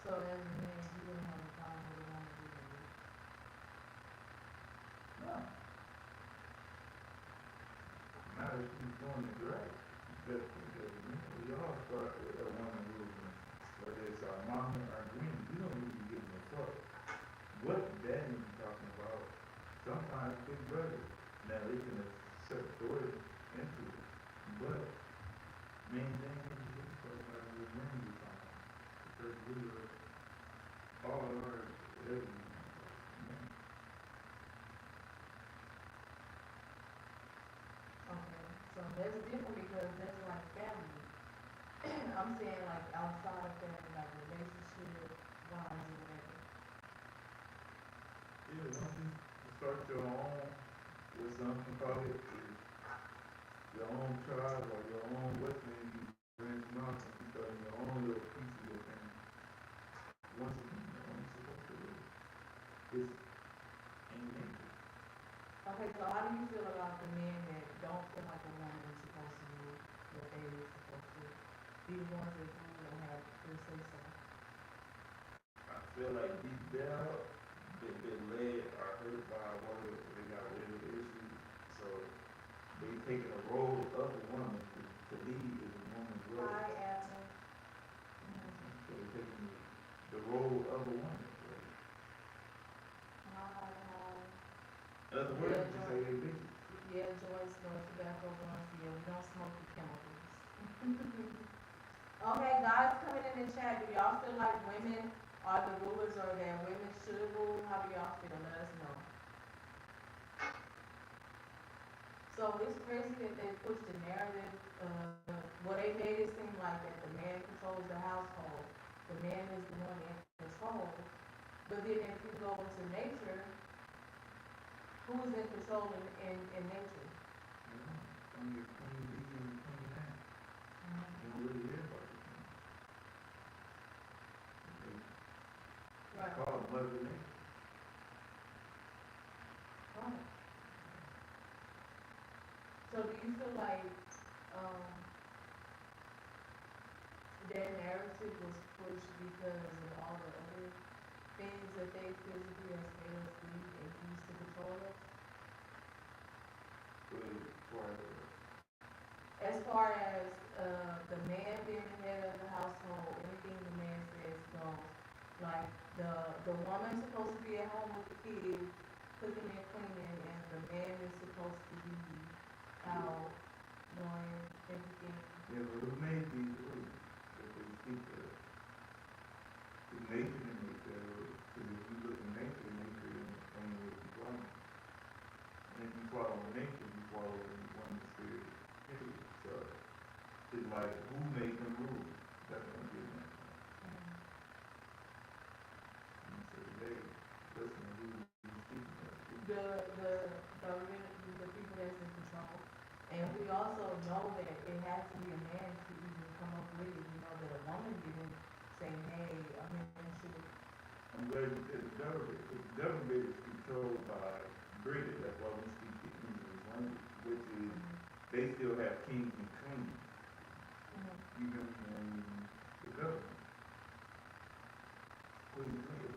So as a man, you wouldn't have a problem with a woman doing it. No. Not if she's doing it right. Because, we all start with a woman movement, whether it's our mama or our granny, you don't need to give them a fuck. What daddy you talking about? Sometimes big brother. Now they can accept daughter into it. But main thing is you get the fuck out of the granny you talking. Because we are all of our everything. Okay, so that's different because that's like family. I'm saying like outside of family, like relationship wise or whatever. Yeah, once you start your own, what some can call it, is your own tribe or your own western, you branching off and you start your own little piece of your family. Once again, you're only supposed to live. It's in nature. Okay, so how do you feel about the men that don't feel like a woman is supposed to do what they is supposed to? Be the ones that do and have their say so. I feel like deep down, they've been led or hurt by a woman, or they got rid of the issue. So they taking a role of a woman to lead is a woman's role. Hi, Adam. So they're taking the role of a woman. Hi. In other words, you say they bitches. Yeah, Joyce, no tobacco blunts. Yeah, we don't smoke the chemicals. Okay, guys coming in the chat, do y'all feel like women are the rulers or that women should rule? How do y'all feel? Let us know. So it's crazy that they push the narrative, well, they made it seem like that the man controls the household. The man is the one in control. But then if you go into nature, who's in control in nature? From your queen bee and your queen ant. You don't really hear about the queen. They Right. call it mother nature. Right. So do you feel like, um, their narrative was pushed because of all the other things that they physically as made us believe they used to control us? As far as the man being the head of the household, anything the man says goes. Like the woman's supposed to be at home with the kids, cooking and cleaning, and the man is supposed to be out doing everything. Yeah, but who made these rules? If they speak of the nature and nature, because if you look at nature, nature is only what you follow. And if you follow nature, you follow one spirit. So it's like who made them rules? That's what I'm getting at. And so today, listen to who you speaking of. The people that's in control. And we also know that it has to be a man to even come up with it. You know that a woman didn't say, hey, a man should. I'm glad you said the government. The government is controlled by British. That's why we speak the English language, which is they still have kings and queens, even in the government.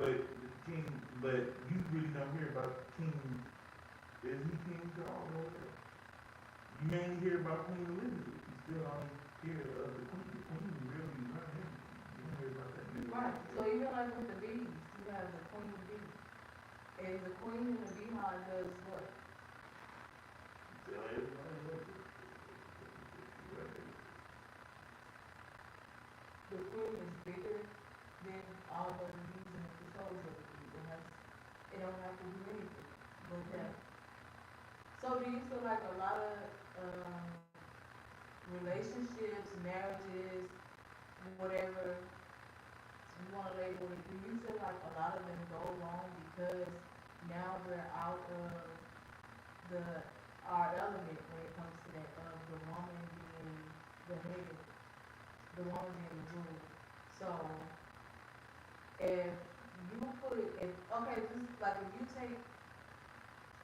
But the king, but you really don't hear about King. Is he King Charles over there? You mainly hear about Queen Elizabeth. You still don't hear of the Queen. The Queen really run everything. You don't hear about that nigga. Right. So even like with the bees, you have the queen bee. And the queen in the beehive does what? Tell everybody what The queen is bigger than all of the bees and the controls of the bees. It don't have to do anything. But that. So do you feel like a lot of relationships, marriages, whatever you want to label it, do you feel like a lot of them go wrong because now we're out of the our element when it comes to that of the woman being the head, the woman being the ruler. So if you put if okay, just like if you take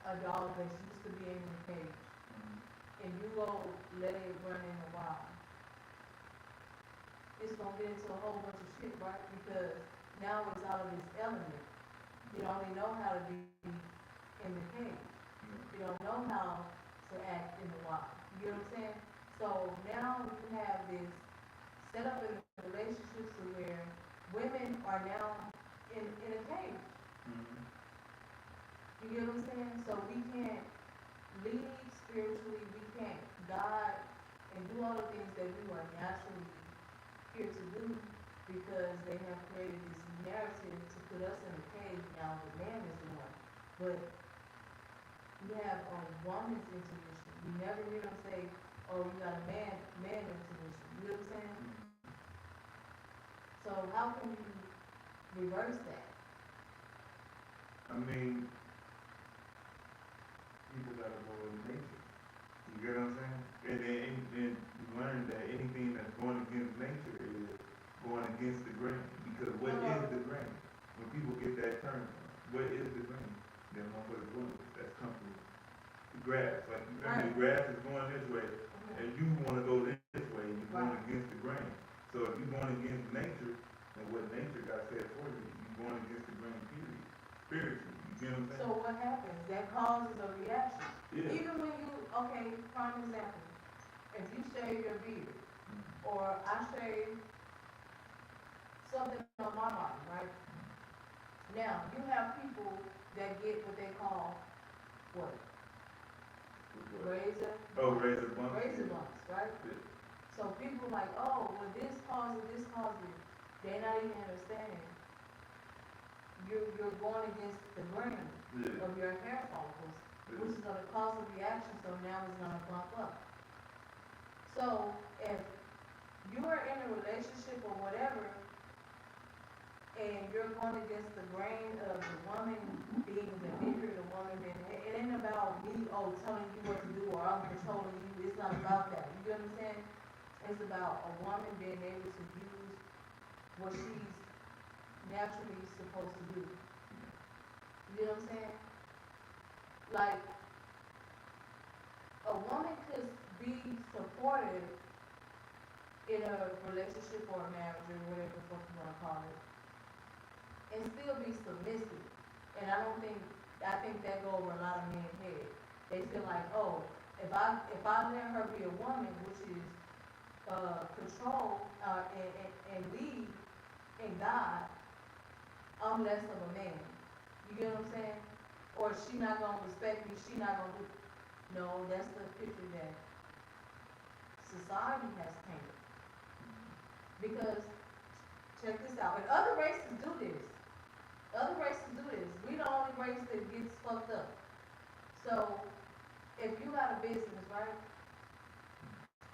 a a dog that's used to being in a cage, Mhm. and you go let it run in the wild, it's gonna get into a whole bunch of shit, right? Because now it's out of its element. It only know how to be in the cage. Yeah. You don't know how to act in the wild. You get what I'm saying? So now you have this set up in the relationships to where women are now in a cage. Mhm. You get what I'm saying? So we can't lead spiritually, we can't guide and do all the things that we are naturally here to do because they have created this narrative to put us in a cage. Now the man is the one. But we have a woman's intuition. You never hear them say, oh, you got a man intuition. You know what I'm saying? Mhm. So how can you reverse that? I mean, people gotta go with nature. You get what I'm saying? And then you learn that anything that's going against nature is going against the grain. Because what is the grain? When people get that term, what is the grain? Them motherfuckers doing it. That's comfortable. The grass, like you remember the grass is going this way, and you wanna go this way, and you're going against the grain. So if you're going against nature, and what nature got said for you, you're going against the grain, period. Spiritually, you get what I'm So saying? what happens? That causes a reaction. Yeah. Even when you, okay, prime example, if you shave your beard, Mhm. or I shave something on my body, right? Now, you have people that get what they call, what? Razor? Oh, razor bumps. Razor bumps, right? Yeah. So people like, oh, well this causes it. They're not even understanding. You're going against the grain Yeah. of your hair follicles, which is gonna cause a reaction, so now it's gonna bump up. So if you are in a relationship or whatever, and you're going against the grain of the woman being the leader, the woman being, it ain't about me, oh, telling you what to do, or I'm controlling you, it's not about that, you get what I'm saying? It's about a woman being able to use what she's naturally supposed to do. You get what I'm saying? Like, a woman could be supportive in a relationship or a marriage or whatever the fuck you wanna call it, and still be submissive. And I think that go over a lot of men's head. They feel like, oh, if I let her be a woman, which is, control, and lead in God, I'm less of a man. You get what I'm saying? Or she not gonna respect me, she not gonna do, no, that's the picture that society has painted. Because, check this out, and other races do this. Other races do this. We the only race that gets fucked up. So, if you got a business, right?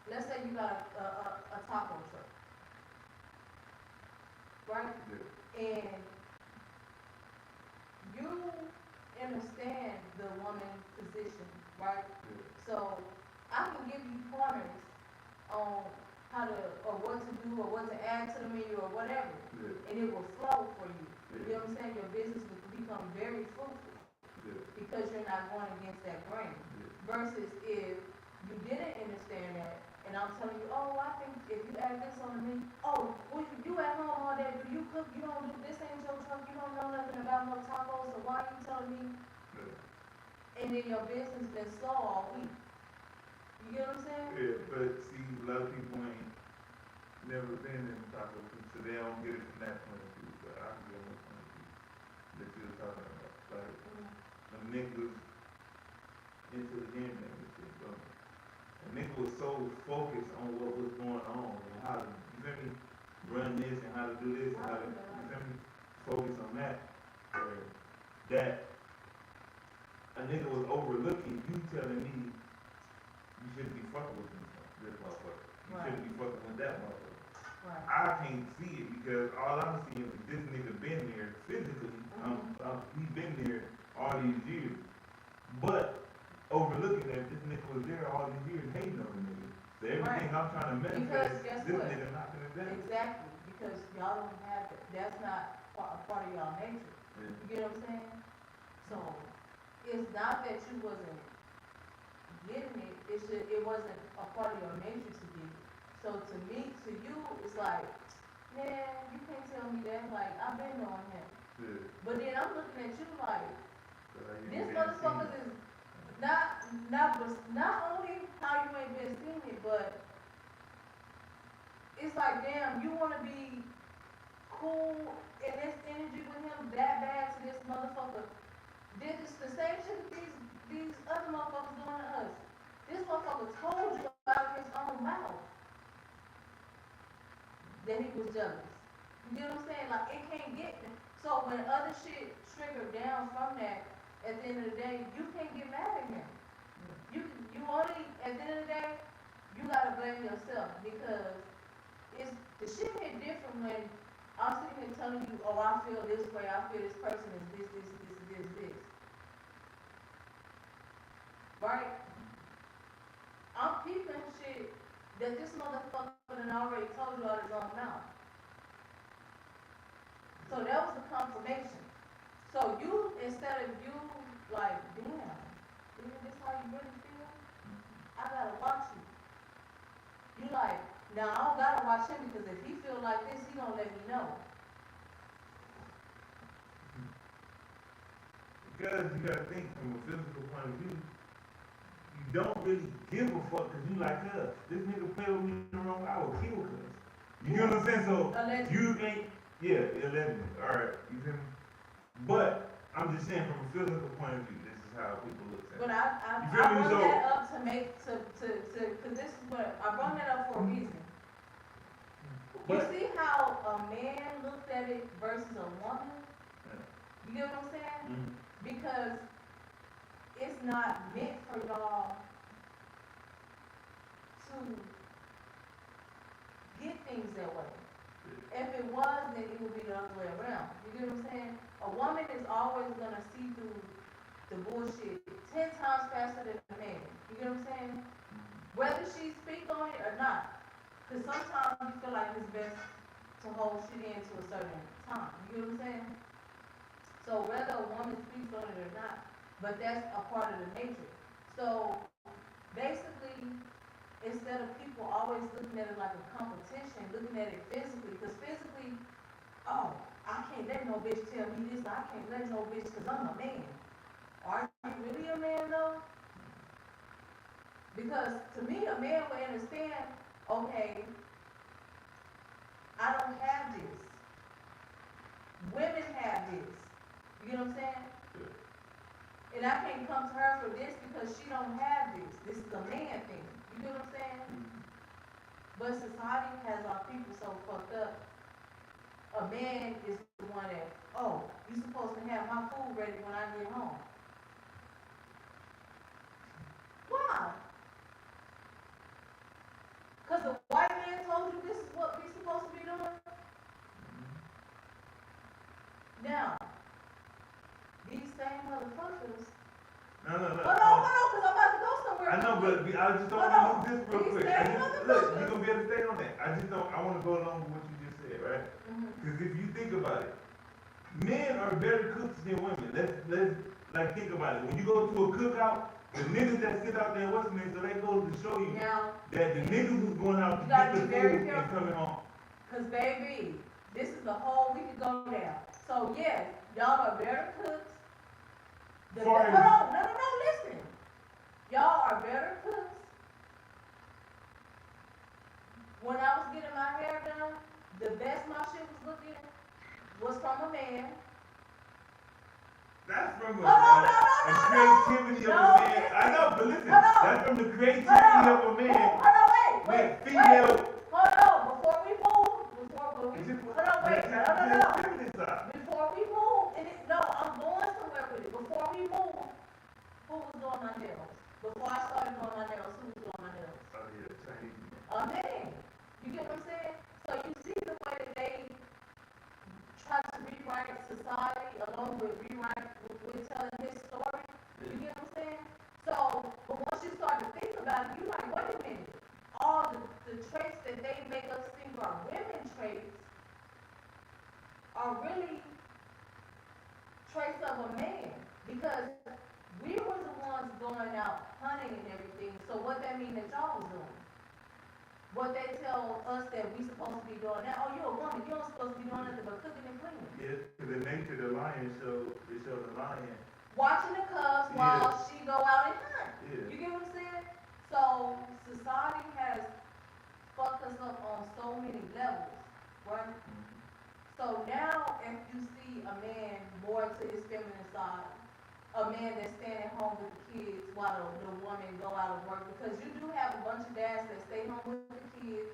Let's say you got a taco truck, right? Yeah. And you understand the woman's position, right? Yeah. So, I can give you pointers on how to, or what to do, or what to add to the menu, or whatever. Yeah. And it will flow for you. You Yeah. know what I'm saying? Your business will become very fruitful Yeah. because you're not going against that grain. Yeah. Versus if you didn't understand that, and I'm telling you, oh, I think if you add this on the menu, oh, well, you at home all day, do you cook, you don't do, this ain't your truck, you don't know nothing about no tacos, so why are you telling me? Yeah. And then your business been slow all week. You get what I'm saying? Yeah, but see, a lot of people ain't never been in taco food, so they don't get it from that point of view. But I can get one point of view that you're talking about. Like, a nigga was into the gambling and shit, bro. A nigga was so focused on what was going on and how to, you feel me, run this and how to do this and how to, you feel me, focus on that. That a nigga was overlooking you telling me you shouldn't be fucking with this motherfucker. You shouldn't be fucking with that motherfucker. Right. I can't see it because all I'm seeing is this nigga been there physically. He been there all these years. But overlooking that this nigga was there all these years hating on the nigga. So everything I'm trying to manifest, guess this what? nigga knocking it down. Exactly, because y'all don't have it. That's not a part of y'all nature. Yeah. You get what I'm saying? So, it's not that you wasn't getting it, it wasn't a part of your nature to get it. So to me, to you, it's like, man, you can't tell me that, like, I've been on him. Yeah. But then I'm looking at you like, So like you this been motherfucker seen. is not only how you ain't been seeing it, but it's like, damn, you wanna be cool in this energy with him that bad to this motherfucker. Did this the same shit these other motherfuckers doing to us. This motherfucker told you out of his own mouth that he was jealous. You know what I'm saying? Like, it can't get me. So when other shit triggered down from that, at the end of the day, you can't get mad at him. You only, at the end of the day, you gotta blame yourself, because it's, the shit hit different when I'm sitting here telling you, oh, I feel this way, I feel this person is this. Right? I'm peeping shit that this motherfucker done already told you out his own mouth. So that was the confirmation. So you, instead of you, like, damn, is this how you really feel? I gotta watch you. You like, now I don't gotta watch him, because if he feel like this, he gonna let me know. Because you gotta think from a physical point of view, you don't really give a fuck because you like us. This nigga play with me in the wrong, I will kill cuz. You get what I'm saying? So, Allegedly. you ain't, yeah, allegedly, alright, you feel me? But, I'm just saying from a physical point of view, this is how people look at But it. I You feel me? brought So- that up to make, cause this is what, I brought that up for a reason. You But, see how a man looks at it versus a woman? Yeah. You get what I'm saying? Mhm. Because it's not meant for y'all to get things that way. If it was, then it would be the other way around. You get what I'm saying? A woman is always gonna see through the bullshit 10 times faster than a man. You get what I'm saying? Whether she speak on it or not. Because sometimes you feel like it's best to hold shit in to a certain time. You get what I'm saying? So whether a woman speaks on it or not, but that's a part of the nature. So basically, instead of people always looking at it like a competition, looking at it physically, because physically, oh, I can't let no bitch tell me this, I can't let no bitch, because I'm a man. Are you really a man though? Because to me, a man would understand, okay, I don't have this. Women have this. You know what I'm saying? And I can't come to her for this because she don't have this. This is a man thing. You know what I'm saying? But society has our people so fucked up. A man is the one that, oh, you supposed to have my food ready when I get home. Why? Because the white man told you this is what we supposed to be doing? Now, these same motherfuckers. No. Hold on, because I'm about to go somewhere. I know, but I just don't Hold want on. to lose this real These quick. same Look, motherfuckers. you're gonna be able to stay on that. I want to go along with what you just said, right? Mhm. Because if you think about it, men are better cooks than women. Let's like think about it. When you go to a cookout, the niggas that sit out there, what's the name? So that goes to show you Now, that the niggas who's going out to You gotta get the be very food and careful. coming home. because baby, this is the whole, we could go down. So yes, y'all are better cooks. For- Hold on, no, listen. Y'all are better cooks. When I was getting my hair done, the best my shit was looking was from a man. That's from Hold on, a creativity of a No, man. listen. I know, but listen, Hold on. that's from the creativity Hold on. of a man Hold on, wait. with female. Hold on, before we move, hold on, wait. Feminine side. Before we move, no, I'm going somewhere with it. Before we move, who was doing my nails? Before I started doing my nails, who was doing my nails? Oh yeah, Chinese. A man. You get what I'm saying? So you see the way that they try to rewrite society along with telling his story? You get what I'm saying? So, but once you start to think about it, you're like, wait a minute. All the traits that they make us think are women traits are really traits of a man. Because we out hunting and everything, so what that mean that y'all was doing? What they tell us that we supposed to be doing now, oh, you're a woman, you don't supposed to be doing nothing but cooking and cleaning. Yeah, 'cause the nature of the lion they show the lion. Watching the cubs while she go out and hunt. Yeah. You get what I'm saying? So society has fucked us up on so many levels, right? So now if you see a man more to his feminine side, a man that's staying at home with the kids while the woman go out and work, because you do have a bunch of dads that stay home with the kids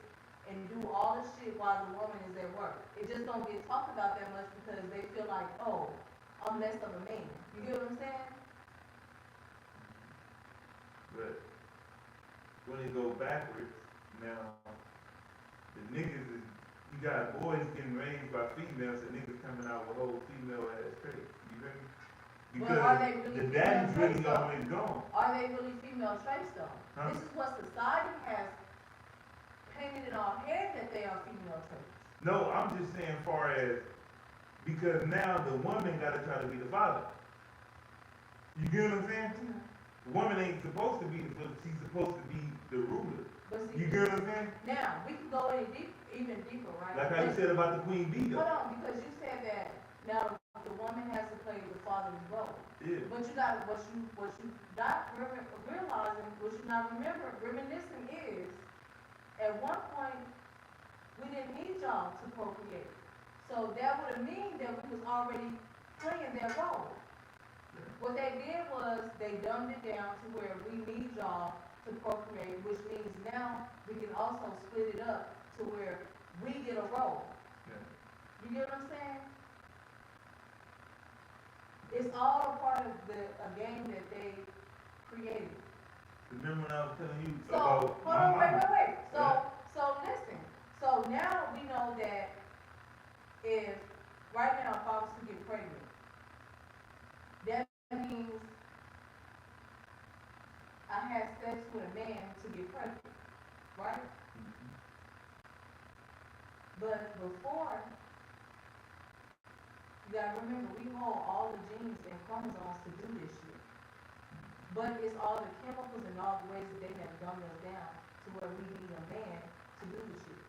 and do all the shit while the woman is at work. It just don't get talked about that much because they feel like, oh, I'm less of a man. You get what I'm saying? But when it go backwards, now the niggas is you got boys getting raised by females and niggas coming out with whole female ass traits. You feel me? But are they Because really the daddy's female really traits, though? always gone. Are they really female traits though? Huh? This is what society has painted in our head that they are female traits. No, I'm just saying far as because now the woman gotta try to be the father. You get what I'm saying? The woman ain't supposed to be the father, she's supposed to be the ruler. But see, You get what I'm saying? now, we can go in even deeper, right? Like how you said about the queen bee Hold though. on, because you said that now the woman has to play the father's role. Yeah. But you got, what you not realizing, what you not reminiscing is, at one point, we didn't need y'all to procreate. So that would have mean that we was already playing their role. What they did was, they dumbed it down to where we need y'all to procreate, which means now we can also split it up to where we get a role. Yeah. You get what I'm saying? It's all a part of a game that they created. Remember when I was telling you So, about hold on, my mama? wait. Yeah. So listen. So now we know that if, right now, if I was to get pregnant, that means I had sex with a man to get pregnant, right? Mhm. But before, you gotta remember, we hold all the genes and chromosomes to do this shit. But it's all the chemicals and all the ways that they have dumbed us down to where we need a man to do the shit.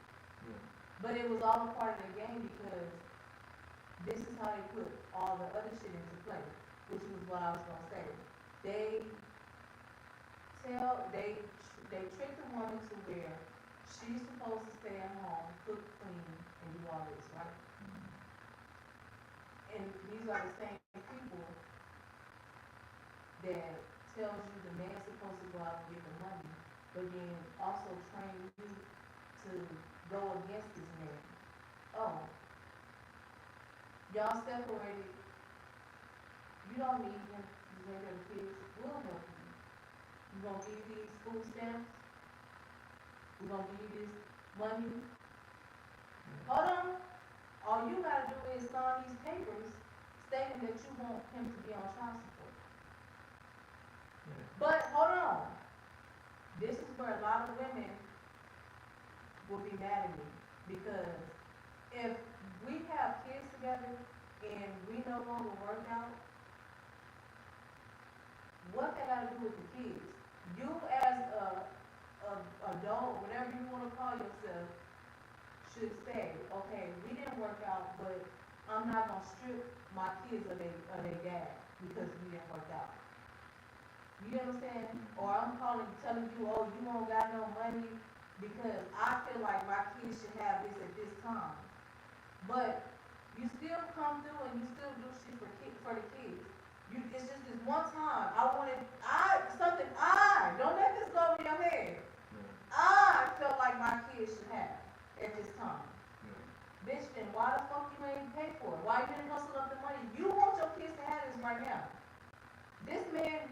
Yeah. But it was all a part of the game because this is how they put all the other shit into play, which was what I was gonna say. They trick the woman to where she's supposed to stay at home, cook, clean, and do all this, right? And these are the same people that tells you the man's supposed to go out and get the money, but then also train you to go against this man. Oh, y'all separated. You don't need him to take care of the kids. We'll help you. You gonna give you these food stamps? We gonna give you this money? Hold on. All you gotta do is sign these papers stating that you want him to be on child support. Yeah. But hold on. This is where a lot of women will be mad at me because if we have kids together and we no longer work out, what that got to do with the kids? You as a adult, whatever you want to call yourself, should say, okay, we didn't work out, but I'm not gonna strip my kids of their dad because we didn't work out. You get what I'm saying? Or I'm telling you, oh, you don't got no money because I feel like my kids should have this at this time. But you still come through and you still do shit for the kids. It's just this one time. Don't let this go over your head. I felt like my kids should have at this time. Bitch, then why the fuck you ain't pay for it? Why you didn't hustle up the money? You want your kids to have this right now. This man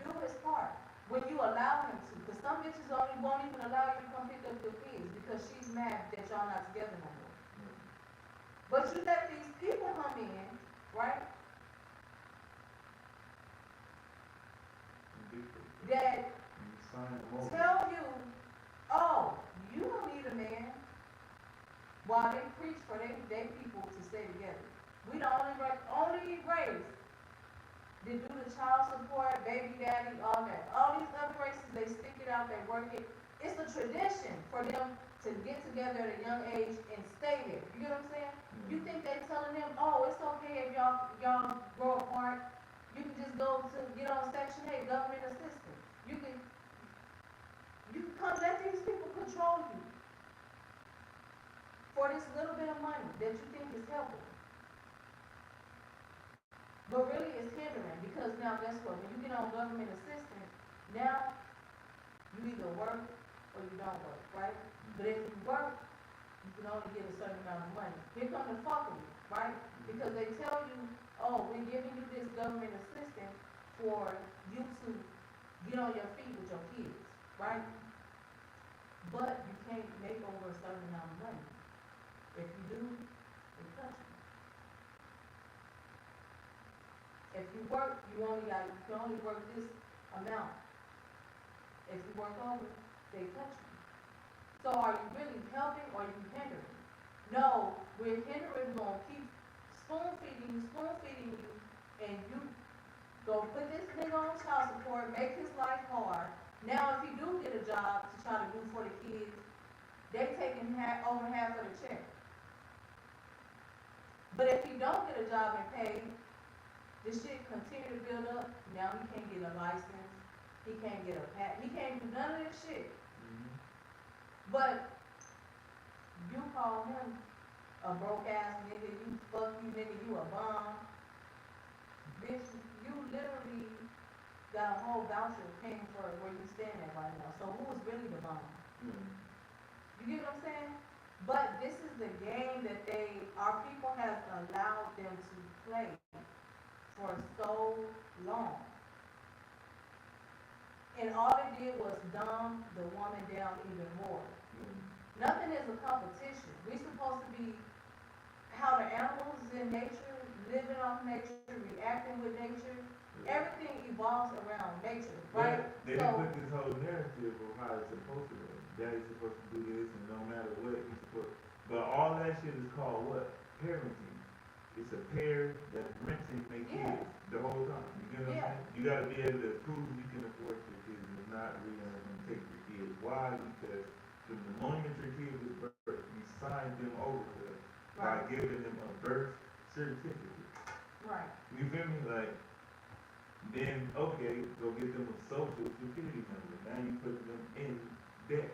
do his part when you allow him to. Because some bitches won't even allow you to come pick up your kids because she's mad that y'all not together no more. But you let these people come in, right? That tell you, oh, you don't need a man. While they preach for their people to stay together. We the only race that do the child support, baby daddy, all that. All these they stick it out, they work it. It's a tradition for them to get together at a young age and stay there. You get what I'm saying? You think they telling them, oh, it's okay if y'all grow apart. You can just go to get on Section 8, government assistance. You can come let these people control you for this little bit of money that you think is helping. But really it's hindering, because now guess what? When you get on government assistance, now you either work or you don't work, right? But if you work, you can only get a certain amount of money. Here come the fuckery, right? Because they tell you, oh, we're giving you this government assistance for you to get on your feet with your kids, right? But you can't make over a certain amount of money. If you do, they cut you. If you work, you can only work this amount. If you work over, they cut you. So are you really helping or are you hindering? No, we're hindering, we're gonna keep spoon feeding you, and you go put this nigga on child support, make his life hard. Now if he do get a job to try to do for the kids, they taking over half of the check. But if he don't get a job and pay, this shit continue to build up. Now he can't get a license, he can't get a patent, he can't do none of this shit. But you call him a broke ass nigga, fuck you nigga, you a bum. Bitch, you literally got a whole voucher paying for where you stand at right now. So who is really the bum? You get what I'm saying? But this is the game that our people have allowed them to play for so long. And all it did was dumb the woman down even more. Nothing is a competition. We're supposed to be how the animals in nature, living off nature, reacting with nature. Everything evolves around nature, right? They didn't put this whole narrative of how it's supposed to be. Daddy's supposed to do this, and no matter what, he's supposed to. But all that shit is called what? Parenting. It's a pair that's renting their kids the whole time. You get what I'm saying? You gotta be able to prove you can afford your kids and not really take your kids. Why? Because from the moment your kid was birthed, you signed them over to them by giving them a birth certificate. Right. You feel me? Like, then, okay, go get them a social security number. Now you put them in debt.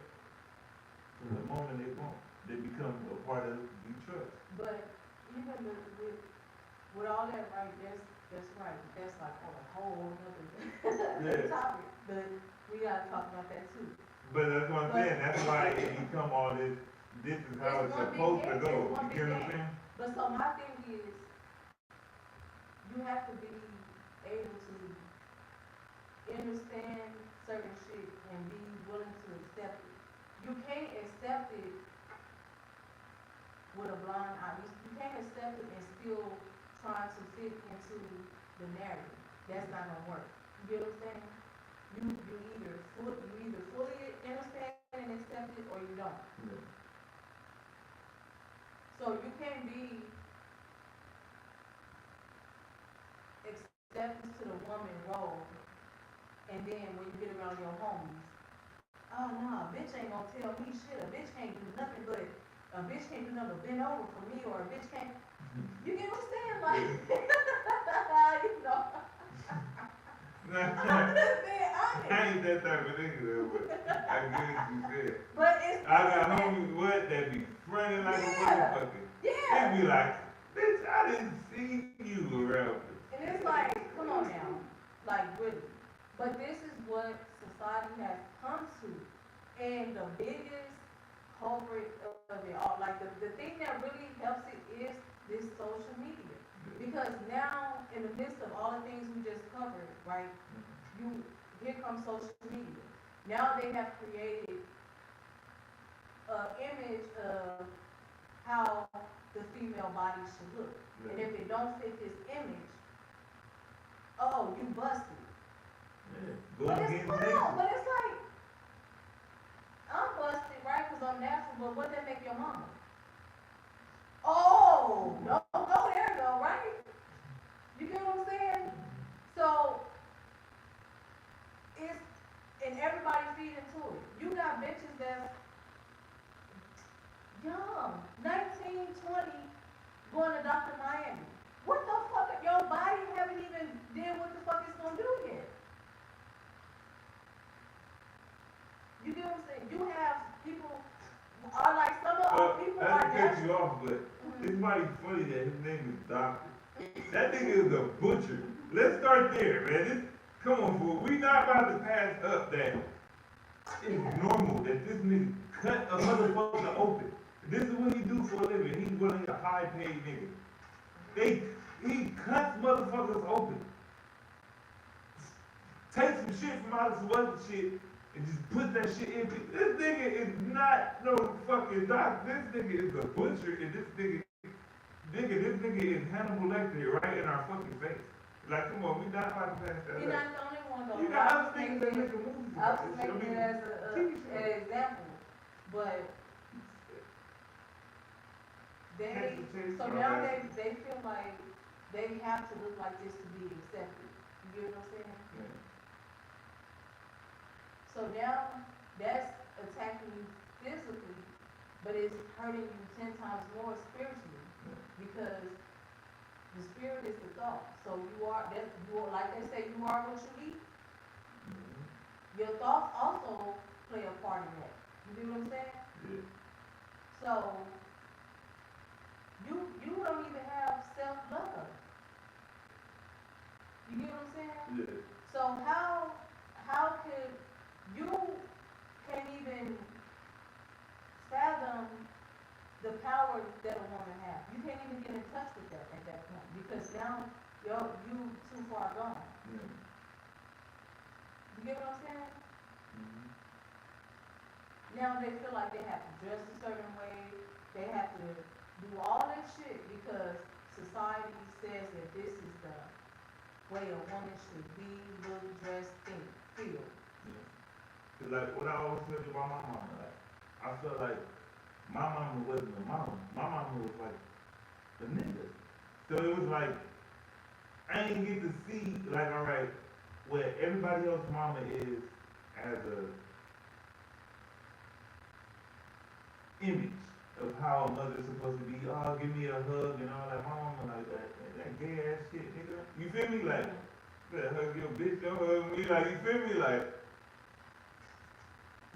From the moment they born, they become a part of the trust. But even with all that, right, that's right. That's like on a whole other topic. But we gotta talk about that too. But that's what I'm saying. That's why it become all this. This is how it's supposed to go. You get what I'm saying? But so my thing is, you have to be able to understand certain shit and be willing to accept it. You can't accept it with a blind eye. You can't accept it and still try to fit into the narrative. That's not gonna work. You get what I'm saying? You either fully understand and accept it, or you don't. Yeah. So you can't be acceptance to the woman role, and then when you get around your homies, oh no, a bitch ain't gonna tell me shit. A bitch can't do nothing but bend over for me, or a bitch can't. You get what I'm saying? Like, you know. I'm just being honest. I ain't that type of nigga though, but I get what you said. But it's I got homies that be fronting like a motherfucker. Yeah. They be like, bitch, I didn't see you around. And it's like, come on now, like really. But this is what society has come to, and the biggest culprit of it all, like the thing that really helps it is this social media. Because now, in the midst of all the things we just covered, right, here comes social media. Now they have created an image of how the female body should look. Yeah. And if it don't fit this image, oh, you busted. Yeah. But it's like, I'm busted, right, because I'm natural, but what that make your mama? Oh, no, go there, though, right? You get what I'm saying? So, it's and everybody feed into it. You got bitches that's young, 19, 20, going to Dr. Miami. What the fuck? Your body haven't even did what the fuck it's gonna do yet. You get what I'm saying? You have people are like some of our people Not are to cut natural. you off, but it's mighty funny that his name is Doctor. That nigga is a butcher. Let's start there, man. Come on, fool. We not about to pass up that it's normal that this nigga cut a motherfucker open. This is what he do for a living. He's one of the high paid niggas. He cuts motherfuckers open. Take some shit from out of some other shit and just put that shit in. This nigga is not no fucking doctor. This nigga is a butcher, and this nigga is Hannibal Lecter right in our fucking face. Like, come on, we not about to pass that You're up. not the only one though. You got other niggas that make a movie I about was this shit. making it as an example, but so now they feel like they have to look like this to be accepted. You get what I'm saying? Yeah. So now that's attacking you physically, but it's hurting you 10 times more spiritually because the spirit is the thought. So you are like they say, you are what you eat. Your thoughts also play a part in that. You get what I'm saying? Yeah. So you don't even have self-love. You get what I'm saying? Yeah. So how could you can't even fathom the power that a woman has? You can't even get in touch with that at that point because now you too far gone. Yeah. You get what I'm saying? Mm-hmm. Now they feel like they have to dress a certain way. They have to do all that shit because society says that this is the way a woman should be, look, dress, think, feel. Yeah. Cause like what I always said about my mama, like I felt like my mama wasn't a mama. My mama was like a nigga. So it was like I didn't get to see like alright, where everybody else's mama is as a image of how a mother's supposed to be. Oh, give me a hug and all that. My mama like that gay ass shit, nigga. You feel me? Like, better hug your bitch, don't hug me. Like, you feel me? Like,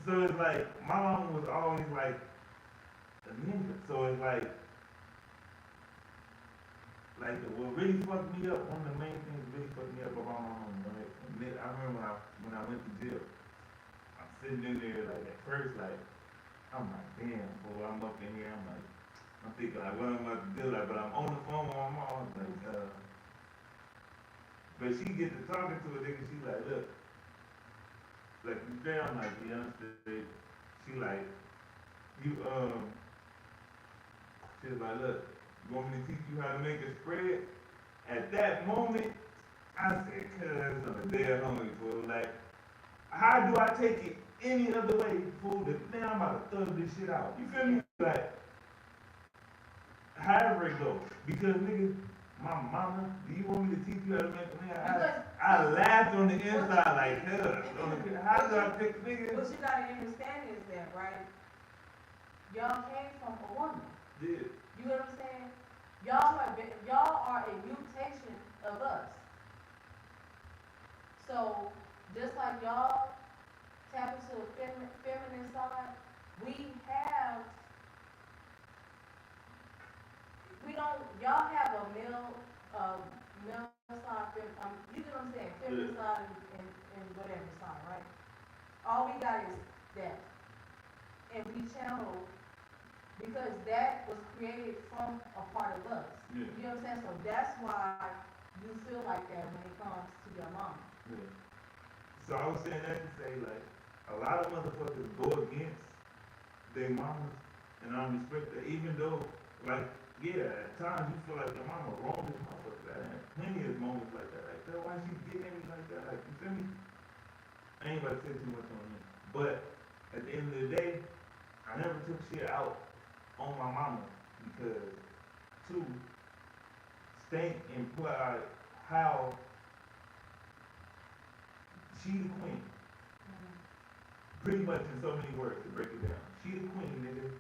so it's like my mama was always like a nigga. So it's like what really fucked me up. One of the main things that really fucked me up about my mama, right? And I remember when I went to jail. I'm sitting in there like at first like. I'm like, damn, boy, I'm up in here, I'm thinking like, what I'm about to do, like, but I'm on the phone with my mom, like, but she get to talking to a nigga, she like, look, like, you there, I'm like, yeah, understood, she like, she was like, look, you want me to teach you how to make a spread? At that moment, I said, cuz, I'm a dead hungry, fool, like, how do I take it any other way, fool, that now I'm about to thug this shit out. You feel me? Like, however it goes. Because, nigga, my mama, do you want me to teach you how to make a nigga? I laughed on the inside like, how do I take the nigga? What you gotta understand is that, right? Y'all came from a woman. Yeah. You know what I'm saying? Y'all are a mutation of us. So, just like y'all tap into the feminine side, y'all have a male side, you know what I'm saying, feminine side and whatever side, right? All we got is that. And we channel, because that was created from a part of us. Yeah. You know what I'm saying? So that's why you feel like that when it comes to your mom. Yeah. So I was saying that to say, like, a lot of motherfuckers go against their mamas, and I respect that, even though, like, yeah, at times you feel like your mama wrong this motherfucker. I had plenty of moments like that. Like, why she getting me like that? Like, you feel me? I ain't about to say too much on it. But at the end of the day, I never took shit out on my mama because, two, Stank implied how she the queen. Pretty much in so many words to break it down. She the queen, nigga.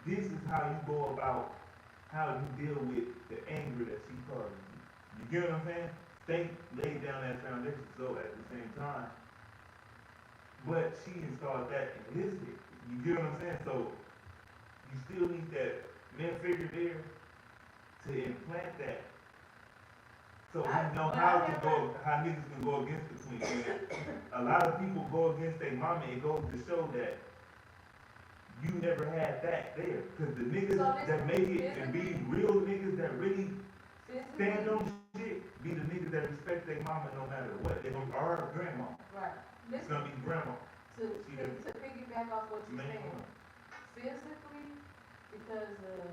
This is how you go about how you deal with the anger that she causes you. You get what I'm saying? They laid down that foundation so at the same time. But she installed that in his head. You get what I'm saying? So you still need that man figure there to implant that. So we know how to go, how niggas can go against the queen. And a lot of people go against their mama. It goes to show that you never had that there. Cause the niggas that make it and be real niggas that really stand on shit be the niggas that respect their mama no matter what. They gonna our grandma. Right. It's gonna be grandma. To piggyback off what you're saying, physically, because of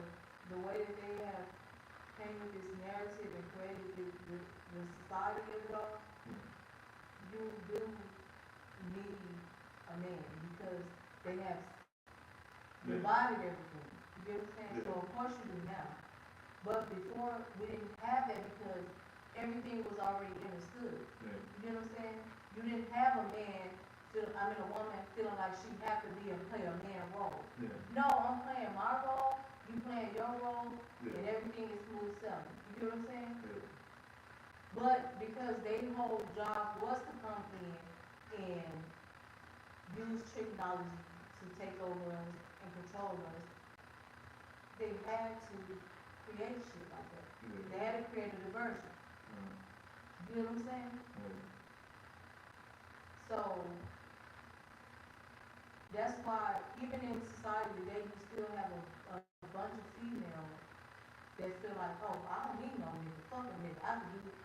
the way that they have came with this narrative and created the society of it all, you do need a man because they have divided everything. You get what I'm saying? So of course you do now. But before we didn't have that because everything was already understood. You get what I'm saying? You didn't have a man a woman feeling like she had to play a man role. No, I'm playing my role, you playing your role, and everything is smooth sailing. You get what I'm saying? But because their whole job was to come in and use technology to take over us and control us, they had to create shit like that. They had to create a diversion. You know what I'm saying? So that's why even in society today you still have a bunch of females that feel like, oh, I don't need no nigga, fuck a nigga, I can do it.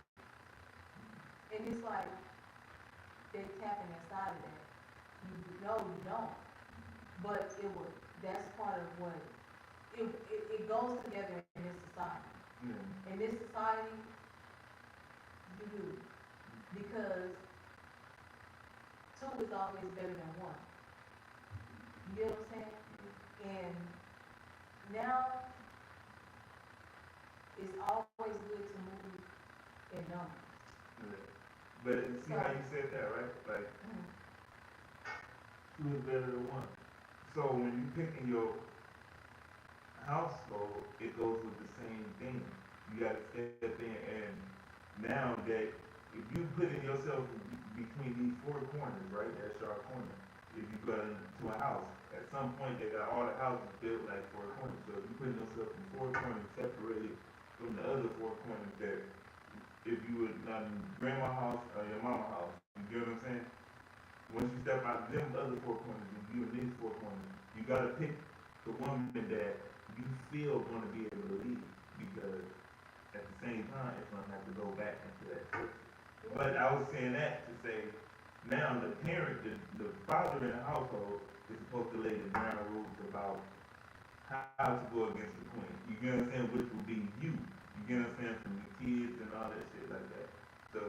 And it's like they tapping inside of that. You know you don't. But that's part of what it goes together in this society. In this society, you do. Because two is always better than one. You get what I'm saying? And now, it's always good to move in numbers. But see how you said that, right? Like, two is better than one. So when you pick in your household, it goes with the same thing. You gotta step in, and now that if you put in yourself between these four corners, right? That's your corner. If you go into a house, at some point they got all the houses built like four corners. So if you put yourself in four corners separated from the other four corners that if you were not in grandma's house or your mama's house, you get what I'm saying? Once you step out of them other four corners and you in these four corners, you gotta pick the woman that you feel gonna be able to lead, because at the same time it's gonna have to go back into that circle. But I was saying that to say, now the parent, the father in the household is supposed to lay the ground rules about how to go against the queen. You get what I'm saying? Which will be you. You get what I'm saying? From the kids and all that shit like that. So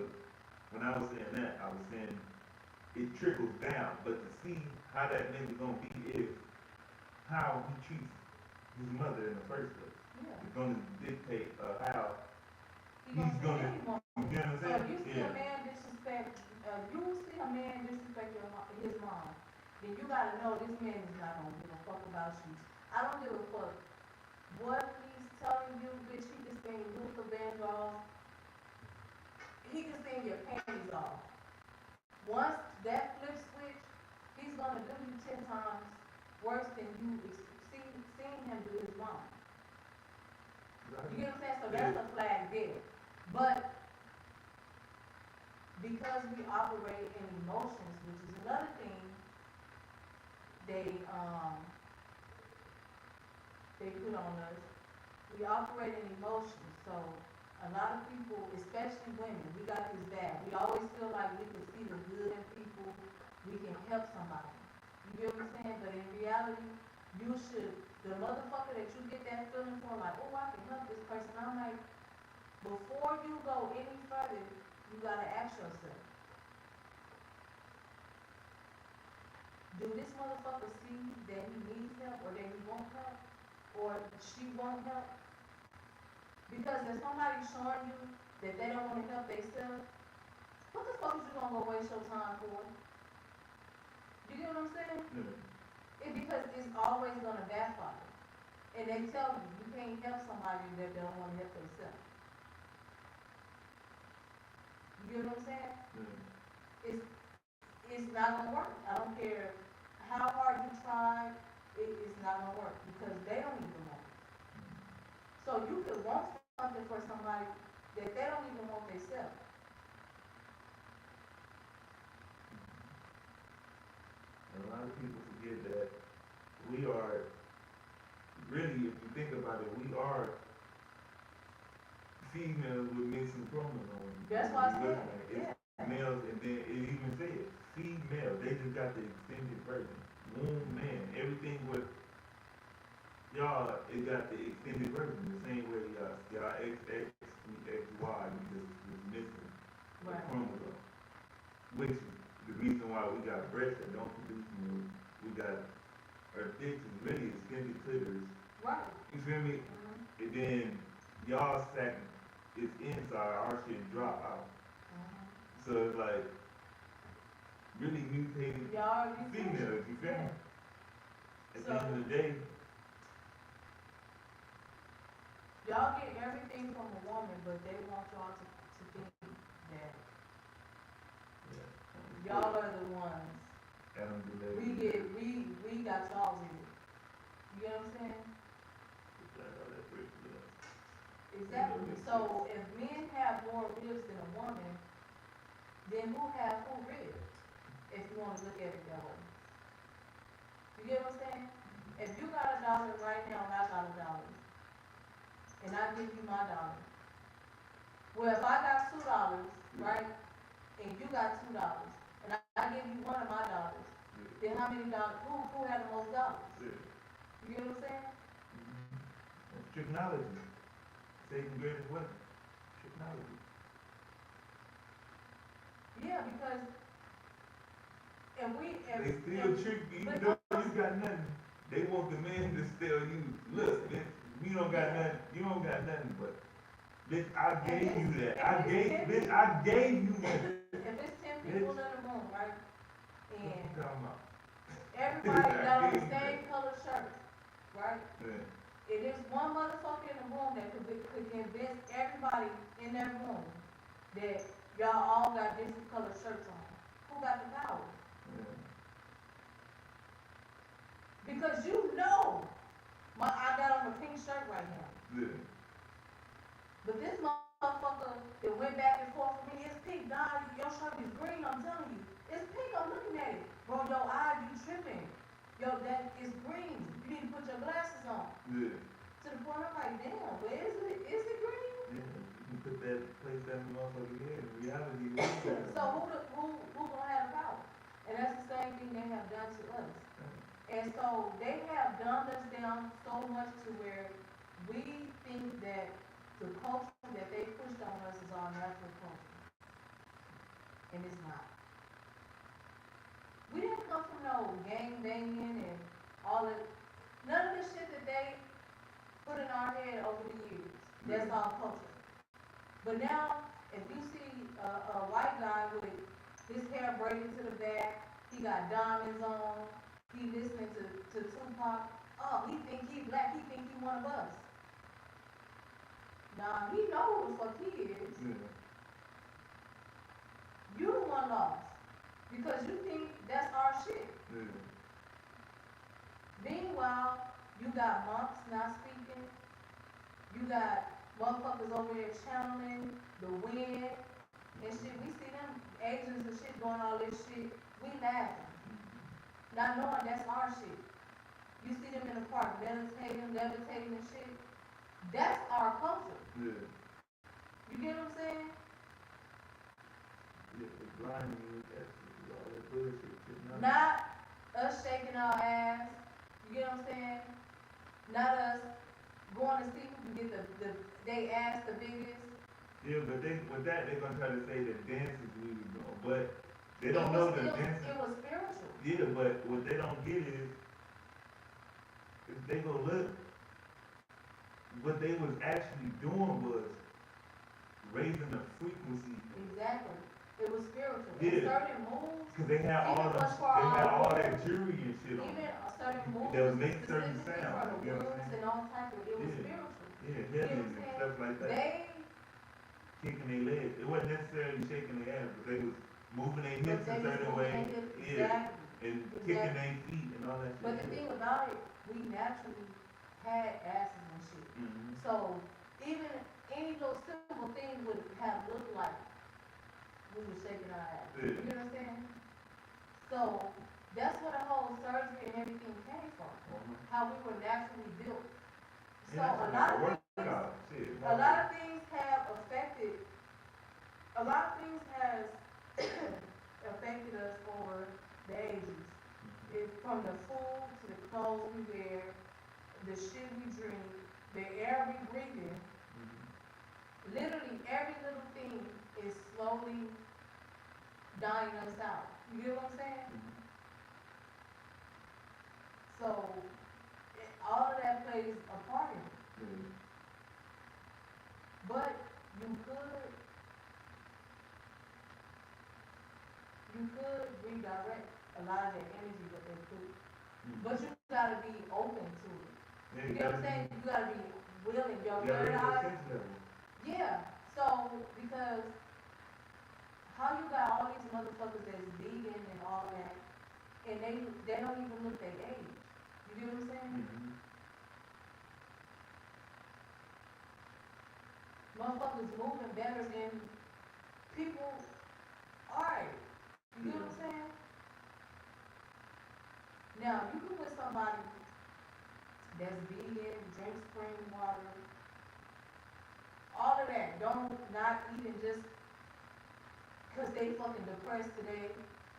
when I was saying that, I was saying it trickles down, but to see how that nigga gonna be is how he treats his mother in the first place. It's gonna dictate how he's gonna, you get what I'm saying? So you see a man disrespect, his mom, then you gotta know this man is not gonna give a fuck about you. I don't give a fuck what he's telling you, bitch, he can sing Luther Vandross, he can sing your panties off. Once that flip switch, he's gonna do you 10 times worse than you seen him do his mom. You get what I'm saying? So that's a flag there. But because we operate in emotions, which is another thing they put on us, we operate in emotions. So a lot of people, especially women, we got this bad. We always feel like we can see the good in people, we can help somebody. You get what I'm saying? But in reality, you should, the motherfucker that you get that feeling for, like, oh, I can help this person, I'm like, before you go any further, you gotta ask yourself, do this motherfucker see that he needs help, or that he won't help, or she won't help? Because if somebody's showing you that they don't wanna help themselves, what the fuck is you gonna go waste your time for? You get what I'm saying? Yeah. It's because it's always gonna backfire. And they tell you can't help somebody that they don't wanna help themselves. You get what I'm saying? Yeah. It's not gonna work. I don't care how hard you try, it's not gonna work because they don't even want it. So you could want something for somebody that they don't even want themselves. A lot of people forget that we are, really, if you think about it, we are females with mixing chromosomes. That's why I Look said, at it. yeah. It's males, and then it even says female. They just got the extended version. Womb, man, everything with y'all, it got the extended version. The same way y'all XX, we XY, we just missing the Right. chromosome. Which is the reason why we got breasts that don't produce milk. We got our dicks is really extended clitoris. Right. You feel me? Mhm. And then y'all sack is inside, our shit drop out. Mhm. So it's like really mutated Y'all, you females, you feel me? At the So- end of the day, y'all get everything from a woman, but they want y'all to think that y'all are the ones. Adam Delay. We got y'all with it. You get what I'm saying? Exactly. So if men have more ribs than a woman, then who has who ribs? If you wanna look at it that way. You get what I'm saying? If you got $1 right now and I got $1, and I give you my dollar. Well, if I got $2, right, and you got $2, and I give you one of my dollars, then how many dollars, who had the most dollars? You get what I'm saying? That's technology. Satan's greatest weapon. Technology. Yeah, because, They still trick you, even though you got nothing. They want the man to still you. Look, bitch, you don't got nothing. You don't got nothing, but bitch, I gave you that. I gave you that. If it's 10 people in the room, right, What and you talking about? everybody got on the same color shirt, right? Yeah. If there's one motherfucker in the room that could convince everybody in that room that y'all all got different color shirts on, who got the power? Yeah. Because you know, I got on a pink shirt right now. Yeah. But this motherfucker that went back and forth with me, it's pink, nah, your shirt is green, I'm telling you. It's pink, I'm looking at it. Bro, your eye, you tripping. Yo, that is green. You need to put your glasses on. Yeah. To the point I'm like, damn, where is it? Is it green? Yeah. You put that, place that motherfucker here. In reality, So who gonna have the power? And that's the same thing they have done to us. And so they have dumbed us down so much to where we think that the culture that they pushed on us is our natural culture. And it's not. We didn't come from no gang banging and all that. None of the shit that they put in our head over the years. That's our culture. But now, if you see a white guy with his hair braided to the back, he got diamonds on, he listening to Tupac, oh, he think he black, he think he one of us. Nah, he know who the fuck he is. Yeah. You the one lost. Because you think that's our shit. Yeah. Meanwhile, you got monks not speaking, you got motherfuckers over there channeling the wind and shit. We see them Asians and shit doing all this shit. We laughing. Not knowing that's our shit. You see them in the park meditating, levitating and shit. That's our culture. Yeah. You get what I'm saying? Yeah, it's blinding you. That's all that bullshit. Technology. Not us shaking our ass. You get what I'm saying? Not us going to see who can get they ass the biggest. Yeah, but with that, they're gonna try to say that dance is really doing, but they don't know the dance. It was spiritual. Yeah, but what they don't get is, if they go look, what they was actually doing was raising the frequency. Exactly. It was spiritual. Yeah. And certain moves, Cause they had all even them, was for they had our all good. that jewelry and shit on. Even certain moves, That would make certain specifically sounds, for the you know what I'm wolves saying? and all type of, it was Yeah. spiritual. Yeah, You know healing what I'm and saying? stuff like that. They, Kicking their legs. It wasn't necessarily shaking their ass, but they was moving their but hips they a was certain moving way. their hips, Yeah. exactly. And Exactly. kicking their feet and all that shit. But the thing about it, we naturally had asses and shit. Mm-hmm. So even any little simple thing would have looked like we were shaking our ass. Yeah. You know what I'm saying? So that's where the whole surgery and everything came from. How we were naturally built. So Yeah, a lot of things, workout. Shit. a lot of things have affected, a lot of things has affected us over the ages. It's from the food to the clothes we wear, the shit we drink, the air we breathe in. Mhm. Literally every little thing is slowly dying us out. You get what I'm saying? Mhm. So all of that plays a part in it. Yeah. But you could redirect a lot of that energy that they put. Mhm. But you gotta be open to it. Yeah, You get what I'm saying? You gotta be willing. Your You gotta third reach eye. your sense level. Yeah. So because how you got all these motherfuckers that's vegan and all that, and they don't even look their age. You get what I'm saying? Mhm. Motherfuckers moving better than people are. You get what I'm saying? Now you can put somebody that's vegan, drink spring water, all of that. Don't not even just cause they fucking depressed today.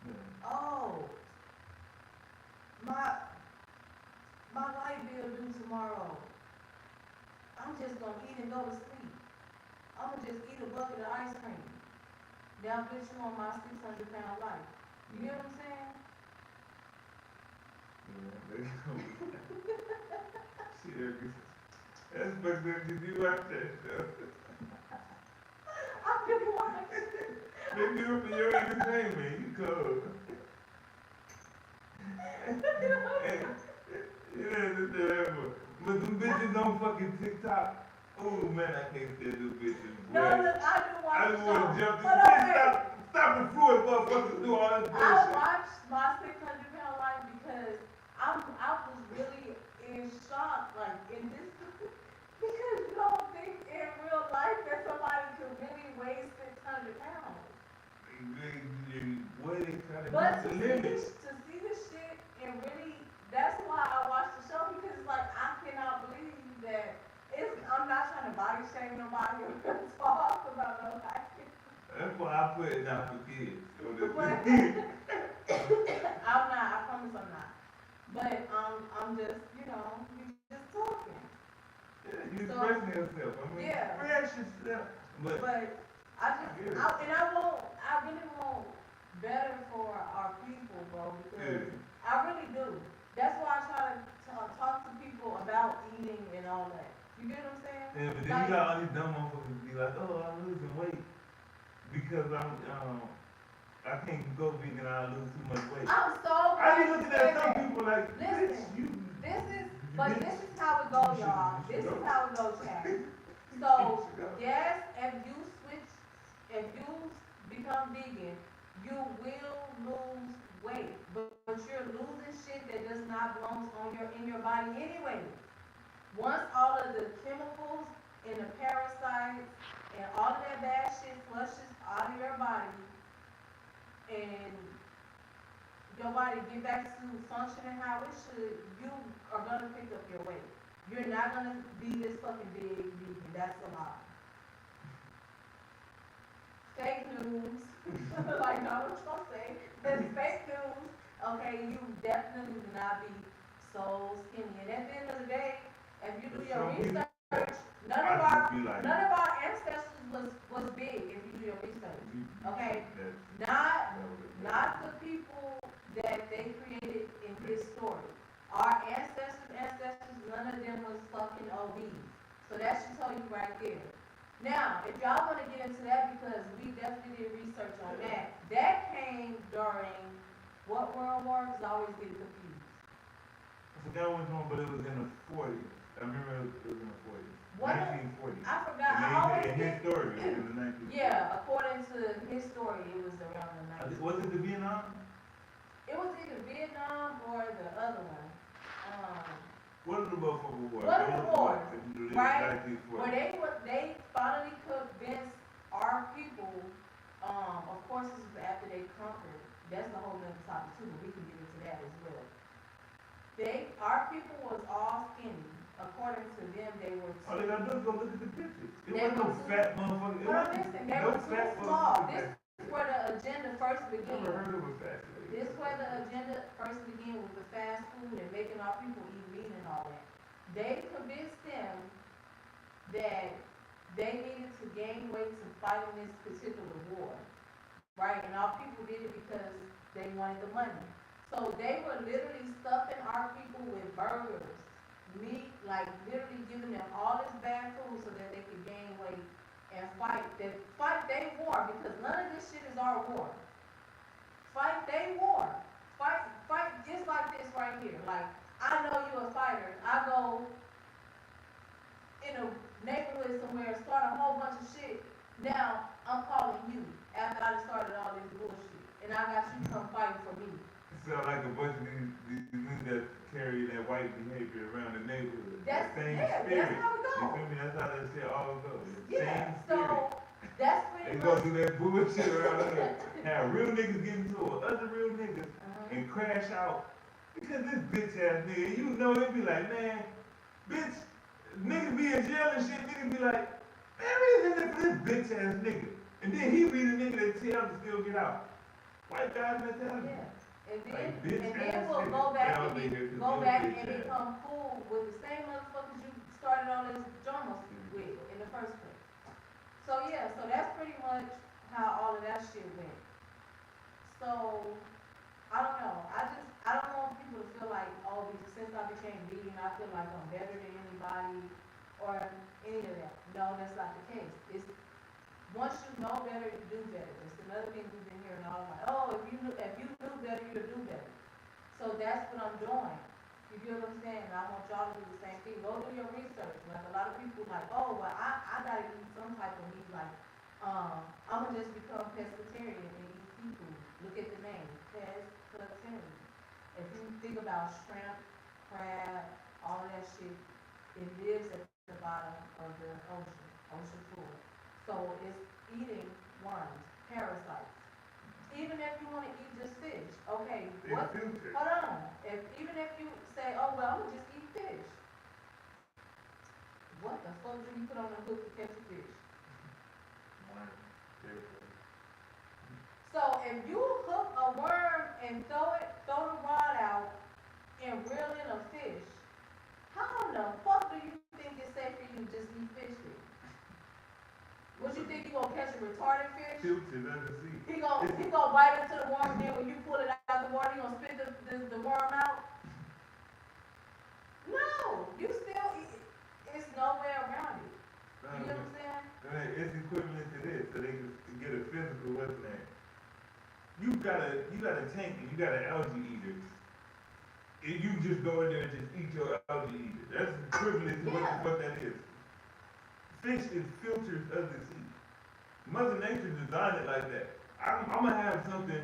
Yeah. Oh, my light bill due tomorrow. I'm just gonna eat and go to sleep. I'm gonna just eat a bucket of ice cream. Now bitch, you on my 600-pound life. You get what I'm saying? Yeah, shit, that's better than you watch that show. I've been watching. They do it for your entertainment, you cold. Yeah, but them bitches on fucking TikTok. Oh man, I can't stand them bitches. No, boy. look, I do watch I the just wanna show. jump Hold this on, bitch. wait. Stop the fluid motherfuckers do all this I bullshit. watched my 600-pound life because I was really in shock, like in this, because you don't think in real life that somebody could really weigh 600 pounds. What they trying to But put the limits? to see this shit and really, that's why I watched the show because it's like I cannot believe that I'm not trying to body shame nobody or talk about nobody. That's why I put it out for kids. But I'm not. I promise I'm not. But I'm just, you just talking. Yeah, you So, expressing yourself. I mean, yeah. express yourself. But I really want better for our people, bro, because yeah. I really do. That's why I try to talk to people about eating and all that. You get what I'm saying? Yeah, but then you got all these dumb motherfuckers be like, oh, I'm losing weight because I can't go vegan, I lose too much weight. I'm so I be looking at some people like, listen, bitch, you. this is how it go, y'all. This is how it goes, chat. So, yes, if you become vegan, you will lose weight, but you're losing shit that does not belong in your body anyway. Once all of the chemicals and the parasites and all of that bad shit flushes out of your body, and your body get back to functioning how it should, you are gonna pick up your weight. You're not gonna be this fucking big vegan. That's a lie. Fake news, like Donald Trump say, that's fake news. Okay, you definitely will not be so skinny. And at the end of the day, if you do your research, none of our ancestors was big. If you do your research, okay, not the people that they created in this story. Our ancestors, none of them was fucking obese. So that should tell you right there. Now, if y'all want to get into that, because we definitely did research on that, more, cause I always get confused. I forgot which one, but it was in the 40s. I remember it was in the 40s. What? 1940s. I forgot, I And always his get, story was in the 1940s. yeah, according to his story, it was around the Was 90s. it the Vietnam? It was either Vietnam or the other one. What are the motherfucking wars? What are the wars? Right? 1940. Where they finally convinced our people, of course this is after they conquered, that's a whole nother topic too, but we can get into that as well. Our people was all skinny. According to them, they were All they gotta do is go look at the pictures. It They wasn't no were too- fat motherfucker. It But wasn't listen, they no were too fat small. motherfucker. This is where the agenda first began. Never heard of a fat lady. This is where the agenda first began with the fast food and making our people eat meat and all that. They convinced them that they needed to gain weight to fight in this particular war, right? And our people did it because they wanted the money. So they were literally stuffing our people with burgers, meat, like literally giving them all this bad food so that they could gain weight and fight their war, because none of this shit is our war. Fight their war. Fight just like this right here. Like, I know you a fighter. I go in a neighborhood somewhere, start a whole bunch of shit. Now, I'm calling you after I done started all this bullshit. And I got you come fight for me. It sound like a bunch of these niggas that carry that white behavior around the neighborhood. That's, the same yeah, spirit. that's how it You goes. feel me? That's how that shit all goes. The Yeah, same spirit. so that's They pretty go much. do that bullshit around there. Have real niggas get into it with other real niggas and crash out. Because this bitch ass nigga, you know, it be like, man, bitch, niggas be in jail and shit, niggas be like, man, reason for this bitch ass nigga. And then he be the nigga that tell him to still get out. White guys mentality. Yeah. And Like, then, bitch and then ass we'll niggas. go back They all and be here 'cause go you back bitch and ass. become cool with the same motherfuckers you started all this drama with in the first place. So yeah, so that's pretty much how all of that shit went. So, I don't know, I don't want people to feel like, oh, since I became vegan, I feel like I'm better than anybody, or any of that. No, that's not the case. It's, once you know better, you do better. It's another thing we've been hearing all like, oh, if you knew better, you'll do better. So that's what I'm doing. You get what I'm saying? And I want y'all to do the same thing. Go do your research. Like a lot of people like, oh, well, I gotta eat some type of meat. Like, I'm gonna just become pescatarian and eat seafood. Look at the name, pescatarian. If you think about shrimp, crab, all of that shit, it lives at the bottom of the ocean floor. So it's eating worms, parasites. Even if you want to eat just fish, okay, what, hold on, even if you say, oh, well, I'm gonna just eat fish. What the fuck do you put on the hook to catch a fish? So if you hook a worm and throw the rod out and reel in a fish, how the fuck do you think it's safe for you to just eat fish then? What you think you gonna catch a retarded fish? Filtered under the sea. He gonna bite into the worm, and then when you pull it out the water, you gonna spit the worm out? No, you still eat it. It's no way around it. You know what I'm saying? It's equivalent to this, so they can get a physical what's name. You got a tank and you got an algae eater. And you just go in there and just eat your algae eater. That's equivalent to what that is. Fish is filters of the sea. Mother Nature designed it like that. I'm gonna have something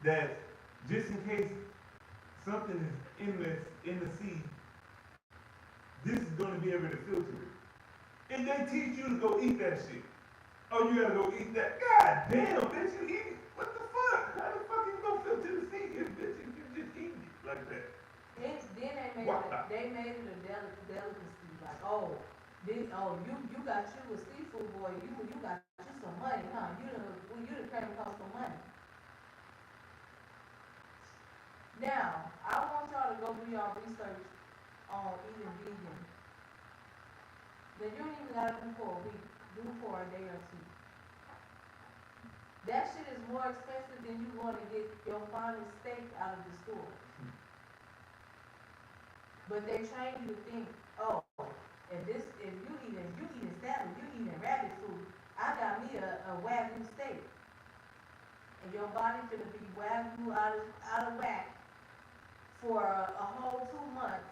that, just in case something is in the sea, this is gonna be able to filter it. And they teach you to go eat that shit. Oh, you gotta go eat that. God damn, bitch, you eat it. What the fuck? How the fuck you gonna filter the sea if bitch you just eat it like that? Then they made it a delicacy, like, oh, you got you a seafood boy, you got you some money, huh? You done came across some money. Now, I want y'all to go do y'all research on eating vegan. Then you don't even gotta do for a week, do for a day or two. That shit is more expensive than you going to get your finest steak out of the store. But they train you to think, oh, if you eating salad, you eating rabbit food, I got me a Wagyu steak. And your body gonna be Wagyu out of whack for a whole 2 months,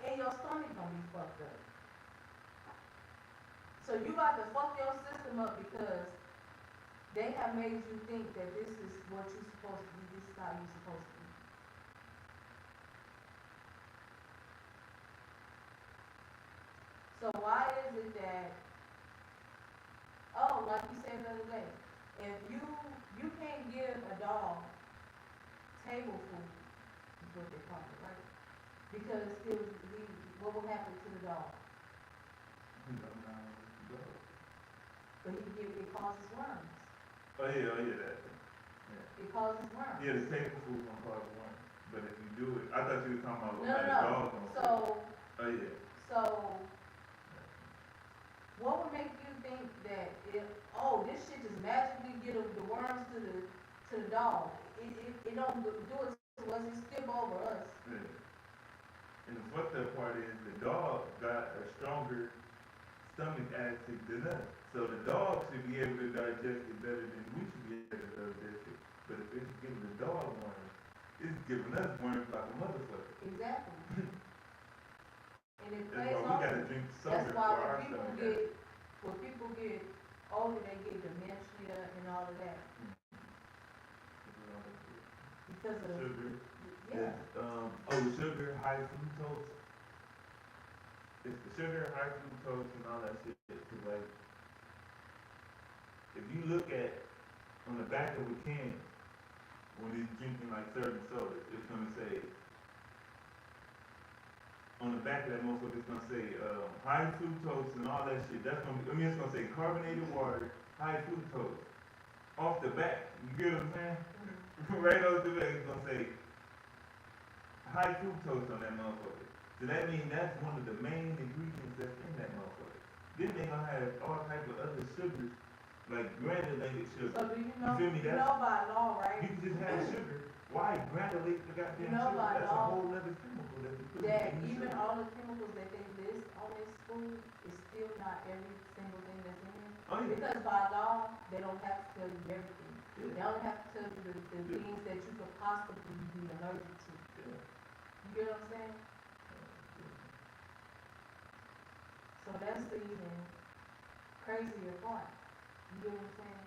and your stomach gonna be fucked up. So you got to fuck your system up because they have made you think that this is what you're supposed to be, this is how you're supposed to be. So why is it that, oh, like you said the other day, if you can't give a dog table food, is what they call it, right? Because what will happen to the dog? You know, now, go. But it causes worms. Oh, yeah, that. Yeah. It causes worms. Yeah, the table food gonna cause one, but if you do it, I thought you were talking about what No, kind no, of no. dog gonna. So, Oh, yeah. so, what would make you think that this shit just magically get the worms to the dog? It don't do it to us, it skip over us. Yeah. And the fucked up part is the dog got a stronger stomach acid than us. So the dog should be able to digest it better than we should be able to digest it. But if it's giving the dog worms, it's giving us worms like a motherfucker. Exactly. And it That's plays why we on. gotta drink soda That's for why our stomach. when people get older, they get dementia and all of that. Because of, Sugar. yeah. The sugar, high fructose. It's the sugar, high fructose, and all that shit. Cause like, if you look at on the back of a can, when he's drinking like certain sodas, it's gonna say on the back of that motherfucker, it's gonna say high fructose and all that shit. That's gonna it's gonna say carbonated water, high fructose. Off the back, you get what I'm saying? Right off the back, it's gonna say high fructose on that motherfucker. So that means that's one of the main ingredients that's in that motherfucker. Then they gonna have all type of other sugars, like granulated sugar. So do you know, feel me? you know by law, right? You can just have sugar. Why granulate the goddamn You know sugar? by That's law a whole other chemical that we put That in the even sugar. all the chemicals that they list on this food is still not every single thing that's in it. Oh, yeah. Because by law, they don't have to tell you everything. Yeah. They only have to tell you the things that you could possibly be allergic to. Yeah. You get what I'm saying? So that's the even crazier part. You get what I'm saying?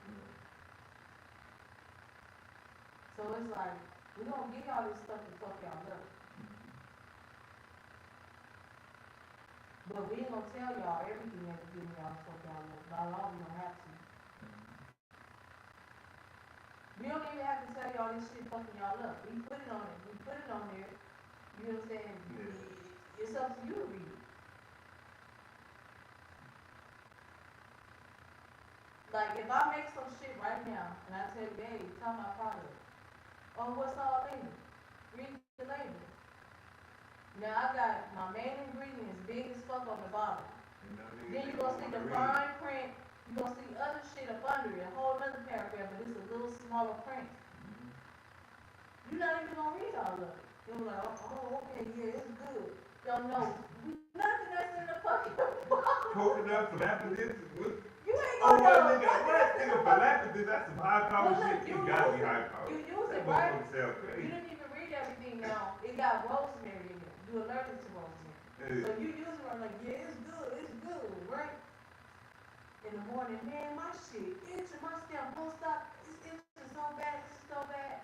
So it's like, we don't give y'all this stuff to fuck y'all up. But we ain't gonna tell y'all everything that's giving y'all to fuck y'all up. By law, we don't have to. We don't even have to tell y'all this shit fucking y'all up. We put it on it. We put it on there. You know what I'm saying? Yeah. It's up to you to read it. Like, if I make some shit right now, and I tell you, hey, tell my product, oh, what's all in it? Read the label. Now, I got my main ingredient is big as fuck on the bottom. Then you gonna see the fine print, you gonna see other shit up under it, a whole other paragraph, but it's a little smaller print. You're not even gonna read all of it. You're like, oh, okay, yeah, it's good. Don't know nothing that's in the fucking bottle. Coconut, phylacteries, You ain't oh, gonna well, know nigga, nothing what? that's in Nigga, the bottle. phylacteries, that's some high power Well, shit. look, You you gotta use be it. high power. You use That it, right? motherfucker sound You crazy. didn't even read everything now. It got rosemary in it. You allergic to rosemary. Yeah. So you use it, I'm like, yeah, it's good, right? In the morning, man, my shit itching, my scalp won't stop. It's itching so bad, it's so bad.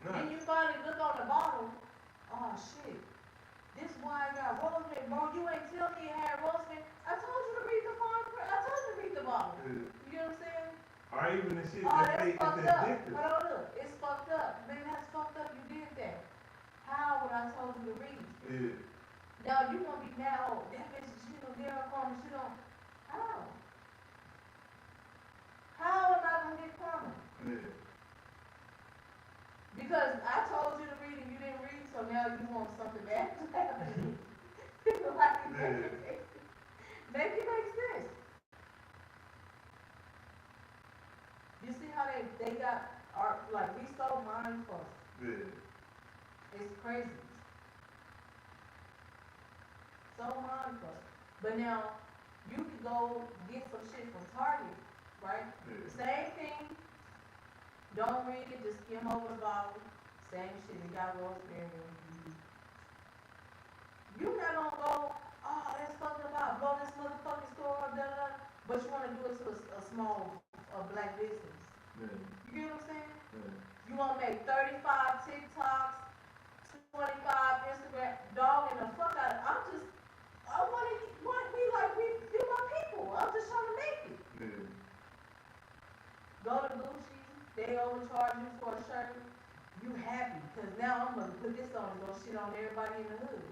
Nah. Then you finally look on the bottle. Oh shit. This wine got rosemary, bro. You ain't tell me it had rosemary. I told you to read the fine print. I told you to read the bottle. Yeah. You get what I'm saying? Or even the shit Oh, that that's say it's fucked up. addictive. Hold on, look. It's fucked up. Man, that's fucked up. You did that. How would I told you to read? Yeah. Now you gonna be mad, oh, that bitch, she don't get her karma, she don't. How? How am I gonna get karma? Yeah. Because I told you to read and you didn't read, so now you want something bad to happen to me. Like, make it make sense. You see how they got our, like, we so mindful. Yeah. It's crazy. So mindful. But now, you can go get some shit from Target, right? Yeah. Same thing. Don't read it, just skim over the bottle. same shit, they got rosemary and weed. You not gonna go, oh, that's fucking about, blow this motherfucking store up, da da da, but you wanna do it to a small, black business. Yeah. You get what I'm saying? Yeah. You wanna make 35 TikToks, 25 Instagram, dog, and the fuck out of, I wanna be like, we my people, I'm just trying to make it. Yeah. Go to Gucci, they overcharge you for a shirt, you happy, cause now I'm gonna put this on and go shit on everybody in the hood.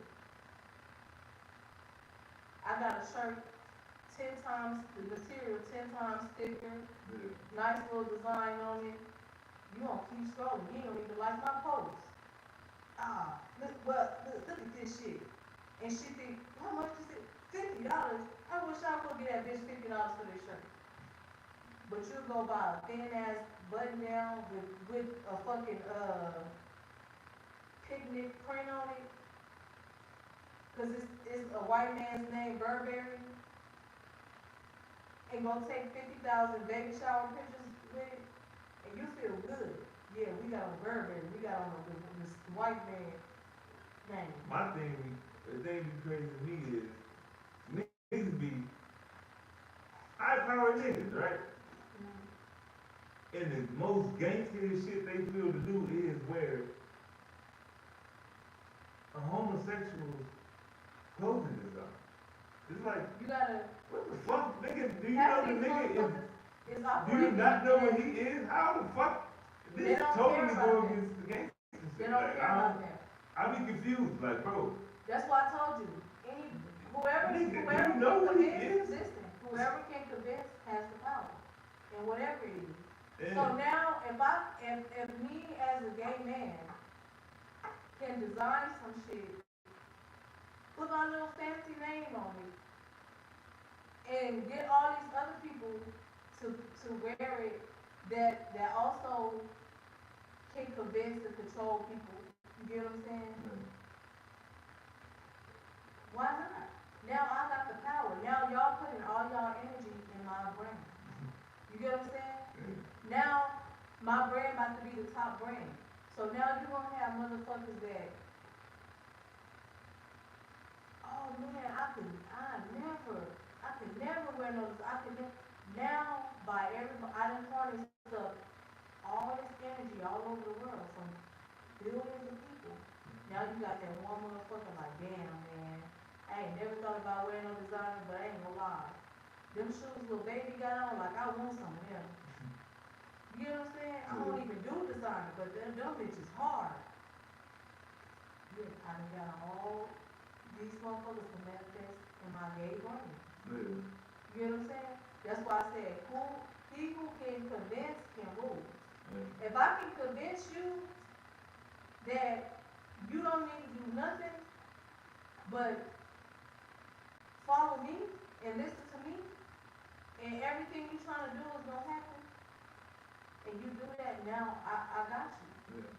I got a shirt 10 times, the material 10 times thicker, Yeah. nice little design on it. You gonna keep scrolling, you don't even like my post. Look at this shit. And she think, how much is it? $50. I wish I could get that bitch $50 for this shirt. But you go buy a thin ass button down with a fucking picnic print on it. Cause it's a white man's name, Burberry. And go take 50,000 baby shower pictures with it. And you feel good. Yeah, we got on Burberry, we got on this white man name. My thing, the thing be crazy to me is, niggas be high power niggas, right? And the most gangster shit they feel to do is wear a homosexual's clothing design. It's like, You gotta, what the fuck, nigga? Do you half know of the these nigga is? motherfuckers is Do you operating. not know what he is? How the fuck? They This don't totally care about go that. against the gangster They shit. don't Like, care about that. I be confused, like, bro. That's why I told you, whoever Nigga, do can you know what he convince, is? listen, whoever can convince has the power, and whatever it is. Yeah. So now, if me as a gay man can design some shit, put my little fancy name on it, and get all these other people to wear it, that also can convince and control people, you get what I'm saying? Why not? Now I got the power. Now y'all putting all y'all energy in my brand. You get what I'm saying? Now my brand about to be the top brand. So now you're gonna have motherfuckers that, oh man, I could never wear those. Now by everybody, I done harnessed up all this energy all over the world from billions of people. Now you got that one motherfucker like, damn man. I ain't never thought about wearing no designer, but I ain't gonna lie. Them shoes little baby got on, like I want some of them. You know what I'm saying? I don't even do designer, but them bitches hard. Yeah, I done got all these motherfuckers to manifest in my gay brand. Yeah. You know what I'm saying? That's why I said, he who can convince can rule. Yeah. If I can convince you that you don't need to do nothing but follow me and listen to me, and everything you're trying to do is gonna happen, and you do that, now I got you. Yeah.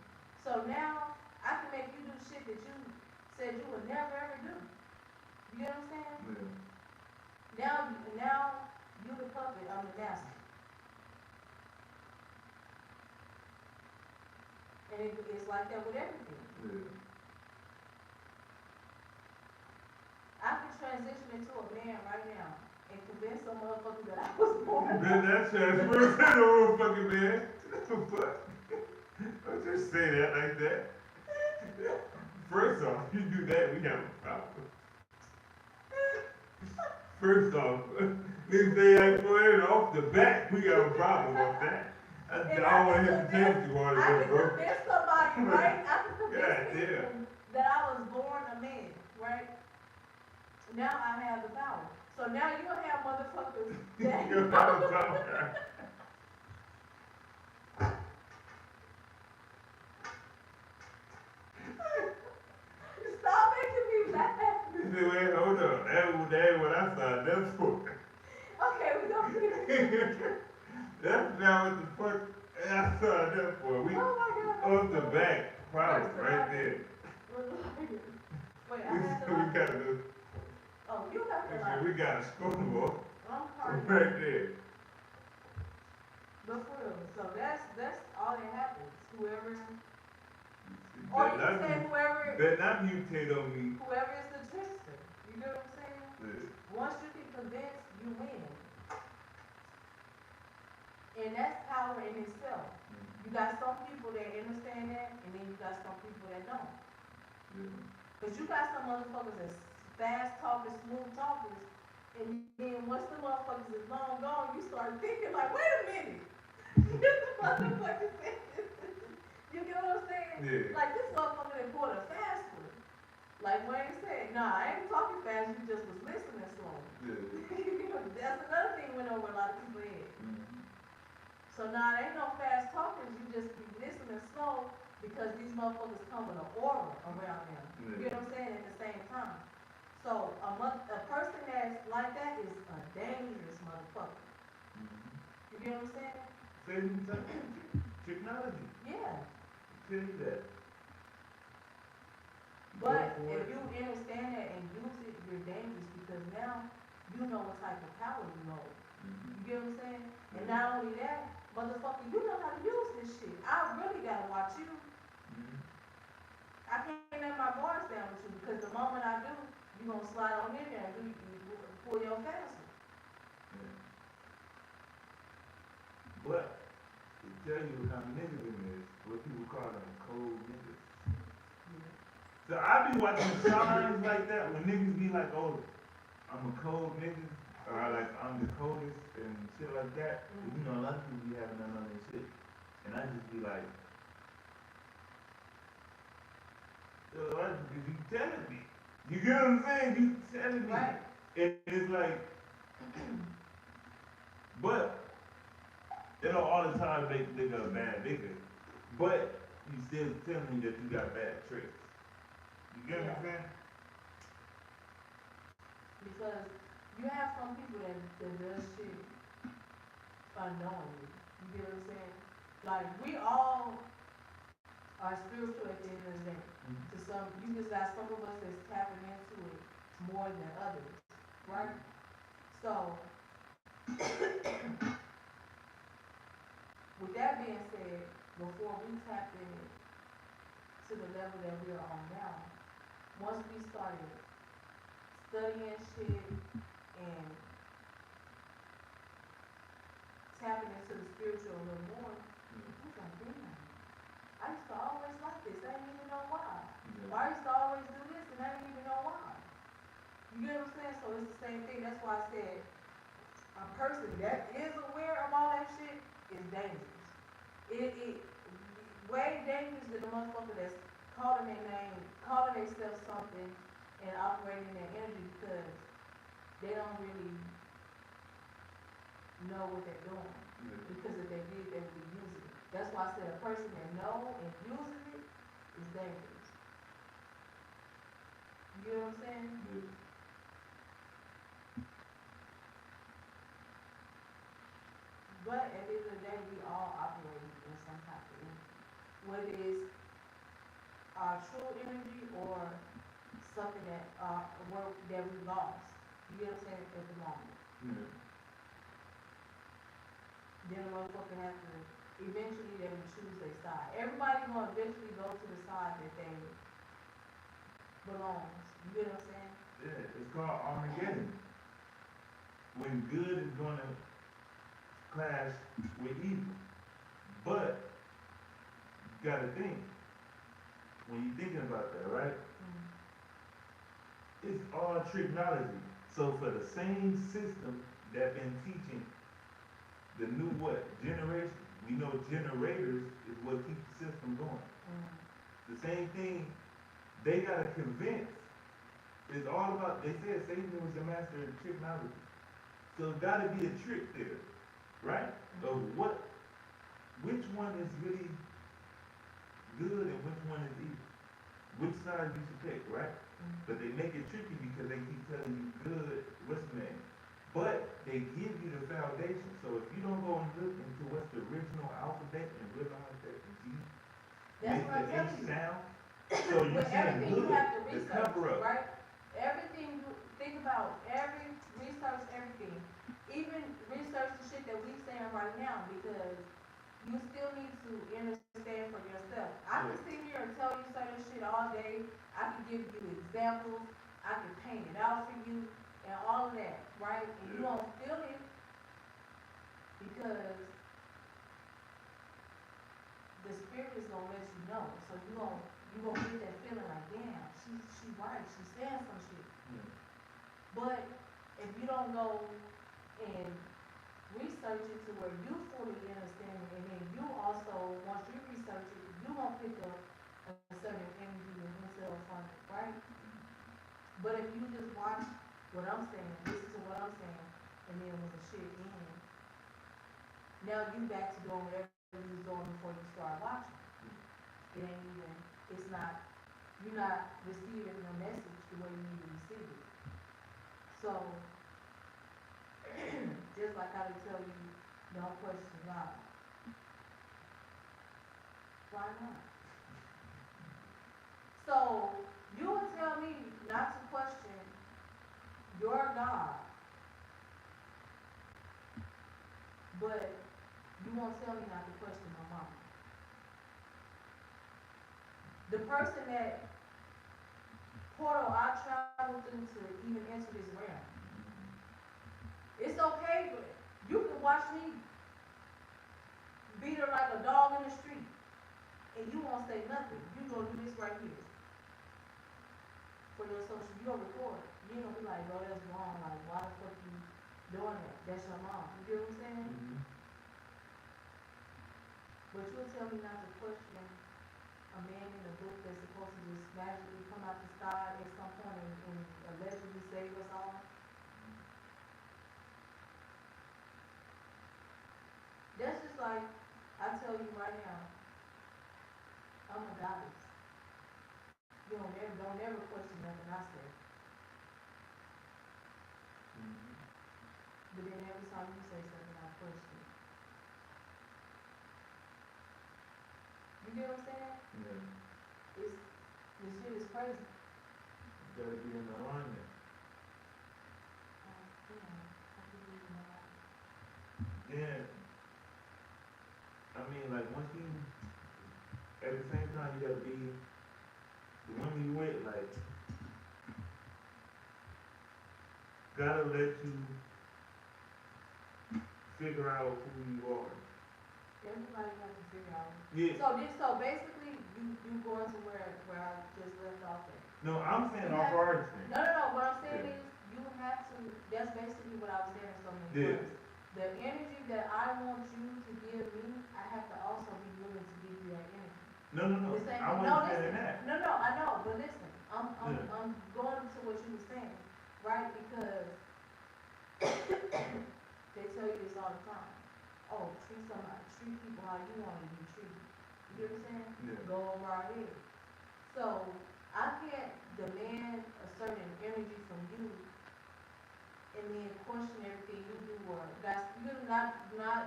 So now I can make you do shit that you said you would never ever do. You know what I'm saying? Yeah. Now you the puppet, I'm the master. And it's like that with everything. Yeah. I can transition into a man right now and convince some motherfucker that I was born. Man, that transfers to the motherfucking man. What? Don't just say that like that. First off, you do that, we have a problem. First off, niggas say like for it off the bat, we got a problem with that. I don't want to hit the chance you want to I go, can bro. convince somebody, right? I can convince God people damn. that I was born a man, right? Now I have the power. So now you gonna have motherfuckers that You have a problem. stop making me laugh. You say, wait, hold on. That ain't what I signed up for. Okay, we gonna get That's not what the fuck I signed up for. We Oh my God. off the back problem right there. Wait, I have to We laugh. gotta do. Oh, you got to laugh. We got a scoreboard I'm sorry. right there. But for real, so that's all that happens. Whoever Or you can say whoever better not mutate on me. whoever is the trickster. You know what I'm saying? Yeah. Once you can convince, you win. And that's power in itself. You got some people that understand that, and then you got some people that don't. Yeah. Cause you got some motherfuckers that's fast talkers, smooth talkers, and then once the motherfuckers is long gone, you start thinking like, wait a minute, this motherfucker said this. You get what I'm saying? Yeah. Like this motherfucker that pulled a fast one. Like Wayne said, nah, I ain't talking fast, you just was listening slow. Yeah. That's another thing went over a lot of people's head. So now there ain't no fast talkers, you just be listening slow because these motherfuckers come with an aura around them. You know what I'm saying? At the same time. So a person that's like that is a dangerous motherfucker. You get what I'm saying? Same technology. Yeah. Tell you that. But if you understand that and use it, you're dangerous because now you know what type of power you hold. You get what I'm saying? And not only that, motherfucker, you know how to use this shit. I really gotta watch you. I can't let my guards down with you because the moment I do, you gonna slide on in there and you pull your fast one. Yeah. But to tell you how niggas is, what people call them cold niggas. So I be watching signs like that when niggas be like, oh, I'm a cold nigga, or like I'm the coldest and shit like that. You know, a lot of people be having none of this shit. And I just be like, yo, you telling me. You get what I'm saying? You telling me. Right. And it's like, but, you know, all the time they got a bad nigga. But you still telling me that you got bad tricks. You get what I'm saying? Because you have some people that does shit unknowingly. You get what I'm saying? Like we all are spiritual at the end of the day. To some, you just got some of us that's tapping into it more than others, right? So, with that being said, before we tap in to the level that we are on now, once we started studying shit and tapping into the spiritual a little more, we was like, damn, I used to always like this, I didn't even know why. Or I used to always do this and I didn't even know why. You get what I'm saying? So it's the same thing. That's why I said a person that is aware of all that shit is dangerous. It way dangerous than the motherfucker that's calling their name, calling themselves something and operating their energy because they don't really know what they're doing. Because if they did, they would be using it. That's why I said a person that knows and uses it is dangerous. You know what I'm saying? But at the end of the day, we all operate in some type of energy. Whether it's our true energy or something that we lost. You get what I'm saying? At the moment. Then a motherfucker have to eventually they will choose their side. Everybody gonna eventually go to the side that they belongs. You get what I'm saying? Yeah, it's called Armageddon. When good is gonna clash with evil. But you gotta think, when you're thinking about that, right? It's all technology. So for the same system that been teaching the new what? Generation. We know generators is what keep the system going. The same thing, they gotta convince. It's all about, they said Satan was the master of technology. So it's gotta be a trick there, right? Of which one is really good and which one is evil. Which side you should pick, right? But they make it tricky because they keep telling you good, what's the name? But they give you the foundation. So if you don't go and look into what's the original alphabet and realize that the G makes the H sound, so you're saying everything good, you have to the research, cover up. right? Everything you think about, every research, everything. Even research the shit that we saying right now because you still need to understand for yourself. I can sit here and tell you certain shit all day. I can give you examples. I can paint it out for you and all of that, right? And you don't feel it because the spirit is gonna let you know. So you gonna get that feeling like, damn, she right. She's saying some shit. Yeah. But if you don't go and research it to where you fully understand it, and then you also, once you research it, you gonna pick up a certain energy and yourself from it, right? But if you just watch what I'm saying, listen to what I'm saying, and then when the shit ends, now you back to doing whatever you was doing before you start watching. It ain't even, it's not, you're not receiving the message the way you need to receive it. So, just like how they tell you, don't question God. Why not? So, you would tell me not to question your God, but you won't tell me not to question my mama. The person that portal I traveled through to even enter this realm. It's okay, but you can watch me beat her like a dog in the street, and you won't say nothing. You gonna do this right here for your social. You gonna record. You ain't gonna be like, bro, that's wrong. Like, why the fuck you doing that? That's your mom. You get what I'm saying? Mm-hmm. But you'll tell me not to question a man in a book that's supposed to just magically come out the sky at some point and allegedly save us all. That's just like, I tell you right now, I'm a goddess. You don't never question nothing I say. Mm-hmm. But then every time you say something, I question. You get what I'm saying? Yeah. It's, this shit is crazy. You gotta be in alignment. Then, I mean, like, once you, at the same time, you gotta be, the women you with, like, gotta let you figure out who you are. Everybody has to figure out. Yeah. So basically, you going to where I just left off at. No, I'm saying You off have- artist thing. No, what I'm saying Yeah. is, you have to, that's basically what I was saying in so many Yeah. words. The energy that I want you to give me, I have to also be willing to give you that energy. No. The same I thing. wasn't saying that. No, I know, but listen, I'm Yeah. going to what you were saying, right? Because they tell you this all the time. Oh, treat people how you want to be treated. You get what I'm saying? Yeah. Go over our head. So I can't demand a certain energy from you and then question everything you do, or that's you're not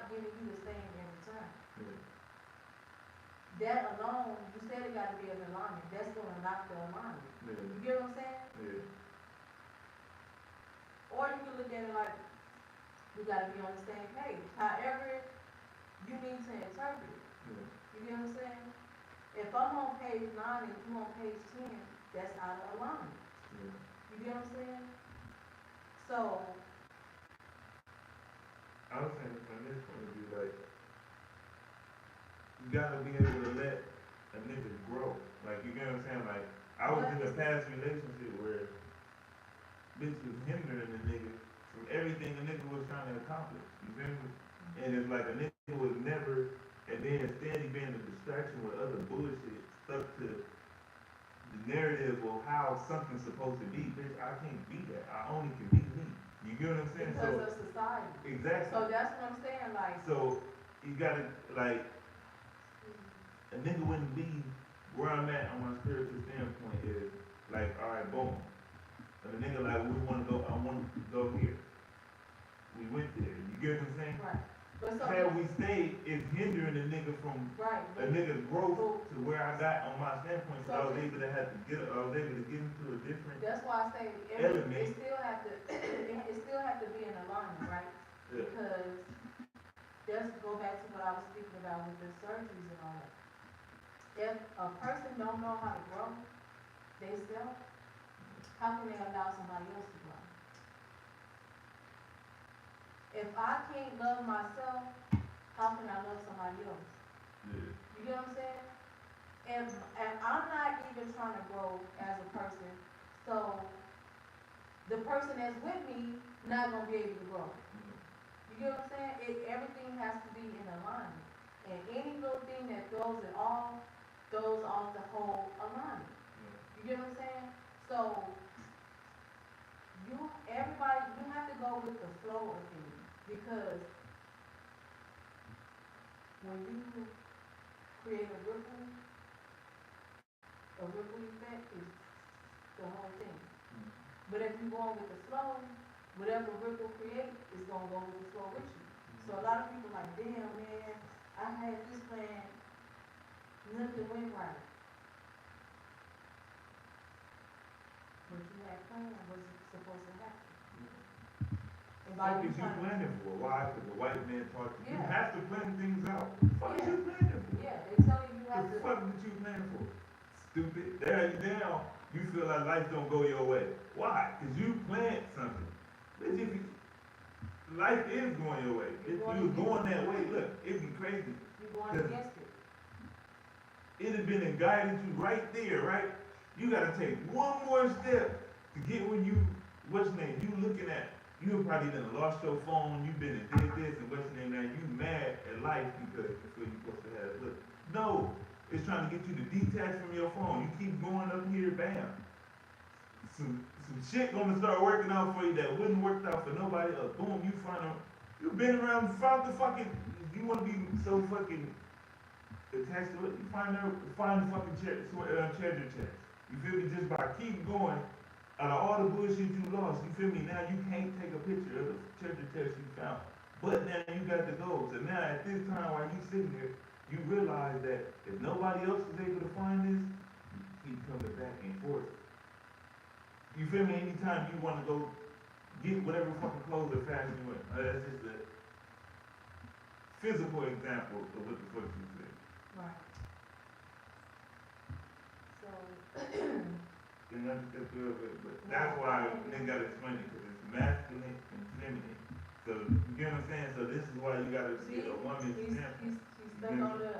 giving you the same every time. Yeah. That alone, you said it got to be an alignment. That's gonna knock the alignment. Yeah. You get what I'm saying? Yeah. Or you can look at it like we gotta be on the same page. However, you need to interpret it. Yeah. You get what I'm saying? If I'm on page 9 and you on page 10, that's out of alignment. Yeah. You get what I'm saying? So, I was saying from this point of view, like, you gotta be able to let a nigga grow. Like, you get what I'm saying? Like, I was in a past relationship where bitch was hindering a nigga from everything a nigga was trying to accomplish. You feel me? And it's like a nigga was never, and then steady being a distraction with other bullshit, stuck to the narrative of how something's supposed to be. Bitch, I can't be that. I only can be me. You get what I'm saying? because of society. Exactly. So that's what I'm saying, like. So you gotta, like, a nigga wouldn't be where I'm at on my spiritual standpoint is like, alright, boom. And the nigga like, we wanna go, I wanna go here. We went there. You get what I'm saying? Right. But so, Had we stayed, it's hindering a nigga from right. a nigga's growth to where I got on my standpoint. So I was able to get into a different. That's why I say element. it still have to be in alignment, right? Yeah. Because just go back to what I was speaking about with the surgeries and all that. If a person don't know how to grow themselves, how can they allow somebody else to grow? If I can't love myself, how can I love somebody else? Yeah. You get what I'm saying? And I'm not even trying to grow as a person, so the person that's with me not gonna be able to grow. You get what I'm saying? Everything has to be in alignment. And any little thing that throws it off, throws off the whole alignment. You get what I'm saying? So, everybody, you have to go with the flow of things. Because when you create a ripple effect is the whole thing. But if you go on with the flow, whatever ripple create is gonna go with the flow with you. So a lot of people like, damn man, I had this plan, nothing went right. But you had planned what's supposed to happen. And by What you is you trying to- planning for? Why? Because the white man taught you. You Yeah. have to plan things out. What is Yeah. you planning for? Yeah, they tell you you have The to. fuck did you plan for? Stupid. There you down. You feel like life don't go your way. Why? Because you planned something. Bitch, if you, life is going your way. If You're you was going going that way, look, it'd be crazy. You're going against it. It'd have been and guided you right there, right? You gotta take one more step to get where you, what's your name, you looking at, you have probably done lost your phone, you've been and did this, and what's your name now, you mad at life because you feel you're supposed to have, look, no, it's trying to get you to detach from your phone, you keep going up here, bam. Some shit gonna start working out for you that wouldn't work out for nobody else, boom, you find out, you've been around, found the fucking, you wanna be so fucking attached to it, you find the fucking treasure chest. You feel me? Just by keep going, out of all the bullshit you lost, you feel me? Now you can't take a picture of the treasure chest you found. But now you got the gold. So now at this time while you sitting there, you realize that if nobody else is able to find this, you keep coming back and forth. You feel me? Anytime you wanna go get whatever fucking clothes or fashion you want. That's just a physical example of what the fuck you said. Right. So, You know, that's good, but that's why they gotta explain it, because it's masculine and feminine. So, you get what I'm saying? So this is why you gotta see, get a woman's example. he's stuck on the,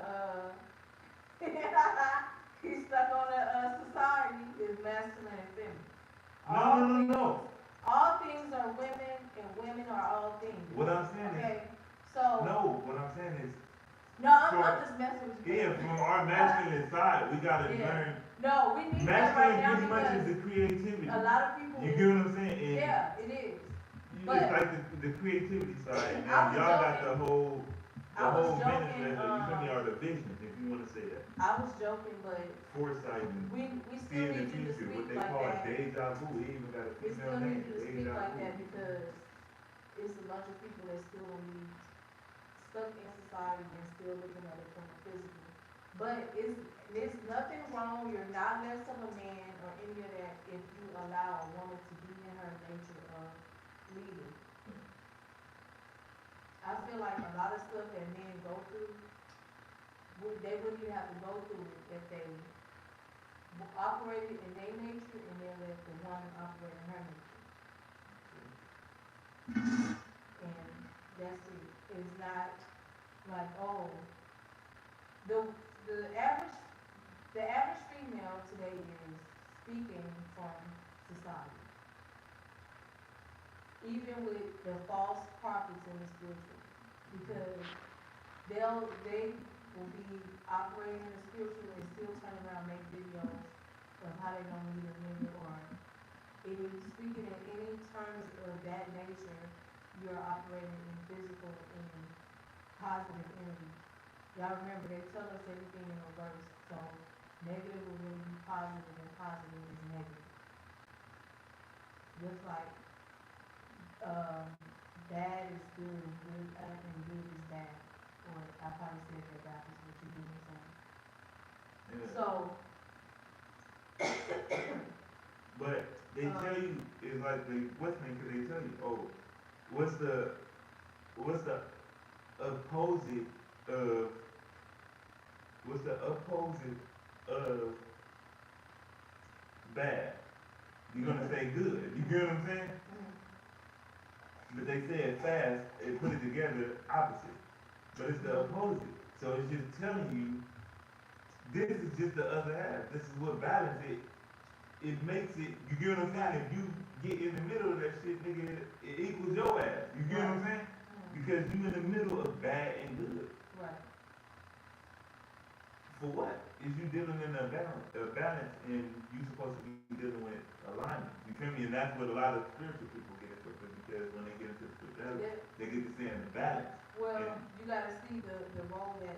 he's stuck on the, society is masculine and feminine. No. All things are women and women are all things. What I'm saying is, Okay, so. no, what I'm saying is, No, I'm just messing with you. yeah, from our masculine side, we gotta Yeah. learn. No, we need that right Masculine now pretty much is because the creativity. a lot of people. You get what I'm saying? And Yeah, it is. it's like the creativity side, and I was y'all got joking. the whole joking, manifest, you feel me, or the vision, if you wanna say that. I was joking, but Foresight and we still seeing the need you to future, what speak they like call that. deja vu, he even got a We female still name, need you to speak deja like vu. that because it's a bunch of people that still gonna be stuck in society and still looking at it from a physical. But there's nothing wrong, you're not less of a man or any of that if you allow a woman to be in her nature of leading. I feel like a lot of stuff that men go through, they wouldn't even have to go through it if they operated in their nature and then let the woman operate in her nature. And that's it. It's not like, oh, the average female today is speaking from society. Even with the false prophets in the spiritual. Because they will be operating in the spiritual and still turn around and make videos of how they gonna lead a nigga or speaking in any terms of that nature, you're operating in physical and positive energy. Y'all remember they tell us everything in reverse, so negative will really be positive and positive is negative. Just like bad is good and good and good is bad. Or I probably said that backwards, but you get what I'm saying. Yeah. So But they tell you, it's like they, what's name, cause they tell you, oh, what's the opposite of, what's the opposite of bad? You're gonna say good. You get what I'm saying? But they say it fast and put it together opposite. But it's the opposite. So it's just telling you, this is just the other half. This is what balance it. It makes it, you get what I'm saying? If you get in the middle of that shit, nigga, it equals your ass. You get what I'm saying? Because you in the middle of bad and good. Right. For what? Is you dealing in a balance and you supposed to be dealing with alignment. You feel me? And that's what a lot of spiritual people get into, because when they get into spirituality, they get to stay in the balance. Well, And you gotta see the role the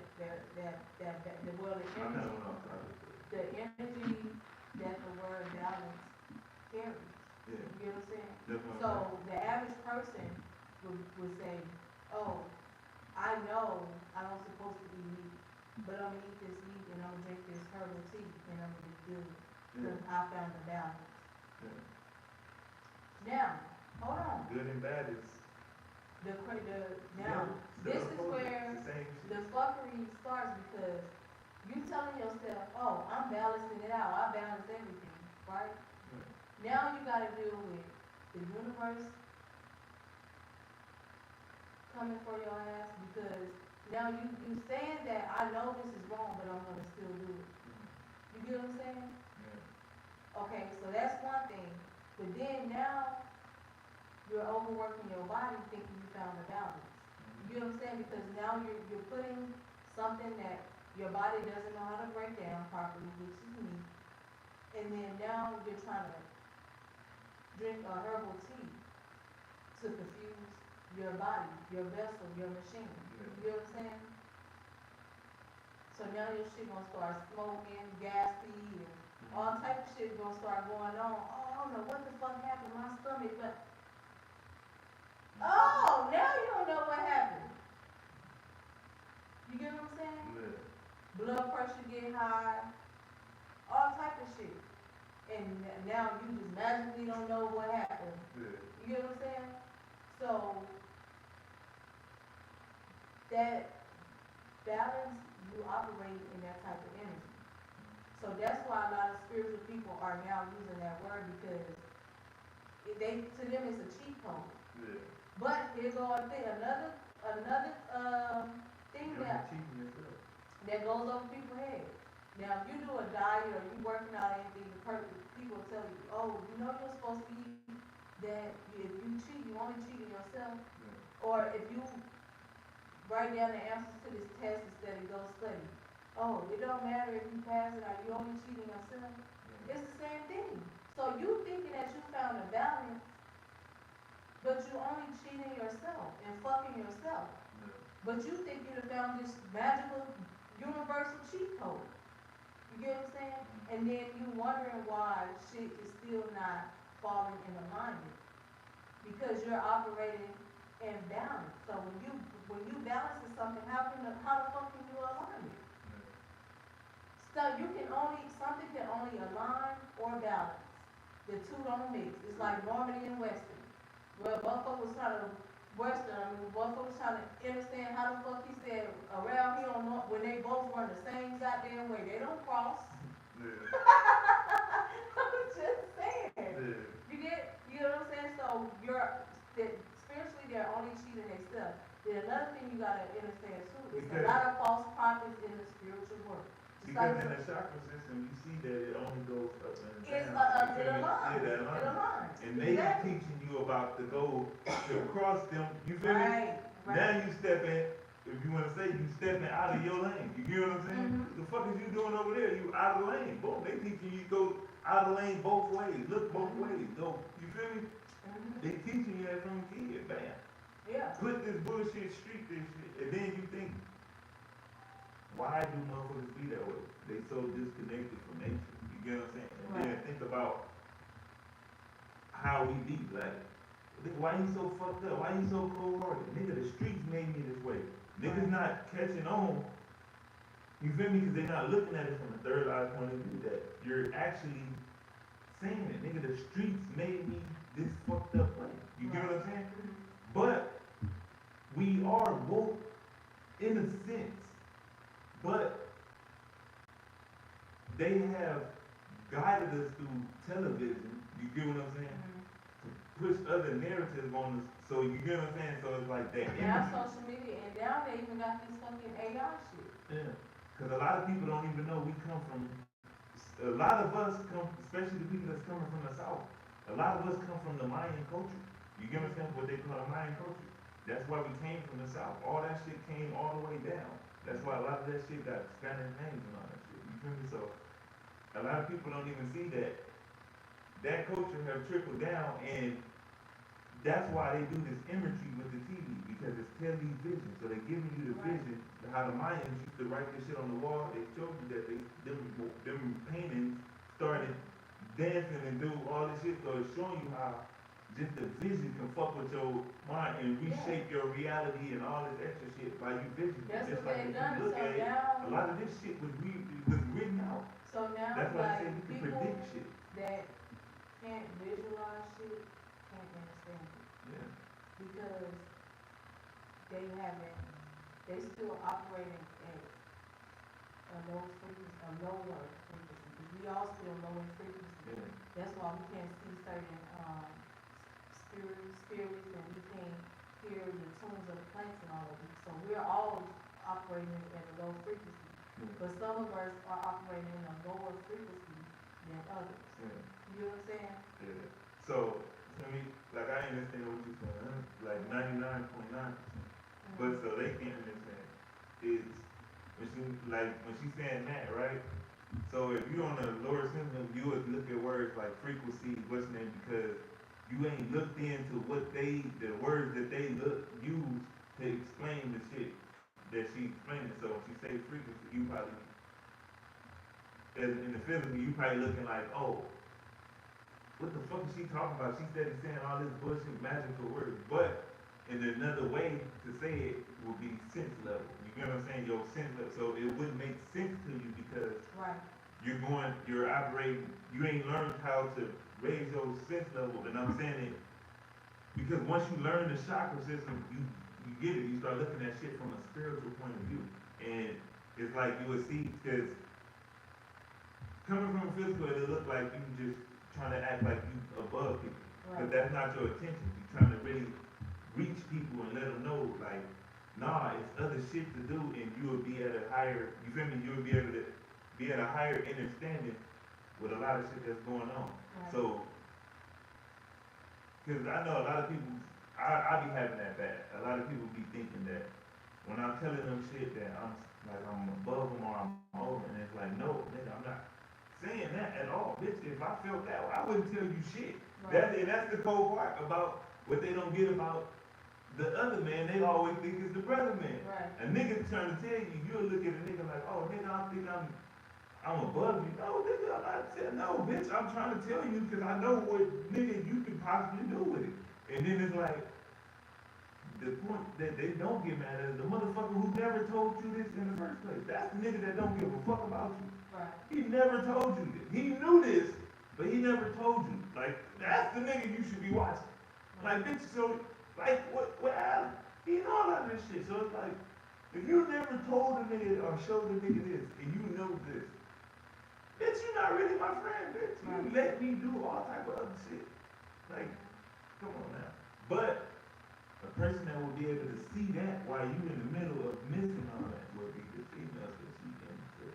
well, I know what I'm talking about. the energy that the word balance carries. Yeah, You get what I'm saying? that's what I'm So saying. the average person would say, oh, I know I don't supposed to eat meat, but I'm gonna eat this meat and I'm gonna drink this herbal tea and I'm gonna be good Yeah, because I found the balance. yeah. Now, hold on. Good and bad is, Now, the this is opposite. where It's the same shit. the fuckery starts, because you telling yourself, oh, I'm balancing it out, I balance everything, right? Yeah. Now you gotta deal with the universe coming for your ass, because now you saying that I know this is wrong, but I'm gonna still do it. You get what I'm saying? Yeah. Okay, so that's one thing, but then now you're overworking your body thinking you found the balance. You get what I'm saying? Because now you're putting something that your body doesn't know how to break down properly, which is meat, and then now you're trying to drink a herbal tea to confuse your body, your vessel, your machine. You get what I'm saying? So now your shit gonna start smoking, gassy, and all type of shit gonna start going on. Oh, I don't know what the fuck happened, my stomach, but oh, now you don't know what happened. You get what I'm saying? Yeah. Blood pressure get high, all type of shit. And now you just magically don't know what happened. Yeah. You get what I'm saying? So, that balance, you operate in that type of energy. So that's why a lot of spiritual people are now using that word, because to them it's a cheat code. Yeah. But here go another thing You're that cheating yourself. goes over people's heads. Now, if you do a diet or you working out anything, people tell you, oh, you know you're supposed to eat that. If you cheat, you only cheating yourself. Yeah. Or if you write down the answers to this test instead of go study, oh, it don't matter if you pass it, are you only cheating yourself? Yeah. It's the same thing. So you thinking that you found a balance, but you only cheating yourself and fucking yourself. Yeah. But you think you done found this magical universal cheat code. You get what I'm saying? And then you wondering why shit is still not falling in alignment. Because you're operating in balance. So when you balance something, how the fuck can you align it? Yeah. So something can only align or balance. The two don't mix. It's like Normandy and Western. Well, motherfucker was trying to motherfucker was trying to understand how the fuck he said around here on North, when they both run the same goddamn way. They don't cross. Yeah. I'm just saying. Yeah. You know what I'm saying? So spiritually they're only cheating themselves. Then another thing you gotta understand too is a lot of false prophets in the spiritual world. Because in the chakra system, you see that it only goes up and down. It You aligns. feel me? Yeah, that It aligns. aligns. And they teaching you about the goal to cross them. You feel me? Right. Now you stepping, if you want to say, you stepping out of your lane. You get what I'm saying? Mhm. The fuck is you doing over there? You out of the lane. Boom. They teaching you to go out of the lane both ways. Look both ways. Go. You feel me? Mhm. They teaching you that from a kid. Bam. Yeah. Put this bullshit, street this shit. And then you think, why do motherfuckers be that way? They so disconnected from nature. You get what I'm saying? And then Right. think about how we be. Like, why you so fucked up? Why you so cold-hearted? Nigga, the streets made me this way. Niggas not catching on. You feel me? Because they're not looking at it from a third eye point of view that you're actually saying it. Nigga, the streets made me this fucked up way. You get what I'm saying? Mhm. But we are woke in a sense, but they have guided us through television. You get what I'm saying? To push other narratives on us. So you get what I'm saying? So it's like that Now imagery. social media, and now they even got this fucking AI shit. Yeah. Because a lot of people don't even know we come from. A lot of us come, especially the people that's coming from the south. A lot of us come from the Mayan culture. You get what I'm saying? What they call the Mayan culture. That's why we came from the south. All that shit came all the way down. That's why a lot of that shit got Spanish names and all that shit. You feel me? So a lot of people don't even see that that culture have trickled down, and that's why they do this imagery with the TV, because it's television. So they're giving you the Right. vision, how the Mayans used to write this shit on the wall. They showed you that them paintings started dancing and do all this shit. So it's showing you how just the vision can fuck with your mind and reshape your reality and all this extra shit by you vision. That's Just what like they if done. you look So at it, now, a lot of this shit was written out. so now That's why I like say we can people predict shit. that can't visualize shit can't understand it Yeah. because they haven't, they still operating at a lower frequency, because we all still low in frequency. Yeah. That's why we can't see certain, spirits, and we can't hear the tunes of the plants and all of it. So we're all operating at a low frequency, Yeah. but some of us are operating in a lower frequency than others. Yeah. You know what I'm saying? Yeah. So, to me, like I understand what you're saying, like 99.9%. But so they can't understand is when she's saying that, right? So if you're on a lower symptom, you would look at words like frequency, what's the name, because you ain't looked into the words that they use to explain the shit that she explained. So when she say frequency, you probably, as in the physical, you probably looking like, oh, what the fuck is she talking about? She said saying all this bullshit magical words, but in another way to say it would be sense level. You get what I'm saying? Your sense level. So it wouldn't make sense to you because Right. you're operating, you ain't learned how to raise your sense level. And I'm saying it because once you learn the chakra system, you get it. You start looking at shit from a spiritual point of view. And it's like you would see, because coming from a physical, it look like you just trying to act like you above people. But Right. that's not your intention. You're trying to really reach people and let them know, like, nah, it's other shit to do, and you will be at a higher, you feel me? You will be able to be at a higher understanding with a lot of shit that's going on. Right. So, because I know a lot of people, I be having that bad. A lot of people be thinking that when I'm telling them shit that I'm above them or I'm over, and it's like, no, nigga, I'm not saying that at all. Bitch, if I felt that way, I wouldn't tell you shit. Right. That's the cold part about what they don't get about the other man. They always think it's the brother man. Right. A nigga trying to tell you, you'll look at a nigga like, oh nigga, I think I'm above you. No, nigga, I'm not saying no, bitch. I'm trying to tell you because I know what nigga you can possibly do with it. And then it's like the point that they don't get mad at is the motherfucker who never told you this in the first place. That's the nigga that don't give a fuck about you. Right. He never told you this. He knew this, but he never told you. Like, that's the nigga you should be watching. Like, bitch, so, like, what Adam? He know all of this shit. So it's like, if you never told a nigga or showed a nigga this, and you know this, bitch, you not really my friend, bitch. You let me do all type of other shit. Like, come on now. But a person that will be able to see that while you in the middle of missing all that will be the female that she into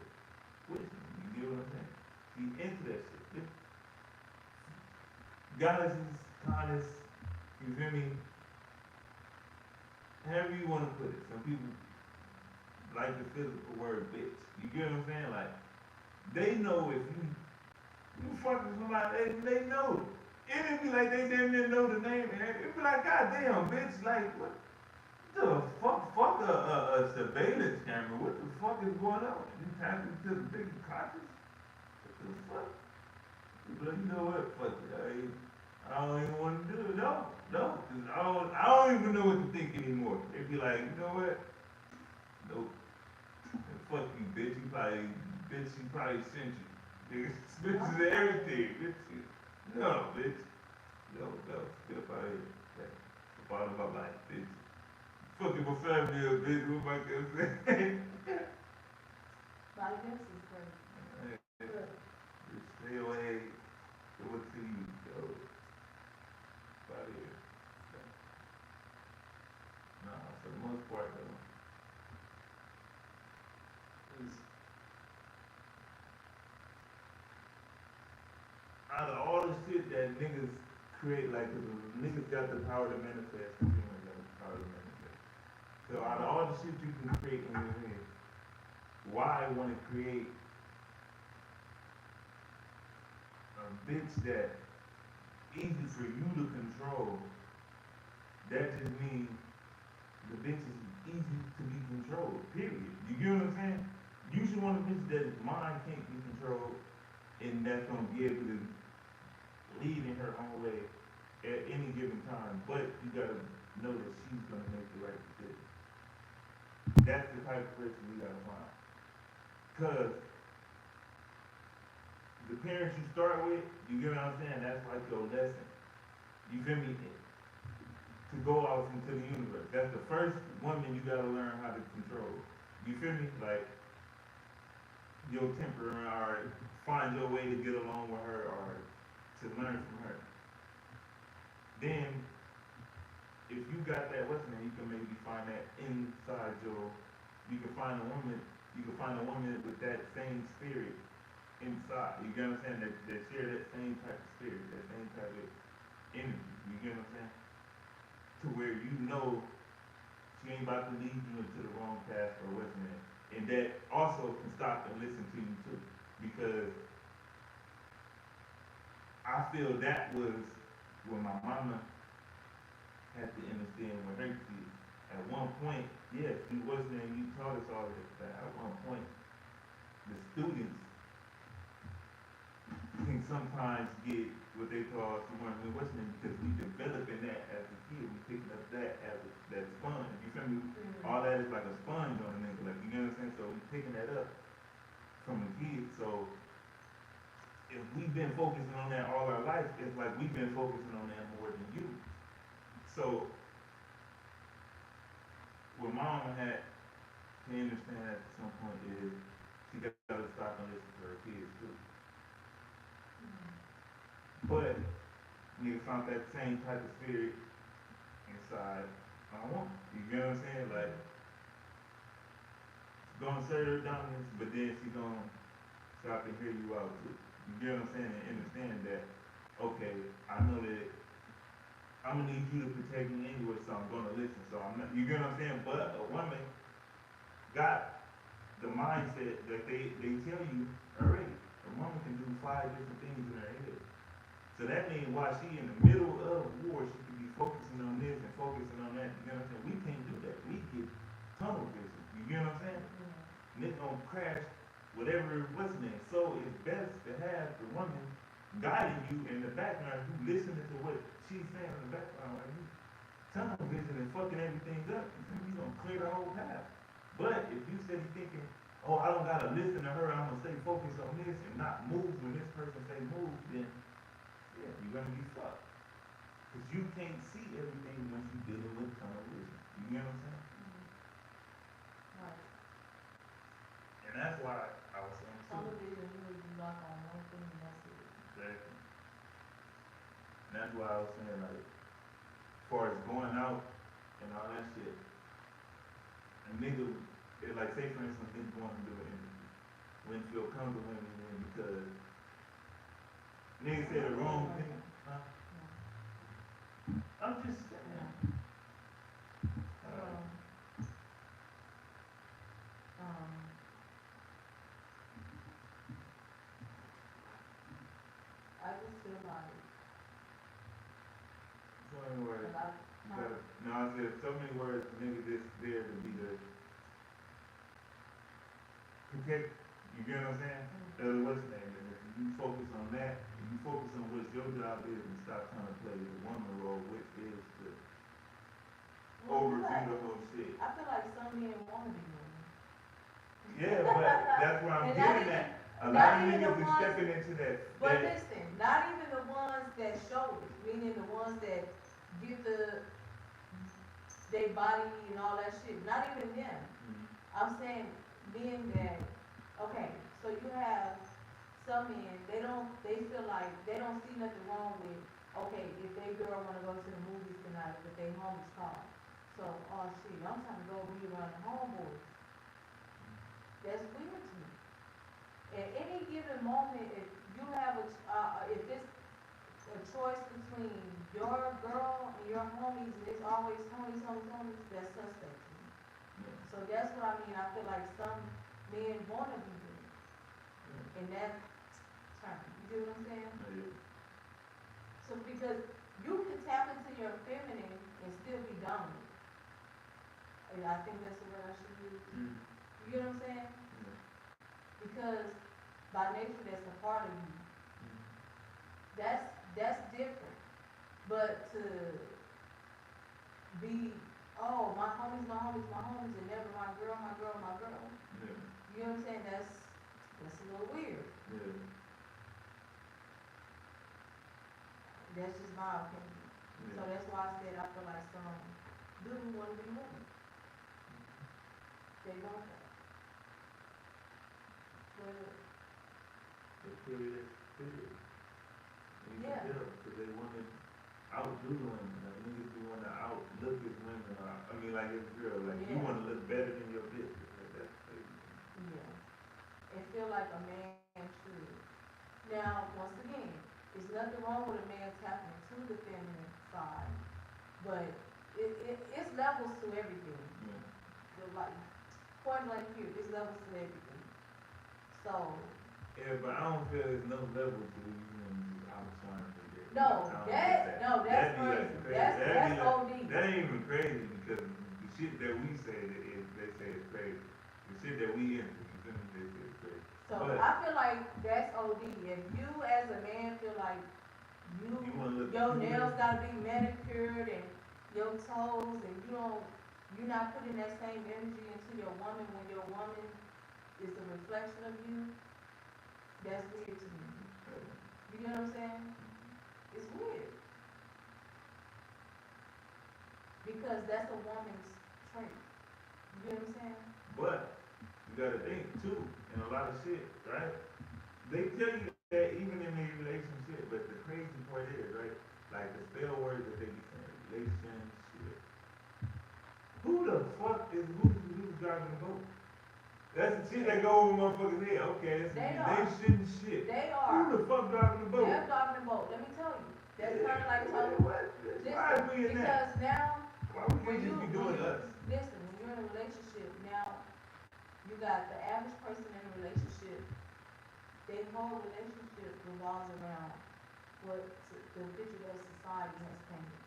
wisdom. You get what I'm saying? She into that shit. Goddesses, goddess, you feel me? However you want to put it. Some people like the physical word bitch. You get what I'm saying? Like, they know if you fucking somebody, they know. It'd be like they didn't know the name, and it'd be like, God damn, bitch, like, what the fuck, a surveillance camera, what the fuck is going on? You tapping into the big conscious? What the fuck? But you know what, fuck it, I don't even want to do it, no, 'cause I don't even know what to think anymore. They'd be like, you know what, nope, and fuck you, bitch, she probably sent you. Bitch is everything, bitch. No, bitch. No, get up out of here. That's the bottom of my life, bitch. fucking my family up, bitch. What am I gonna say? But I guess it's crazy. But Just stay away. Do it to you, yo. About here. Nah, for the most part, though. It's, out of all the shit that niggas create, like, 'cause niggas got the power to manifest, and humans got the power to manifest. So out of all the shit you can create in your head, why wanna create a bitch that easy for you to control? That just means the bitch is easy to be controlled, period. You get what I'm saying? You should want a bitch that mind can't be controlled and that's gonna be able to lead in her own way at any given time, but you gotta know that she's gonna make the right decision. That's the type of person we gotta find. Cause the parents you start with, you get what I'm saying, that's like your lesson. You feel me? To go out into the universe. That's the first woman you gotta learn how to control. You feel me? Like your temper or find your way to get along with her or to learn from her. Then if you got that listening, you can maybe find that inside your you can find a woman with that same spirit inside. You get what I'm saying? That share that same type of spirit, that same type of energy. You get what I'm saying? To where you know she ain't about to lead you into the wrong path or what's in it. And that also can stop and listen to you too. Because I feel that was when my mama had to understand with her kids. At one point, yes, you wasn't and you taught us all this, but at one point, the students can sometimes get what they call someone listening because we developing that as a kid. We picking up that as that sponge. You feel me? All that is like a sponge on a nigga. Like you know what I'm saying? So we picking that up from the kids. So if we've been focusing on that all our life, it's like we've been focusing on that more than you. So what mom had to understand at some point is she got to stop and listen to her kids too. But nigga found that same type of spirit inside my woman. You get what I'm saying? Like, she's gonna serve her dominance, but then she's gonna stop and hear you out too. You get what I'm saying? And understand that, okay, I know that I'm gonna need you to protect me anyway, so I'm gonna listen. So I'm not, you get what I'm saying? But a woman got the mindset that they tell you already. A woman can do 5 different things in her head. So that means while she in the middle of war, she could be focusing on this and focusing on that. You know what I'm saying? We can't do that. We get tunnel vision. You get what I'm saying? And it's gonna crash whatever what's in it. So it's best to have the woman guiding you in the background, you listening to what she's saying in the background, like you tunnel vision and fucking everything up. You gonna clear the whole path. But if you steady thinking, oh, I don't gotta listen to her, I'm gonna stay focused on this and not move when this person say move, then yeah, you're gonna be fucked. Cause you can't see everything once you're dealing with tunnel vision. You get what I'm saying? Right. And that's why I was saying too. Television really do lock on one thing and that's it. Exactly. And that's why I was saying like, as far as going out and all that shit, a nigga, like say for instance, nigga going to do an interview. Wouldn't feel comfortable in it because nigga said the wrong thing. Huh? I'm just saying. I just feel like So many words. a lot, No, I said so many words, nigga just there to be the protect, you get what I'm saying? What's the name? And if you focus on that, and you focus on what your job is and stop trying to play the woman role, which is to overview the whole shit. I feel like some men want to be women. Yeah, but that's where I'm And getting at. A not lot of even the niggas is ones- stepping into that. But listen, not even the ones that show it, meaning the ones that give they body and all that shit. Not even them. I'm saying men that, okay, so you have some men, they feel like, they don't see nothing wrong with, okay, if they girl wanna go to the movies tonight, but they homies call. So, oh shit, I'm trying to go be around the homeboys. That's weird to me. At any given moment, if you have if it's a choice between your girl and your homies, and it's always homies, that's suspect to me. So that's what I mean, I feel like some men wanna be there, and that term, you get what I'm saying? So because you can tap into your feminine and still be dominant. And I think that's the word I should use. You get what I'm saying? Because by nature that's a part of you. That's different. But to be, oh, my homies, and never my girl. You know what I'm saying? That's a little weird. That's just my opinion. So that's why I said I feel like some do want to be women. They want that. But It's pretty experience. You can Yeah. tell, because they want to outdo women. Like, niggas be want to outlook as women. I mean, like, as a girl. Like, you Yeah. want to look better than your bitch. Like, that's crazy. yeah, it feel like a man should. Now, once again, there's nothing wrong with a man tapping into the feminine side, but it's levels to everything. Like, point blank period, it's levels to everything. So, Yeah, but I don't feel there's no level to you when you out trying to get. no, I don't get that's That'd be like crazy. crazy. That's That'd OD. be like, that ain't even crazy because the shit that we say that is, they say is crazy. The shit that we into, you feel me? They say is crazy. So But- I feel like that's OD. If you as a man feel like You wanna look your cute. nails gotta be manicured and your toes, and you're not putting that same energy into your woman when your woman is a reflection of you, that's weird to me. You know what I'm saying? It's weird. Because that's a woman's trait. You know what I'm saying? But you gotta think too, in a lot of shit, right? They tell you that even in a relationship, but the crazy part is, right? Like the spell words that they be saying, relationship. Who the fuck is who's driving the boat? That's the shit that go over motherfuckers' head. Okay, that's They they are. shouldn't shit. They Who are. the fuck driving the boat? They're driving the boat. Let me tell you. That's kind of like telling. What? Why is we in that? Because now, Why would when you you, just be doing us? listen, when you're in a relationship, now, you got the average person in a relationship, their whole relationship revolves around what the picture that society has painted.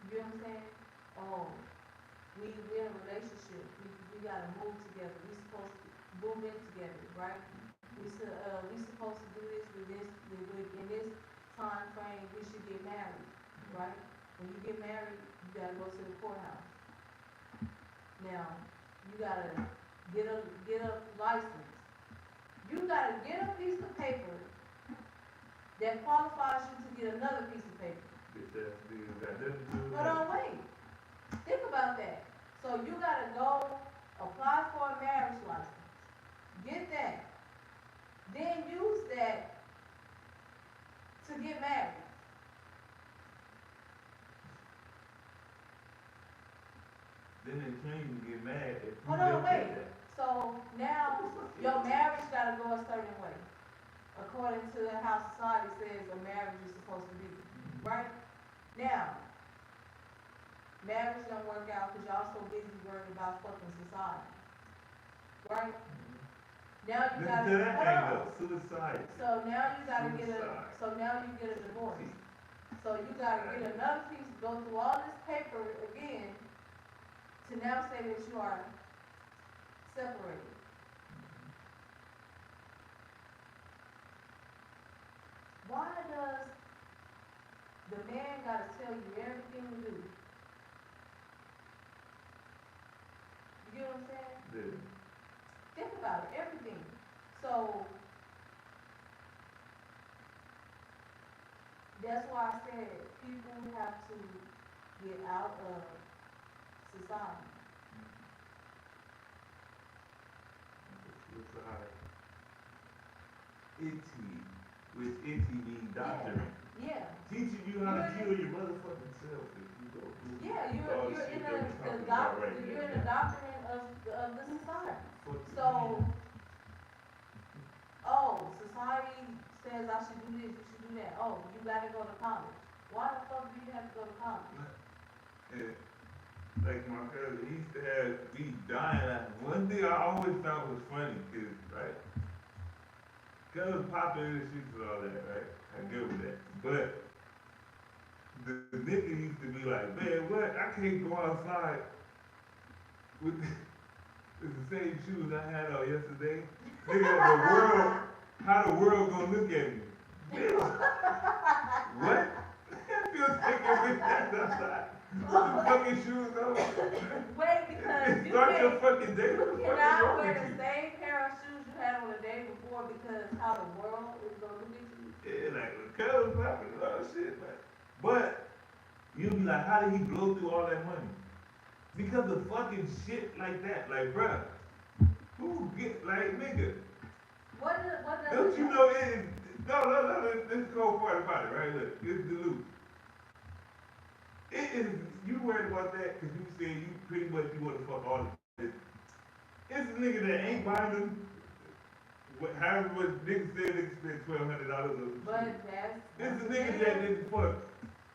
You know what I'm saying? Oh, we're in a relationship, we gotta move together, we supposed to move in together, right? We supposed to do this in this time frame, we should get married, right? When you get married, you gotta go to the courthouse. Now, you gotta get a license. You gotta get a piece of paper that qualifies you to get another piece of paper. Bitch ass niggas got nothing to do with Hold that. on, wait. Think about that. So you gotta go apply for a marriage license. Get that. Then use that to get married. Then they claim you get mad if you Hold on, don't wait. get that. So now your marriage gotta go a certain way, according to how society says a marriage is supposed to be, right? Now, marriage don't work out because y'all so busy worrying about fucking society, right? Now you Listen gotta, to that hold thing on. though, suicide. So now you gotta Suicide. get a divorce. So you gotta get another piece, go through all this paper again to now say that you are separated. Why does the man gotta tell you everything to do? You get what I'm saying? Yeah. Think about it, everything. So, that's why I said people have to get out of society. Itty, which itty means doctoring. Yeah, Teaching you how to You're- kill your motherfucking self if you go through yeah, all the you're shit in that we're the talking about right you're in now. the doctrine of the society. Fuck you, So, man. oh, society says I should do this, you should do that. Oh, you gotta go to college. Why the fuck do you have to go to college? Yeah. Like my cousin, he used to have me dying laughing. One thing I always thought was funny is, right? Cause popping in the streets and all that, right? I get with that. But the nigga used to be like, man, what? I can't go outside with the same shoes I had on yesterday. Nigga, the world, how the world gonna look at me? Bitch, what? If you're taking bitch ass outside with the fucking shoes on, Wait, because you start your can't, fucking day. What you the fuck is cannot wrong wear with the you? same pair of shoes you had on the day before because how the world is gonna look at you. Yeah, like the colors popping and all that shit, man. But you'll be like, how did he blow through all that money? Because of fucking shit like that. Like, bruh, who get like nigga? What does Don't you know it is no, this is the cold part about it, right? Look, it's Duluth. It is you worried about that because you said you pretty much you want to fuck all this. It's a nigga that ain't buying them. However much niggas said they spent $1,200 on some But shit. that's. It's a nigga that didn't fuck.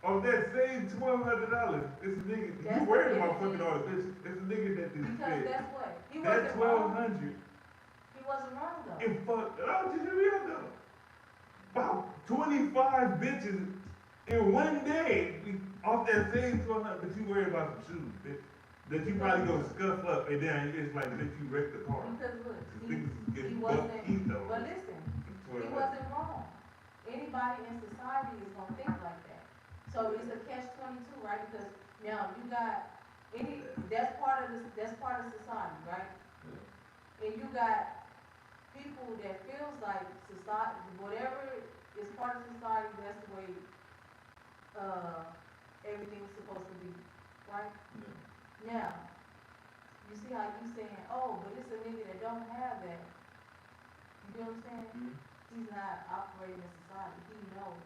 On that same $1,200, it's a nigga, you That's worried the about thing. fucking all the bitches. It's a nigga that didn't Because spend that's what, he that wasn't wrong. $1,200 He wasn't wrong though. and fucked, oh, just hear me out though. About 25 bitches in one day off that same 1,200, but you worried about some shoes, bitch. That you probably gonna scuff up and then it's like, bitch, you wrecked the car. Because look, Cause he niggas is getting wasn't, buck teeth though. but listen, he $1,200. wasn't wrong. Anybody in society is gonna think like that. So it's a catch-22, right? Because now you got that's part of society, right? And you got people that feels like society, whatever is part of society, that's the way, everything's supposed to be, right? Now, you see how you saying, oh, but it's a nigga that don't have that. You know what I'm saying? Mhm. He's not operating in society. He knows.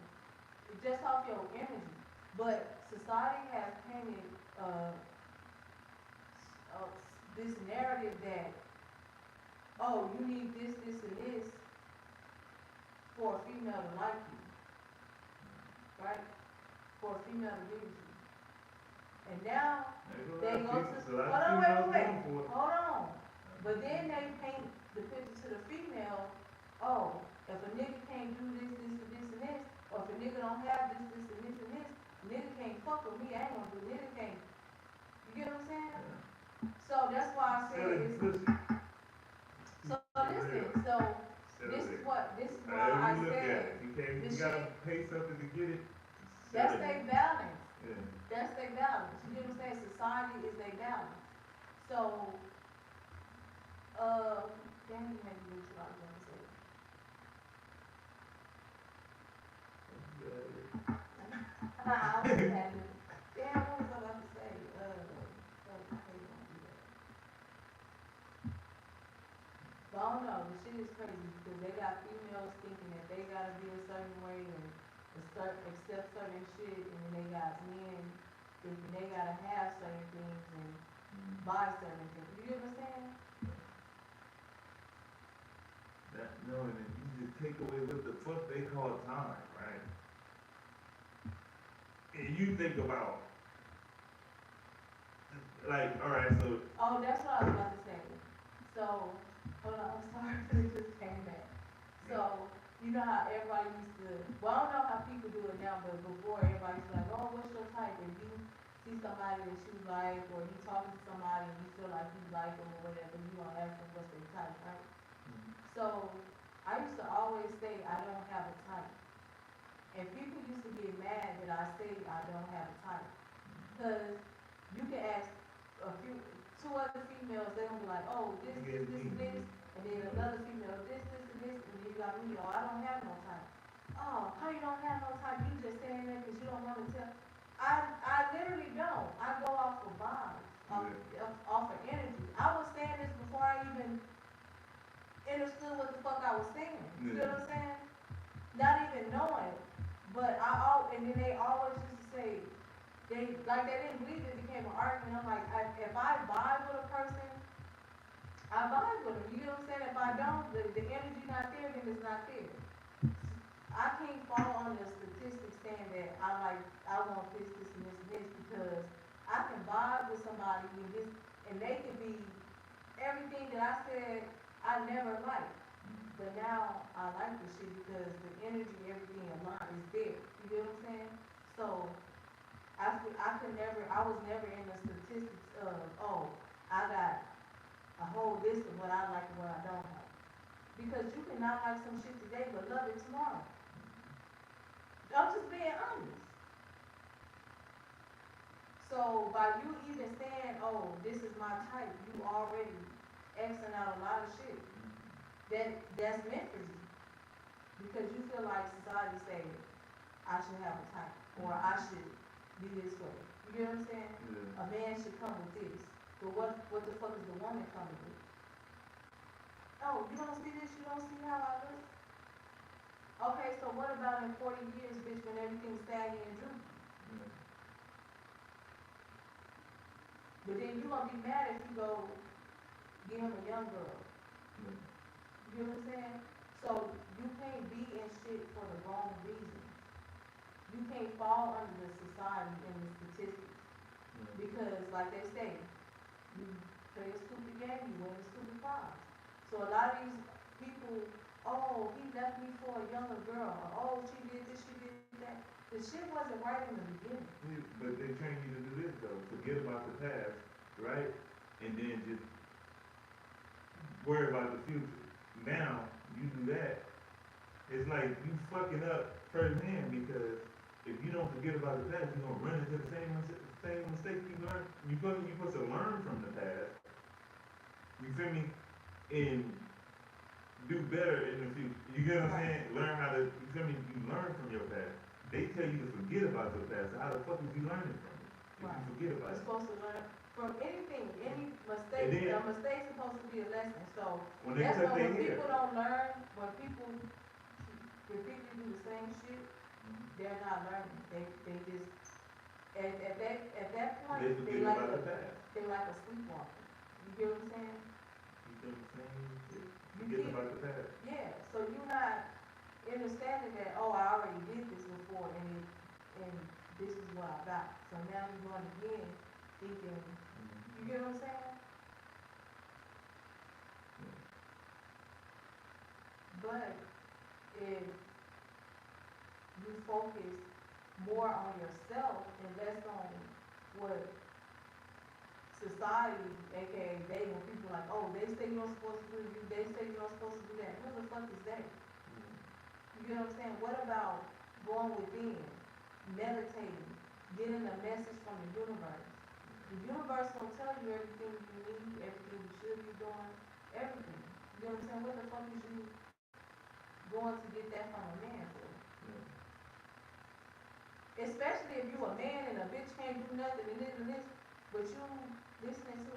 It's just off your energy. But society has painted this narrative that, oh, you need this, this, and this for a female to like you. Right? For a female to give you. And now, they go to, hold on, wait. Hold on. But then they paint the picture to the female, oh, if a nigga can't do this, this, and this, and this, or if a nigga don't have this, this, and this, and this, nigga can't fuck with me, I ain't gonna do, nigga can't. You get what I'm saying? So that's why I say it's, so listen, so this is why I said, You gotta pay something to get it. that's their balance. Yeah. That's their balance. You get what I'm saying? Society is their balance. So, damn, you made me lose what I was gonna say. I was having, damn, what was I about to say? But I don't know, the shit is crazy because they got females thinking that they gotta be a certain way and accept certain shit, and then they got men thinking they gotta have certain things and buy certain things. You get what I'm saying? That, no, and then you just take away what the fuck they call time, right? And you think about, like, alright, so, Oh, that's what I was about to say. So, hold on, I'm sorry, it just came back. So, you know how everybody used to, well, I don't know how people do it now, but before everybody used to like, oh, what's your type? If you see somebody that you like, or you talking to somebody and you feel like you like them or whatever, you gonna ask them what's their type, right? So, I used to always say I don't have a type. And people used to get mad that I say I don't have a type. Cause you can ask two other females, they gonna be like, oh, this, and then another female, this, and this, and then you got me, oh, I don't have no type. Oh, how you don't have no type? You just saying that because you don't want to tell. I literally don't. I go off of vibes. A off of energy. I was saying this before I even understood what the fuck I was saying. You feel what I'm saying? Not even knowing. But and then they always used to say, they didn't believe it became an argument. I'm like, if I vibe with a person, I vibe with them. You know what I'm saying? If I don't, the energy not there, then it's not there. I can't fall on the statistics saying that I want this, this, and this, and this, because I can vibe with somebody and they can be everything that I said I never liked. But now I like this shit because the energy, everything aligned is there. You get what I'm saying? So I was never in the statistics of, I got a whole list of what I like and what I don't like. Because you can not like some shit today but love it tomorrow. I'm just being honest. So by you even saying, this is my type, you already Xing out a lot of shit that's meant for you. Because you feel like society say, I should have a type, or I should be this way. You get what I'm saying? Yeah. A man should come with this. But what the fuck is the woman coming with? Oh, you don't see this? You don't see how I look? Okay, so what about in 40 years, bitch, when everything's saggy and droopy? Yeah. But then you gonna be mad if you go get him a young girl. Yeah. You know what I'm saying? So you can't be in shit for the wrong reasons. You can't fall under the society and the statistics. Yeah. Because like they say, you play a stupid game, you win a stupid prize. So a lot of these people, he left me for a younger girl, or she did this, she did that. The shit wasn't right in the beginning. Yeah, but they train you to do this though. Forget about the past, right? And then just worry about the future. Now you do that, it's like you fucking up firsthand, because if you don't forget about the past, you're gonna run into the same mistake you learned. You supposed to learn from the past. You feel me? And do better in the future. You get what I'm saying? Learn how to, you feel me? You learn from your past. They tell you to forget about your past. So how the fuck is you learning from it? If you forget about You're it. supposed to learn from anything, any mistake. And then- A mistake's supposed to be a lesson. So When they that's cut why their when hair. people don't learn, when people repeatedly do the same shit, they're not learning. They just at that point They forget about the they past. like a sleepwalker. You get what I'm saying? You feel the same shit. You Forget keep- about the past. Yeah. So you're not understanding that, I already did this before and this is what I got. So now you're going again thinking, you get what I'm saying? But if you focus more on yourself and less on what society, aka they, when people like, they say you're not supposed to do this, they say you're not supposed to do that. Who the fuck is that? You get what I'm saying? What about going within, meditating, getting a message from the universe? The universe will tell you everything you need, everything you should be doing, everything. You know what I'm saying? What the fuck is you going to get that from a man for? Especially if you a man and a bitch can't do nothing and this, but you listening to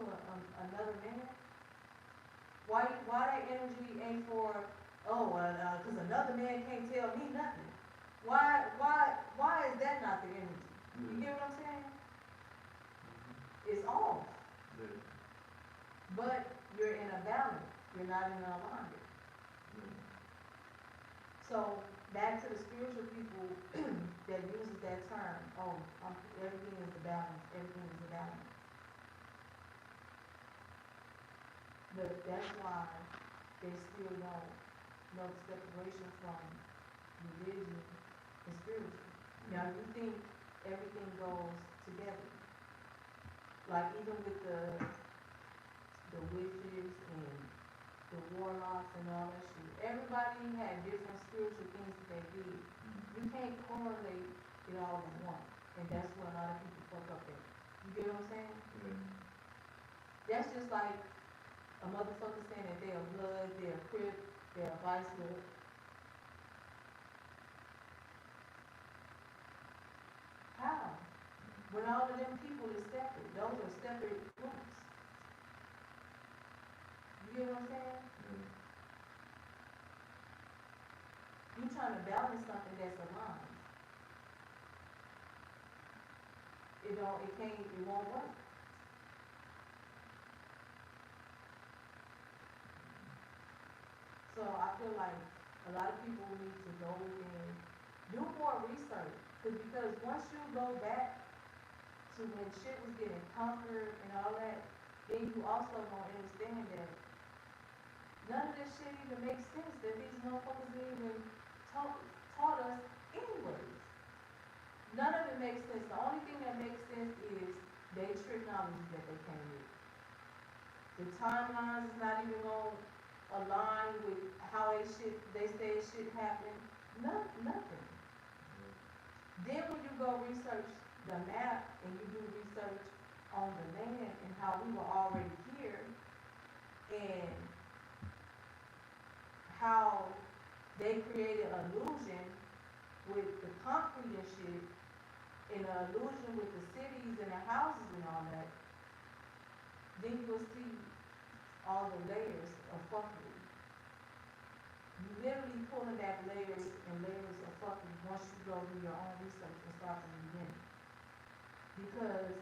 another man? Why that energy ain't for, cause another man can't tell me nothing? Why is that not the energy? You get what I'm saying? It's off. But you're in a balance. You're not in an alignment. So back to the spiritual people that uses that term, everything is a balance, everything is a balance. But that's why they still don't know the separation from religion and spiritual. Now you think everything goes together. Like even with the witches and the warlocks and all that shit. Everybody had different spiritual things that they did. You can't correlate it all in one. And that's what a lot of people fuck up at. You get what I'm saying? That's just like a motherfucker saying that they're blood, they're crip, they're vice lord. How? When all of them people is separate, those are separate groups. You get what I'm saying? You trying to balance something that's aligned. It won't work. So I feel like a lot of people need to go and do more research. Because once you go back to when shit was getting conquered and all that, then you also gonna understand that none of this shit even makes sense, that these motherfuckers even taught us anyways. None of it makes sense. The only thing that makes sense is they technology that they came with. The timelines is not even gonna align with how they say it should happen. Nothing. Then when you go research the map and you do research on the land and how we were already here and how they created an illusion with the concrete and shit and an illusion with the cities and the houses and all that, then you'll see all the layers of fuckery. You literally pulling back layers and layers of fuckery once you go do your own research and start from the beginning. Because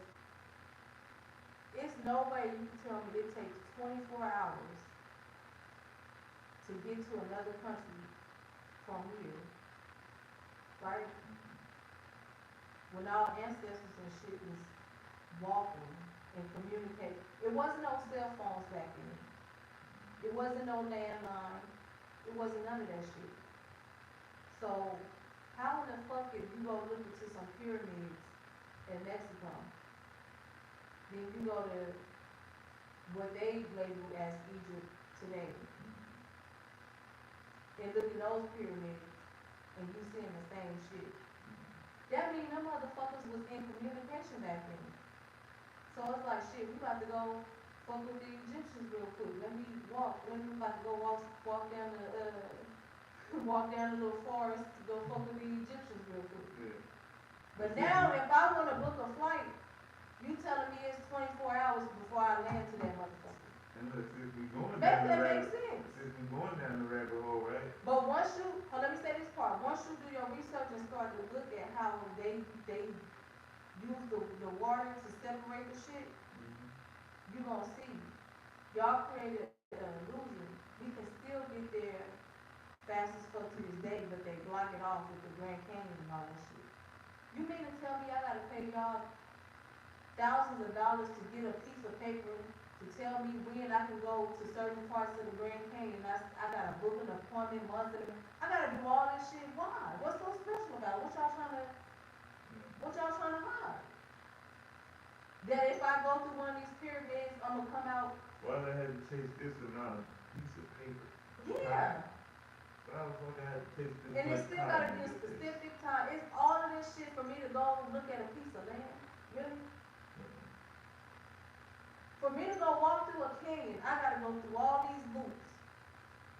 it's no way you can tell me it takes 24 hours to get to another country from here, right? When our ancestors and shit was walking and communicating. It wasn't no cell phones back then. It wasn't no landline. It wasn't none of that shit. So, how in the fuck if you go look into some pyramids in Mexico, then you go to what they label as Egypt today, and look at those pyramids, and you seeing the same shit. That means them motherfuckers was in communication back then. So it's like, shit, we about to go fuck with the Egyptians real quick. Let me about to go walk down the, walk down the little forest to go fuck with the Egyptians real quick. Yeah. But now, if I want to book a flight, you telling me it's 24 hours before I land to that motherfucker. And look, since we going Make down the that make rabbit, sense. since we going down the rabbit hole, right? But once you, let me say this part, once you do your research and start to look at how they use the water to separate the shit, you gonna see, y'all created an illusion. We can still get there fast as fuck to this day, but they block it off with the Grand Canyon and all that shit. You mean to tell me I gotta pay y'all thousands of dollars to get a piece of paper to tell me when I can go to certain parts of the Grand Canyon? I gotta book an appointment months in advance. I gotta do all this shit. Why? What's so special about it? What y'all trying to hide? That if I go through one of these pyramids, I'm gonna come out. Why they had to chase this amount of piece of paper? Yeah. Why the fuck I had to chase this And it's much still time gotta to be a get this? specific time. It's all of this shit for me to go look at a piece of land. Really? For me to go walk through a canyon, I gotta go through all these loops,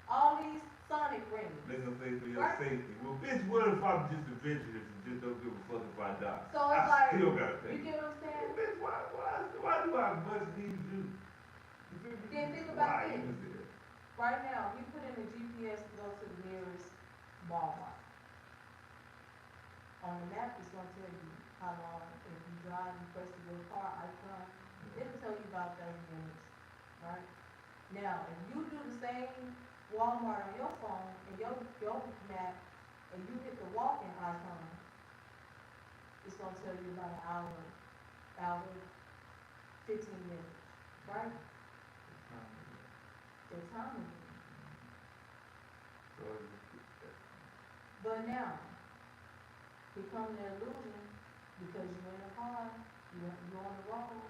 all these sonic rings. They gonna say for your Right. safety. Well, bitch, what if I'm just a adventurous and just don't give a fuck if I die? So it's I like, still gotta pay. you get what I'm saying? Bitch, why do I must need you? You feel me? Then think about Why this. you there? Right now, we put in the GPS to go to the nearest Walmart. On the map, it's gonna tell you how long, if you drive, you press the little car icon, it'll tell you about 30 minutes, right? Now, if you do the same Walmart on your phone and your map, and you hit the walking icon, it's gonna tell you about an hour, 15 minutes, right? The time. So it's But now, become the illusion because you're in a car, you're on the road,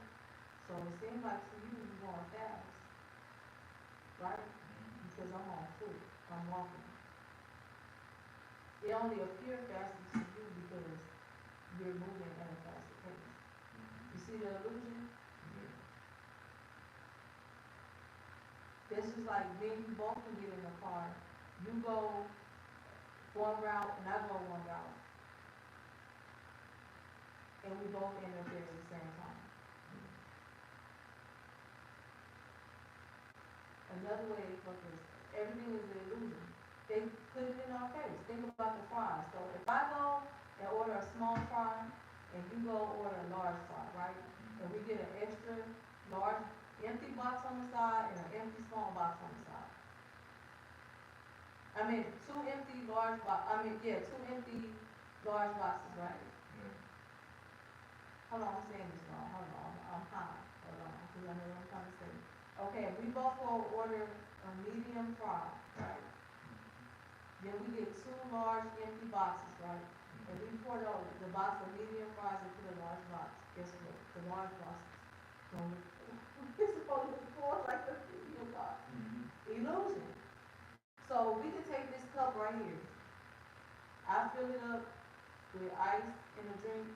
so it seems like to you you're going fast, right? Because I'm on foot, I'm walking. It only appears faster to you because you're moving at a faster pace. You see the illusion? That's just like when you both can get in the car, you go one route and I go one route. and we both end up there at the same time. Another way they fuck us, everything is an illusion. They put it in our face. Think about the fries. So if I go and order a small fry, and you go order a large fry, right? And we get an extra large empty box on the side and an empty small box on the side. I mean, two empty large boxes, right? Hold on, I'm saying this wrong, hold on, I'm high, hold on, because I know what I'm trying to say. Okay, we both will order a medium fry, right? Then we get two large empty boxes, right? And we pour the box of medium fries into the large box. Guess what? The large box it's supposed to pour like the medium box. Illusion. So we can take this cup right here. I fill it up with ice and a drink,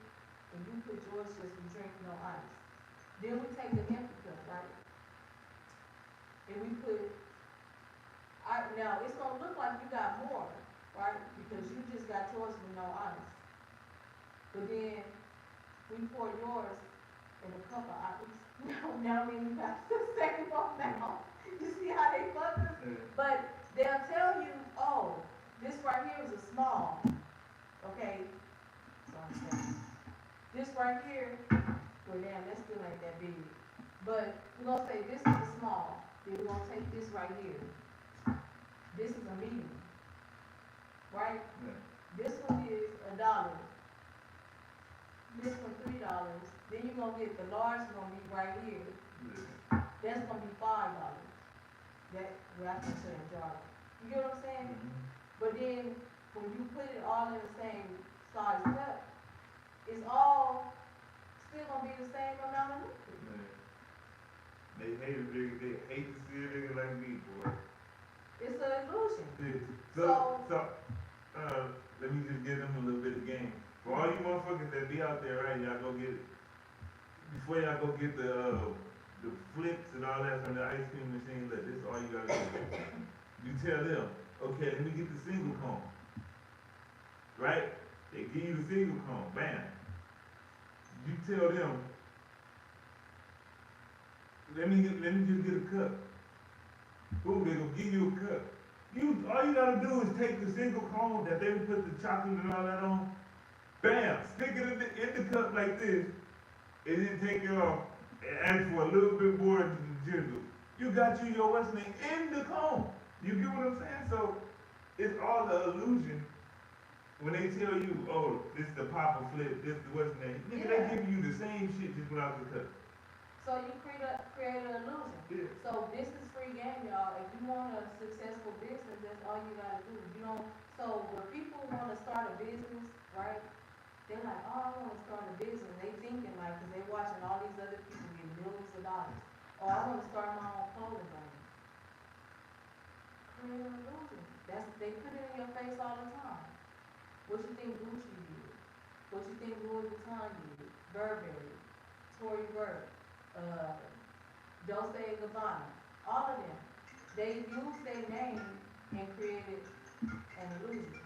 and you put yours just with drink, no ice. Then we take the empty cup, right? And we put, now it's gonna look like you got more, right? Because you just got yours with no ice. But then we pour yours in a cup of ice. Now we got the same amount. You see how they fuck us? But they'll tell you, oh, this right here is a small. Okay? So I'm saying, this right here, well damn, that still ain't that big. But we're gonna say this is a small. Then we're gonna take this right here. This is a medium. Right? This one is $1. This one $3. Then you're gonna get the large gonna be right here. That's gonna be $5. That well, I can say a jar. You get what I'm saying? But then when you put it all in the same size cup, it's all still gonna be the same amount of liquid. They hate a nigga, they hate to see a nigga like me, boy. It's an illusion. Let me just give them a little bit of game. For all you motherfuckers that be out there, right, y'all go get it. Before y'all go get the flips and all that from the ice cream machine, look, this is all you gotta do. You tell them, okay, let me get the single cone. Right? They give you the single cone, bam. You tell them, let me just get a cup. Boom, they gonna give you a cup. All you gotta do is take the single cone that they put the chocolate and all that on, bam, stick it in the cup like this, and then take it off and ask for a little bit more jizzle. You got your what's name in the cone. You get what I'm saying? So it's all the illusion. When they tell you, oh, this is the Papa Flip, this is the what's name, nigga, they give you the same shit just without the cup. So you create an illusion. Yeah. So this is free game, y'all. If you want a successful business, that's all you gotta do. You don't. So when people want to start a business, right? They're like, oh, I want to start a business. They thinking like, cause they watching all these other people get millions of dollars. Oh, I want to start my own clothing brand. Create an illusion. They put it in your face all the time. What you think Gucci did? What you think Louis Vuitton did? Burberry, Tory Burch, Dolce & Gabbana, all of them. They used their name and created an illusion.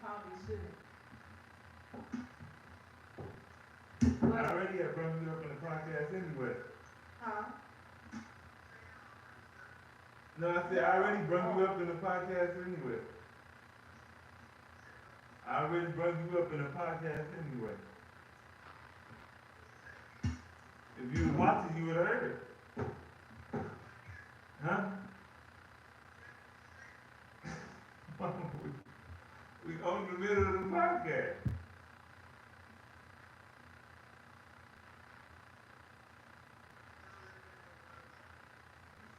probably shouldn't. I But, already have brought you up in the podcast anyway. huh? No, I said I already brought you up in the podcast anyway. I already brought you up in the podcast anyway. If you was watching, you would have heard it. Huh? we on the middle of the podcast.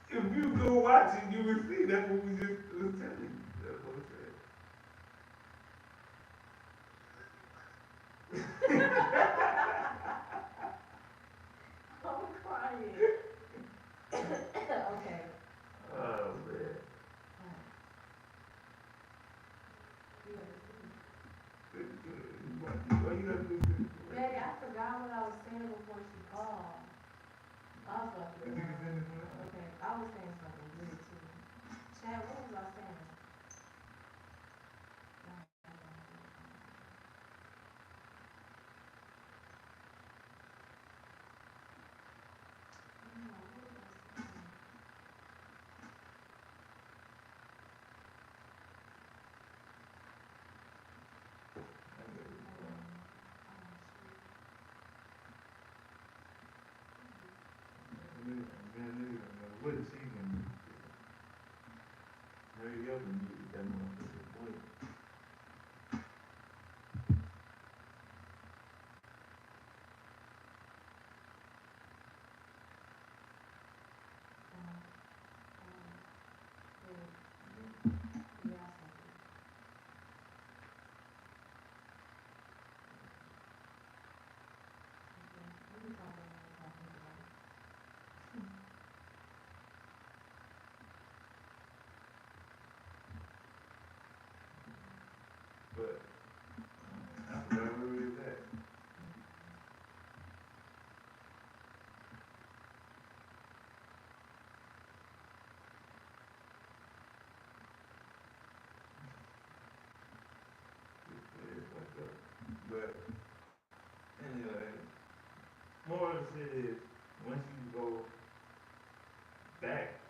If you go watch it, you will see that's what we just was telling you. That's what I said. I'm crying. Okay. Oh man. What you gotta do? Betty, I forgot what I was saying before she called. I was about to You go. can send it to me. Okay, I was saying something good too. Chad, what was I saying? What is she gonna do? Hurry up and get that motherfucker point. But I forgot where we was at. But anyway, more of it is once you go back,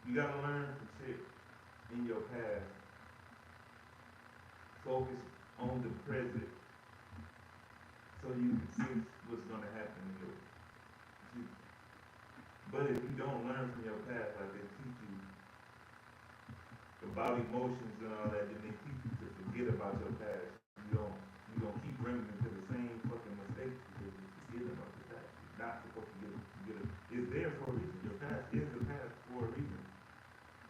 you gotta learn to sit in your past. Focus on the present so you can see what's gonna happen in your future. But if you don't learn from your past, like they teach you about emotions and all that, then they teach you to forget about your past. You don't keep running into the same fucking mistakes because you forget about your past. You're not supposed to forget it. It's there for a reason. Your past is the past for a reason.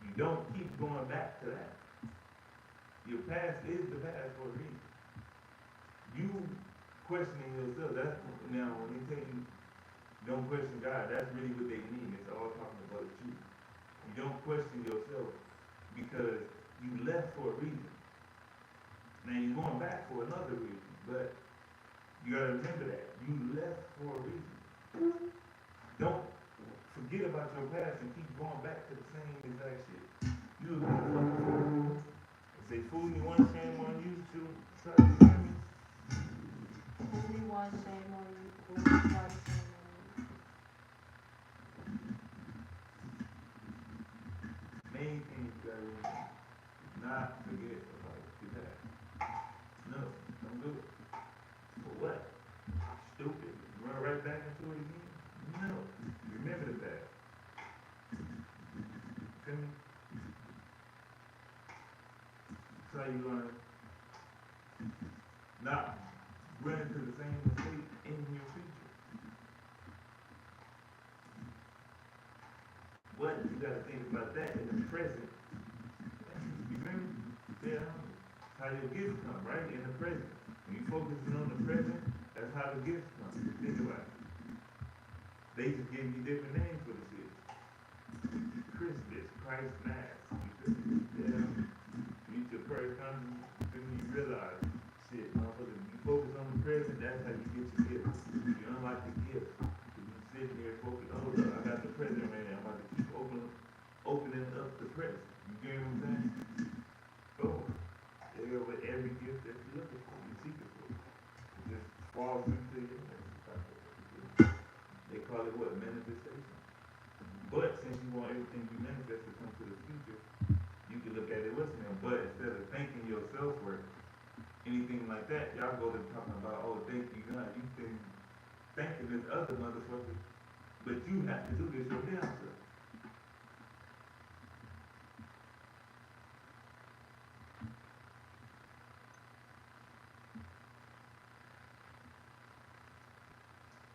You don't keep going back to that. Your past is the past for a reason. You questioning yourself, that's now when they tell you don't question God, that's really what they mean. It's all talking about you. You don't question yourself because you left for a reason. Now you're going back for another reason, but you gotta remember that. You left for a reason. Don't forget about your past and keep going back to the same exact shit. You was gonna fucking fool. If they fool you once, shame on you, too. Try to hear me. Fool me once, shame on you. Fool me twice, shame on you. Main thing you gotta remember, not forget about your past. No, don't do it. For what? Stupid. Run right back into it again? No. Remember the past. Feel me? That's how you learn not run into the same mistake in your future. But you gotta think about that in the present. You feel me? Yeah. How your gifts come, right? In the present. When you focusing on the present, that's how the gifts come. Think about it. They just give you different names for the shit. Christmas, Christ Mass. You feel me? Yeah. Meet your Christ conscience, you feel me? You realize, shit, motherfucker, you focus on the present, that's how you get your gifts. You unlock the gifts. If you sitting there focused, oh, look, I got the present right now. I'm about to keep opening up the present. You get what I'm saying? Boom. There you go. self worth, anything like that, y'all go to talking about, oh, thank you God, you been thanking this other motherfucker, but you have to do this your damn self.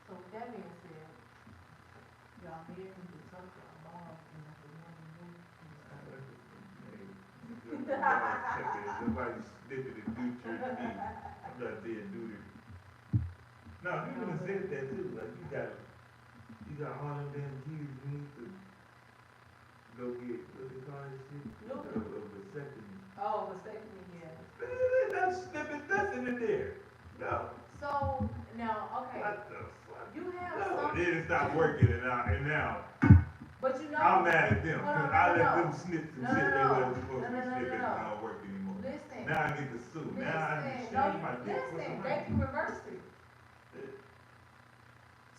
So with that being said, y'all men can do something tomorrow and let the women do. Nobody snipping and do church me. I'm not there do this. No, people have said that too. Like you got all them damn kids you need to go get what they call this shit? A vasectomy. Oh, vasectomy, yeah. Man, that's snipping nothing in there. No. So, now, okay, What the fuck? you have No, some, it didn't stop working and now but you know. I'm mad at them Hold on, because no, I no, let no. them snip some No, shit no, they no. wasn't supposed to No, be no, no, snipping no, and no. don't work anymore. Listen, Now I get to sue. Now I listen, can no, change my dick for listen, some they money. can reverse it.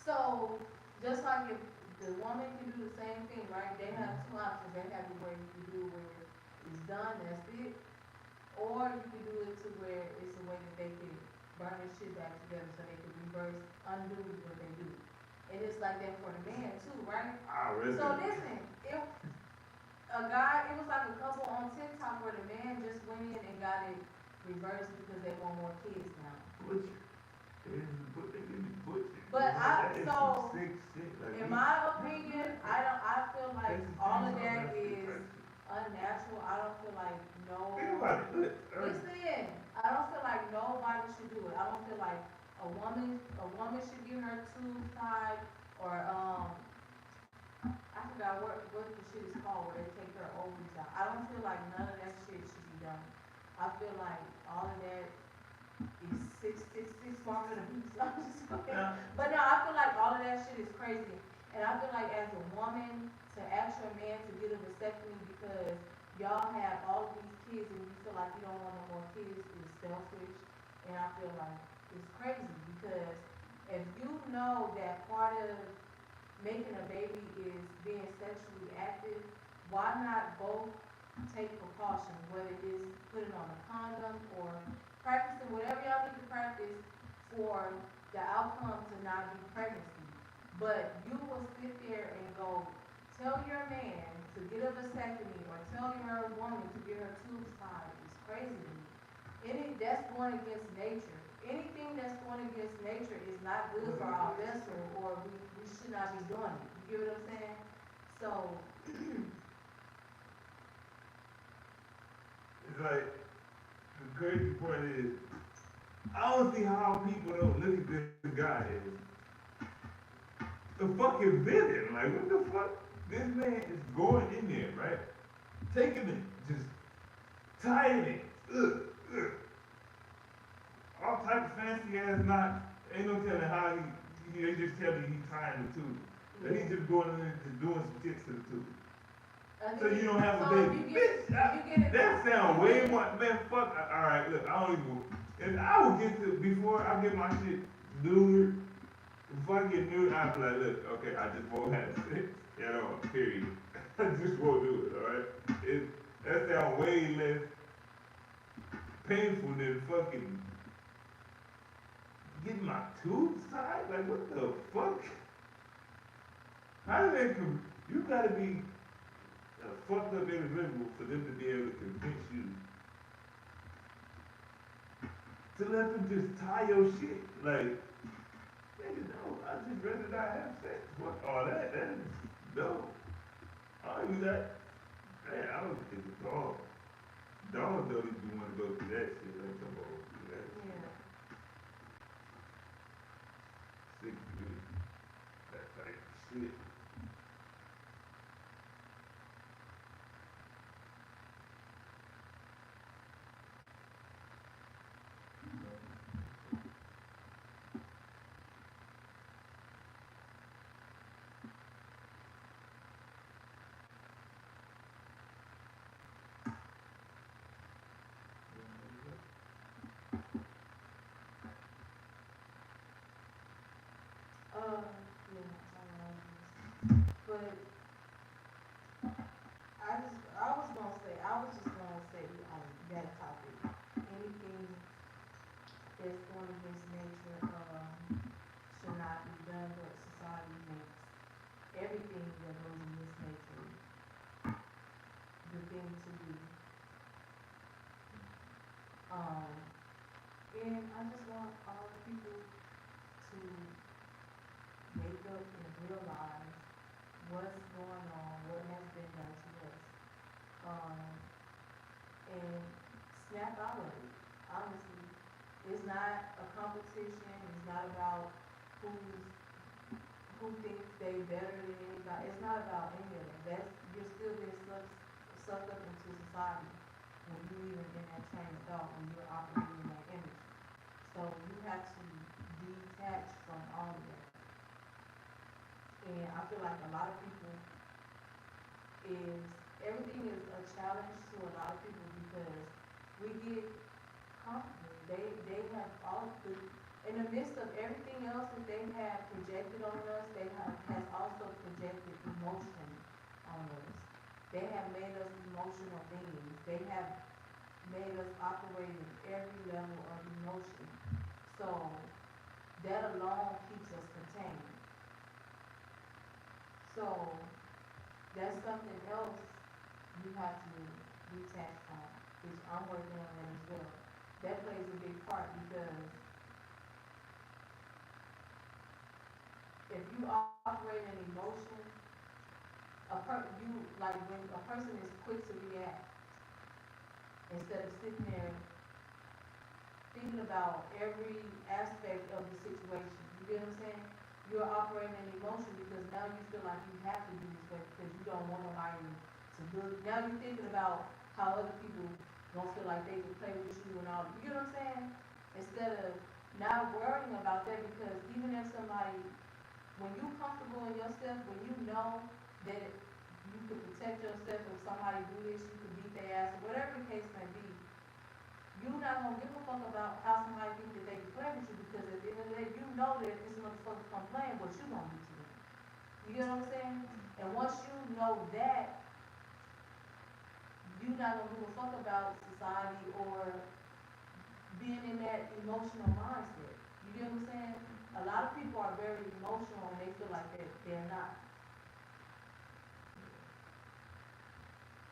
So, just like if the woman can do the same thing, right? They have two options. They have the way you can do it where it's done, that's it. Or you can do it to where it's a way that they can burn their shit back together so they can reverse, undo what they do. And it's like that for the man too, right? I really. So listen, if a guy, it was like a couple on TikTok where the man just went in and got it reversed because they want more kids now. Butcher. They didn't butcher. But That is some so, sick shit. Like, in my opinion, I feel like all of that is unnatural. I don't feel like Think about it. Look, listen, I don't feel like nobody should do it. I don't feel like a woman should get her tubes tied or, I forgot what the shit is called where they take her ovaries out. I don't feel like none of that shit should be done. I feel like all of that is six mark of the beast. I'm just saying. But no, I feel like all of that shit is crazy. And I feel like as a woman, to ask your man to get a vasectomy because y'all have all of these kids and you feel like you don't want no more kids is selfish. And I feel like it's crazy because if you know that part of making a baby is being sexually active, why not both take precautions, whether it is putting on a condom or practicing whatever y'all need to practice for the outcome to not be pregnancy. But you will sit there and go tell your man to get a vasectomy or tell your woman to get her tubes tied. It's crazy to me. That's going against nature. Anything that's going against nature is not good for our vessel, or we should not be doing it. You get what I'm saying? So, it's like, the crazy part is, I don't see how people don't look at this guy as the fucking villain. Like, what the fuck? This man is going in there, right? Taking it, just tying it. All type of fancy ass knots. Ain't no telling how they just tell you he tying the tube. That he's just going in there just doing some shit to the tube. So you don't have a baby. Bitch, that sound way more, man, fuck, alright, look, I don't even, and I will get to, before I get my shit neutered, before I get neutered, I'll be like, look, okay, I just won't have sex at all, period. I just won't do it, alright? That sound way less painful than fucking getting my tubes tied? Like, what the fuck? How did that you gotta be a fucked up individual for them to be able to convince you to let them just tie your shit. Like, nigga, no, I just rather not have sex. Fuck all that. That is dope. I don't do that. Man, I don't think it's dog. Dogs don't even want to go through that shit. Like, come on, do that shit. yeah. Sick dude. That type of shit. Yeah, but I was just gonna say on that topic, that's going against nature, should not be done, but society makes everything that goes against nature the thing to do. And I just want all people to wake up and realize what's going on, what has been done to us. Um, and snap out of it, honestly. It's not a competition, it's not about who thinks they better than anybody. It's not about any of that. You're still being sucked up into society when you even in that train of thought, when you're operating in that energy. So you have to detach from all of that. And I feel like a lot of people is, everything is a challenge to a lot of people because we get comfortable. They have all the, in the midst of everything else that they have projected on us, has also projected emotion on us. They have made us emotional beings. They have made us operate in every level of emotion. So that alone keeps us contained. So that's something else you have to detach from, which I'm working on that as well. That plays a big part because if you operate in emotion, like when a person is quick to react, instead of sitting there thinking about every aspect of the situation, you get what I'm saying? You're operating in emotion because now you feel like you have to do this way because you don't want nobody to look. Now you're thinking about how other people don't feel like they can play with you and all. You get what I'm saying? Instead of not worrying about that, because even if somebody, when you're comfortable in yourself, when you know that you can protect yourself, if somebody do this, you can beat their ass, or whatever the case may be, you're not gonna give a fuck about how somebody thinks that they can play with you, because at the end of the day, you know that if this motherfucker come playing, what you gonna do to them. You get what I'm saying? And once you know that, you're not gonna give a fuck about society or being in that emotional mindset. You get what I'm saying? A lot of people are very emotional and they feel like they're not.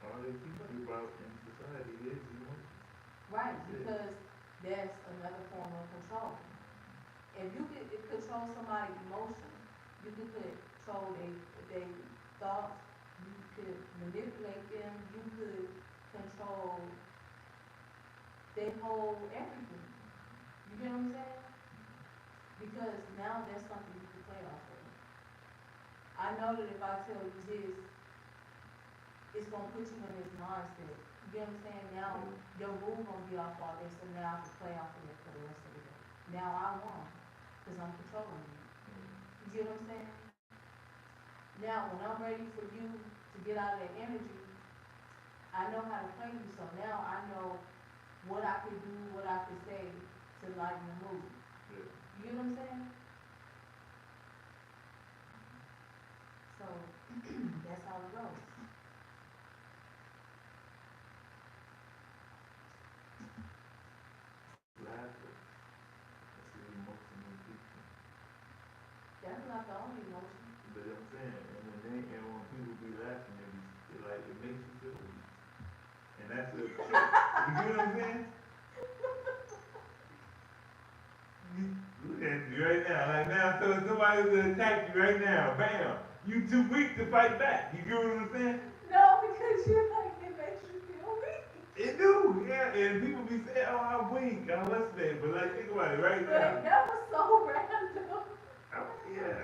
All they keep about in society is emotion. Right, because that's another form of control. If you could control somebody's emotion, you could control their thoughts, you could manipulate them, you could control their whole everything. You get what I'm saying? Because now that's something you can play off of. I know that if I tell you this, it's gonna put you in this mindset. You get what I'm saying? Now your move gonna be off all this, so now I can play off of it for the rest of the day. Now I won, cause I'm controlling you. You get what I'm saying? Now when I'm ready for you to get out of that energy, I know how to play you, so now I know what I can do, what I can say to lighten the mood. Yeah. You get what I'm saying? So that's how it goes. Laughter. That's the emotion in people. That's not the only emotion. But I'm saying, and when people be laughing, it like it makes you feel weak. And that's a trick. You get what I'm saying? Look at you right now. Like now, so if somebody was to attack you right now, bam, you too weak to fight back. You get what I'm saying? No, because you're like, it makes you feel weak. It do, yeah. And people be saying, oh, I'm weak, I'm less than. But like, think about it right now. But that was so random. Yeah.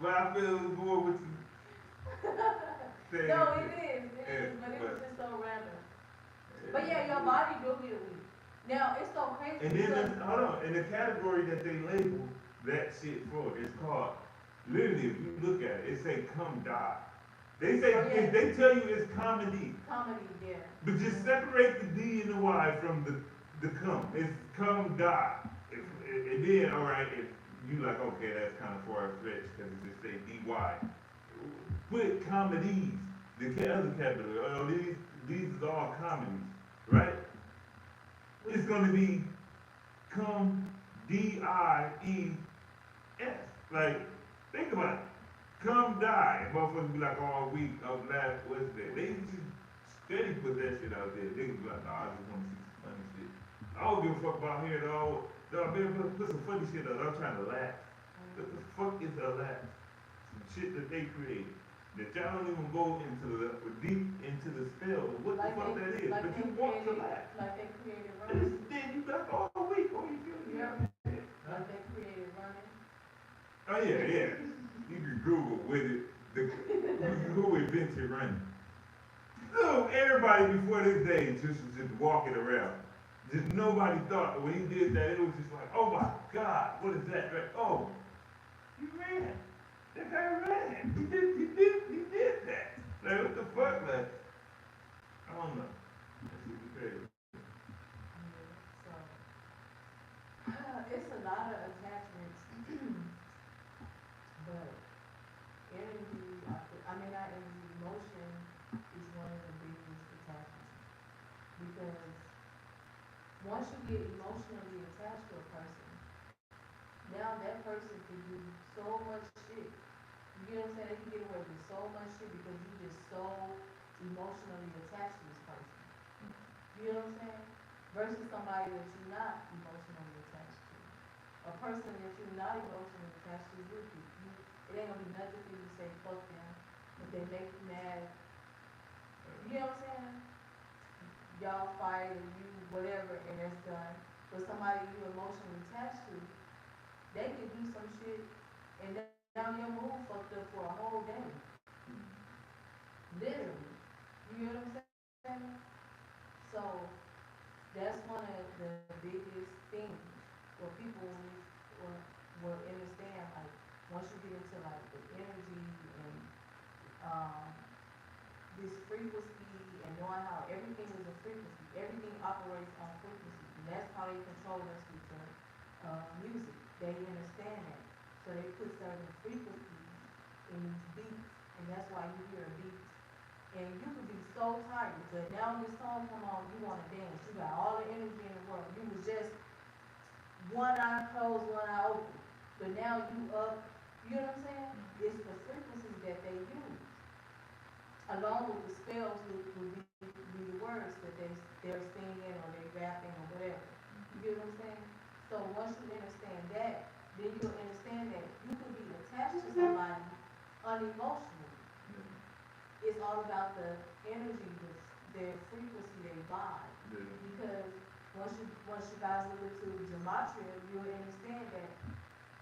But I feel more with you saying. No, it is, but it was just so random. But yeah, your body do get weak. Now, it's so crazy And because, then, hold on, in the category that they label that shit for, it's called, literally, if you look at it, it say come die. They say, Oh, yeah. they tell you it's comedy, comedy, yeah. but just separate the D and the Y from the come. It's come die. And then, alright, if you like, okay, that's kind of far-fetched, because it just say D-Y. Put comedies, the other category, oh, these is all comedies, right? It's gonna be come DIES. Like, think about it. Come die. And motherfuckers be like all week of last Wednesday. They just steady put that shit out there. They be like, nah, I just want to see some funny shit. I don't give a fuck about hearing all. Dog, man, put some funny shit out. I'm trying to laugh. What the fuck is a laugh? Some shit that they created. That y'all don't even go into the deep into the spell of what the fuck that is. But you want to laugh. Like they created And running. then you got all week. Oh, you feel me? Yeah. Like they created running. Oh yeah, yeah. You can Google with it. Who invented running? So everybody before this day just was just walking around. Just nobody thought when he did that, it was just like, oh my God, what is that? Like, oh, he ran. That guy ran. He did that. Like what the fuck? Like, I don't know. That shit be crazy. So it's a lot of attachments, but energy, not energy, emotion is one of the biggest attachments. Because once you get emotionally attached to a person, now that person can do so much shit. You get what I'm saying? They can get away with so much shit because you just so emotionally attached to this person. You know what I'm saying? Versus somebody that you're not emotionally attached to. A person that you're not emotionally attached to, it ain't gonna be nothing for you to say fuck them. If they make you mad, you know what I'm saying? Y'all fight or you whatever and that's done. But somebody you emotionally attached to, they can do some shit and now your mood fucked up for a whole day. Literally. You know what I'm saying? So that's one of the biggest things where people will understand, like, once you get into like the energy and um, this frequency and knowing how everything is a frequency, everything operates on frequency, and that's how they control us with the music. They understand that, so they put certain frequencies in these beats, and that's why you hear a beat. And you could be so tired, but now when this song come on, you want to dance. You got all the energy in the world. You was just one eye closed, one eye open, but now you up. You know what I'm saying? It's the frequencies that they use, along with the spells would be the words that they're singing or they rapping or whatever. You get what I'm saying? So once you understand that, then you'll understand that you can be attached to somebody unemotionally. It's all about the energy, their frequency, their vibe. Because once you guys look into gematria, you'll understand that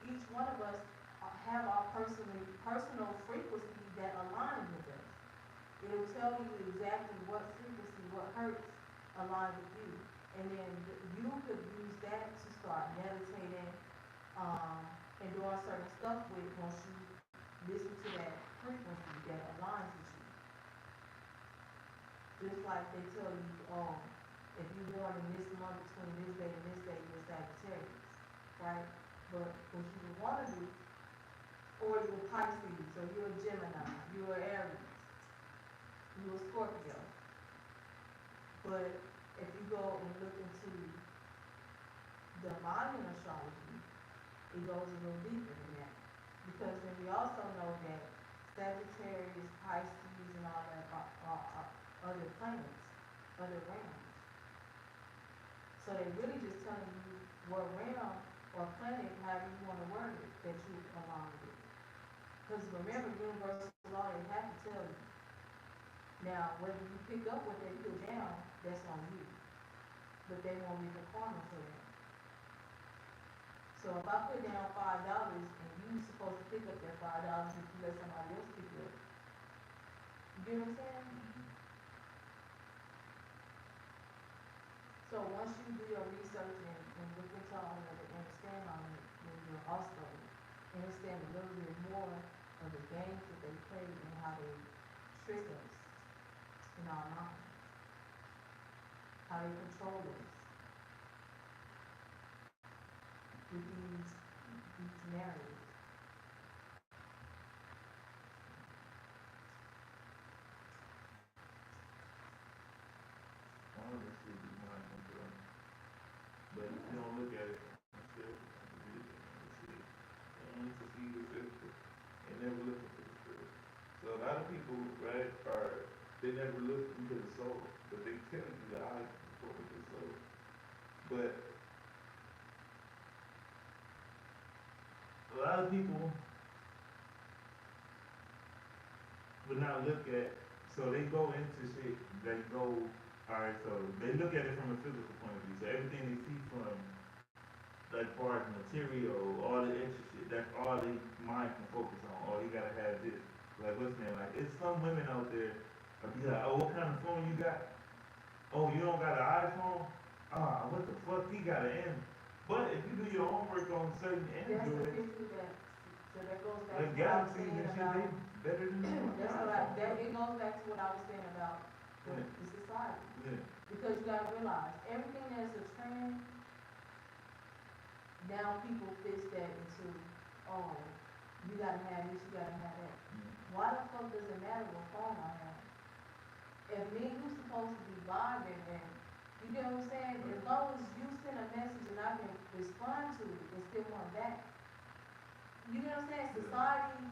each one of us have our personal frequency that aligns with us. It'll tell you exactly what frequency, what hertz align with you. And then you could use that to start meditating, and doing certain stuff with once you listen to that frequency that aligns with you. Just like they tell you, oh, if you're born in this month between this day and this day, you're Sagittarius, right? But what you would want to do, or you're Pisces, or you're a Gemini, you're Aries, you're a Scorpio. But if you go and look into the Mayan astrology, it goes a little deeper than that. Because then we also know that Sagittarius, Pisces, and all that are other planets, other realms. So they really just telling you what realm or planet, however you want to word it, that you align with. Because remember, universal law, they have to tell you. Now, whether you pick up what they put down, that's on you. But they won't leave a karma for that. So if I put down $5 and you supposed to pick up that $5 if you let somebody else pick it up, you get what I'm saying? So once you do your research and look into all of it, understand all of it, then you'll also understand a little bit more of the games that they play and how they trick us in our minds, how they control us with these narratives. All of this shit be mind control. But if you don't look at it never look into the soul, but they tell you the eyes before the soul. But a lot of people would not look at, so they go into shit, they go, alright, so they look at it from a physical point of view. So everything they see from, like, far as material, all the extra shit, that's all they mind can focus on. Oh, you gotta have this. Like, what's name? Like, it's some women out there, that be like, oh, what kind of phone you got? Oh, you don't got an iPhone? Ah, what the fuck, he got an M. But if you do your homework on certain That's the Androids, picture that, so that goes back like to what I was Galaxies saying and shit, about, they better than the that's what iPhone. it goes back to what I was saying about Yeah. the society. Yeah. Because you gotta realize, everything that's a trend, now people fix that into, oh, you gotta have this, you gotta have that. Why the fuck does it matter what phone I have? If me and you supposed to be vibing and, you get what I'm saying? As long as you send a message and I can respond to it and still come back. You get what I'm saying? Society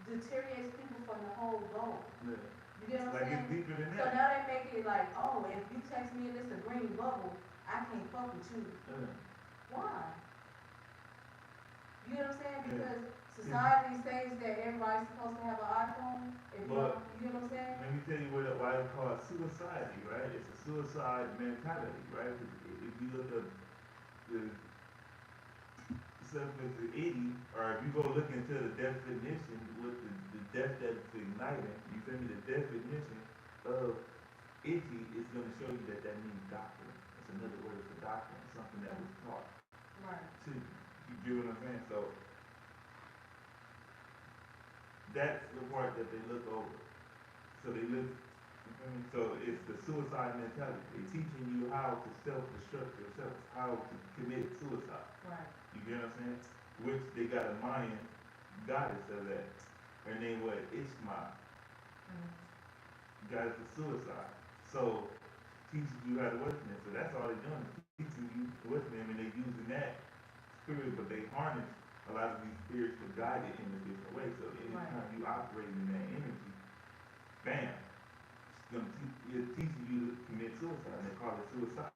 deteriorates people from the whole goal. Yeah. You get what I'm Like saying? it's deeper than So that. now they make it like, oh, if you text me and it's a green bubble, I can't fuck with you. Yeah. Why? You know what I'm saying? Yeah. Because society says that everybody's supposed to have an iPhone. If you, But- you know what I'm saying? Let me tell you why it's called suicide, right? It's a suicide mentality, right? If you look at the stuff with the itty, or if you go look into the definition with the death that's igniting, you feel me? The definition of itty is going to show you that means doctrine. It's another word for doctrine, something that was taught Right. to you. You get what I'm saying? So that's the part that they look over. So they look, you feel me? So it's the suicide mentality. They're teaching you how to self-destruct yourself, how to commit suicide. Right. You get what I'm saying? Which they got a Mayan goddess of that. Her name was Ishmael, goddess of suicide. So teaches you how to work them. So that's all they're doing, is teaching you to work them, and they're using that spirit, but they harness a lot of these spirits to guide it in a different way. So anytime you operate in that energy, bam, it's teaching you to commit suicide. And they call it suicide.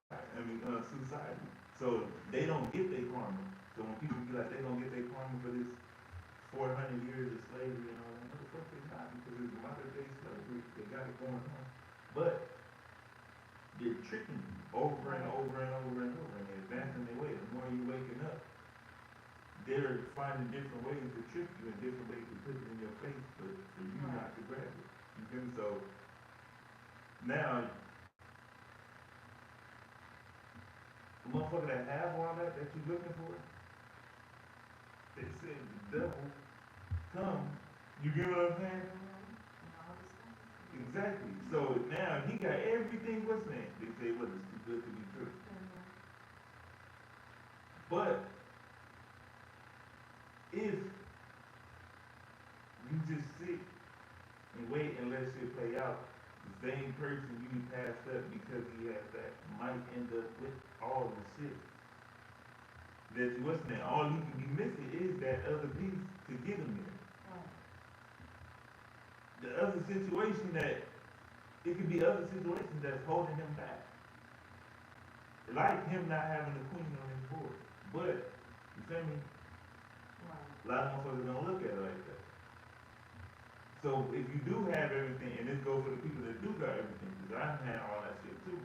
Suicide. So they don't get their karma. So when people be like, they don't get their karma for this 400 years of slavery and all that, no, the fuck they not, because it's modern day slavery. They got it going on. But they're tricking you over and over and over and over, and they're advancing their way. The more you're waking up, they're finding different ways to trick you and different ways to put it in your face, but for you not to grab it. You feel me? So now, the motherfucker that have all that you're looking for, they said the devil come. You get what I'm saying? Exactly. So now he got everything what's name. They say what is too good to be true. But if you just sit and wait and let shit play out, the same person you passed up because he has that might end up with all the shit that you what's name. All you can be missing is that other piece to get him there. The other situation that it could be other situations that's holding him back. Like him not having a queen on his board. But, you feel me? A lot of motherfuckers don't look at it like that. So if you do have everything, and this goes for the people that do got everything, because I had all that shit too.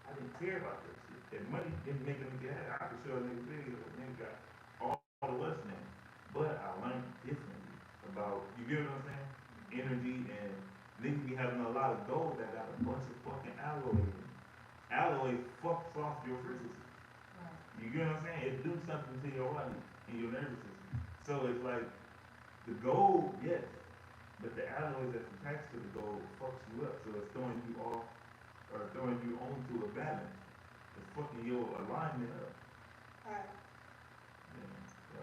I didn't care about that shit. That money didn't make me get I could show a nigga video, and nigga got all the what's name. But I learned differently about, you get what I'm saying? Energy, and niggas be having a lot of gold that got a bunch of fucking alloy in it. Alloy fucks off your frequency. You get what I'm saying? It do something to your body and your nervous system. So it's like the gold, yes, but the alloys that's attached to the gold fucks you up. So it's throwing you off or throwing you onto a balance. It's fucking your alignment up. Yeah, so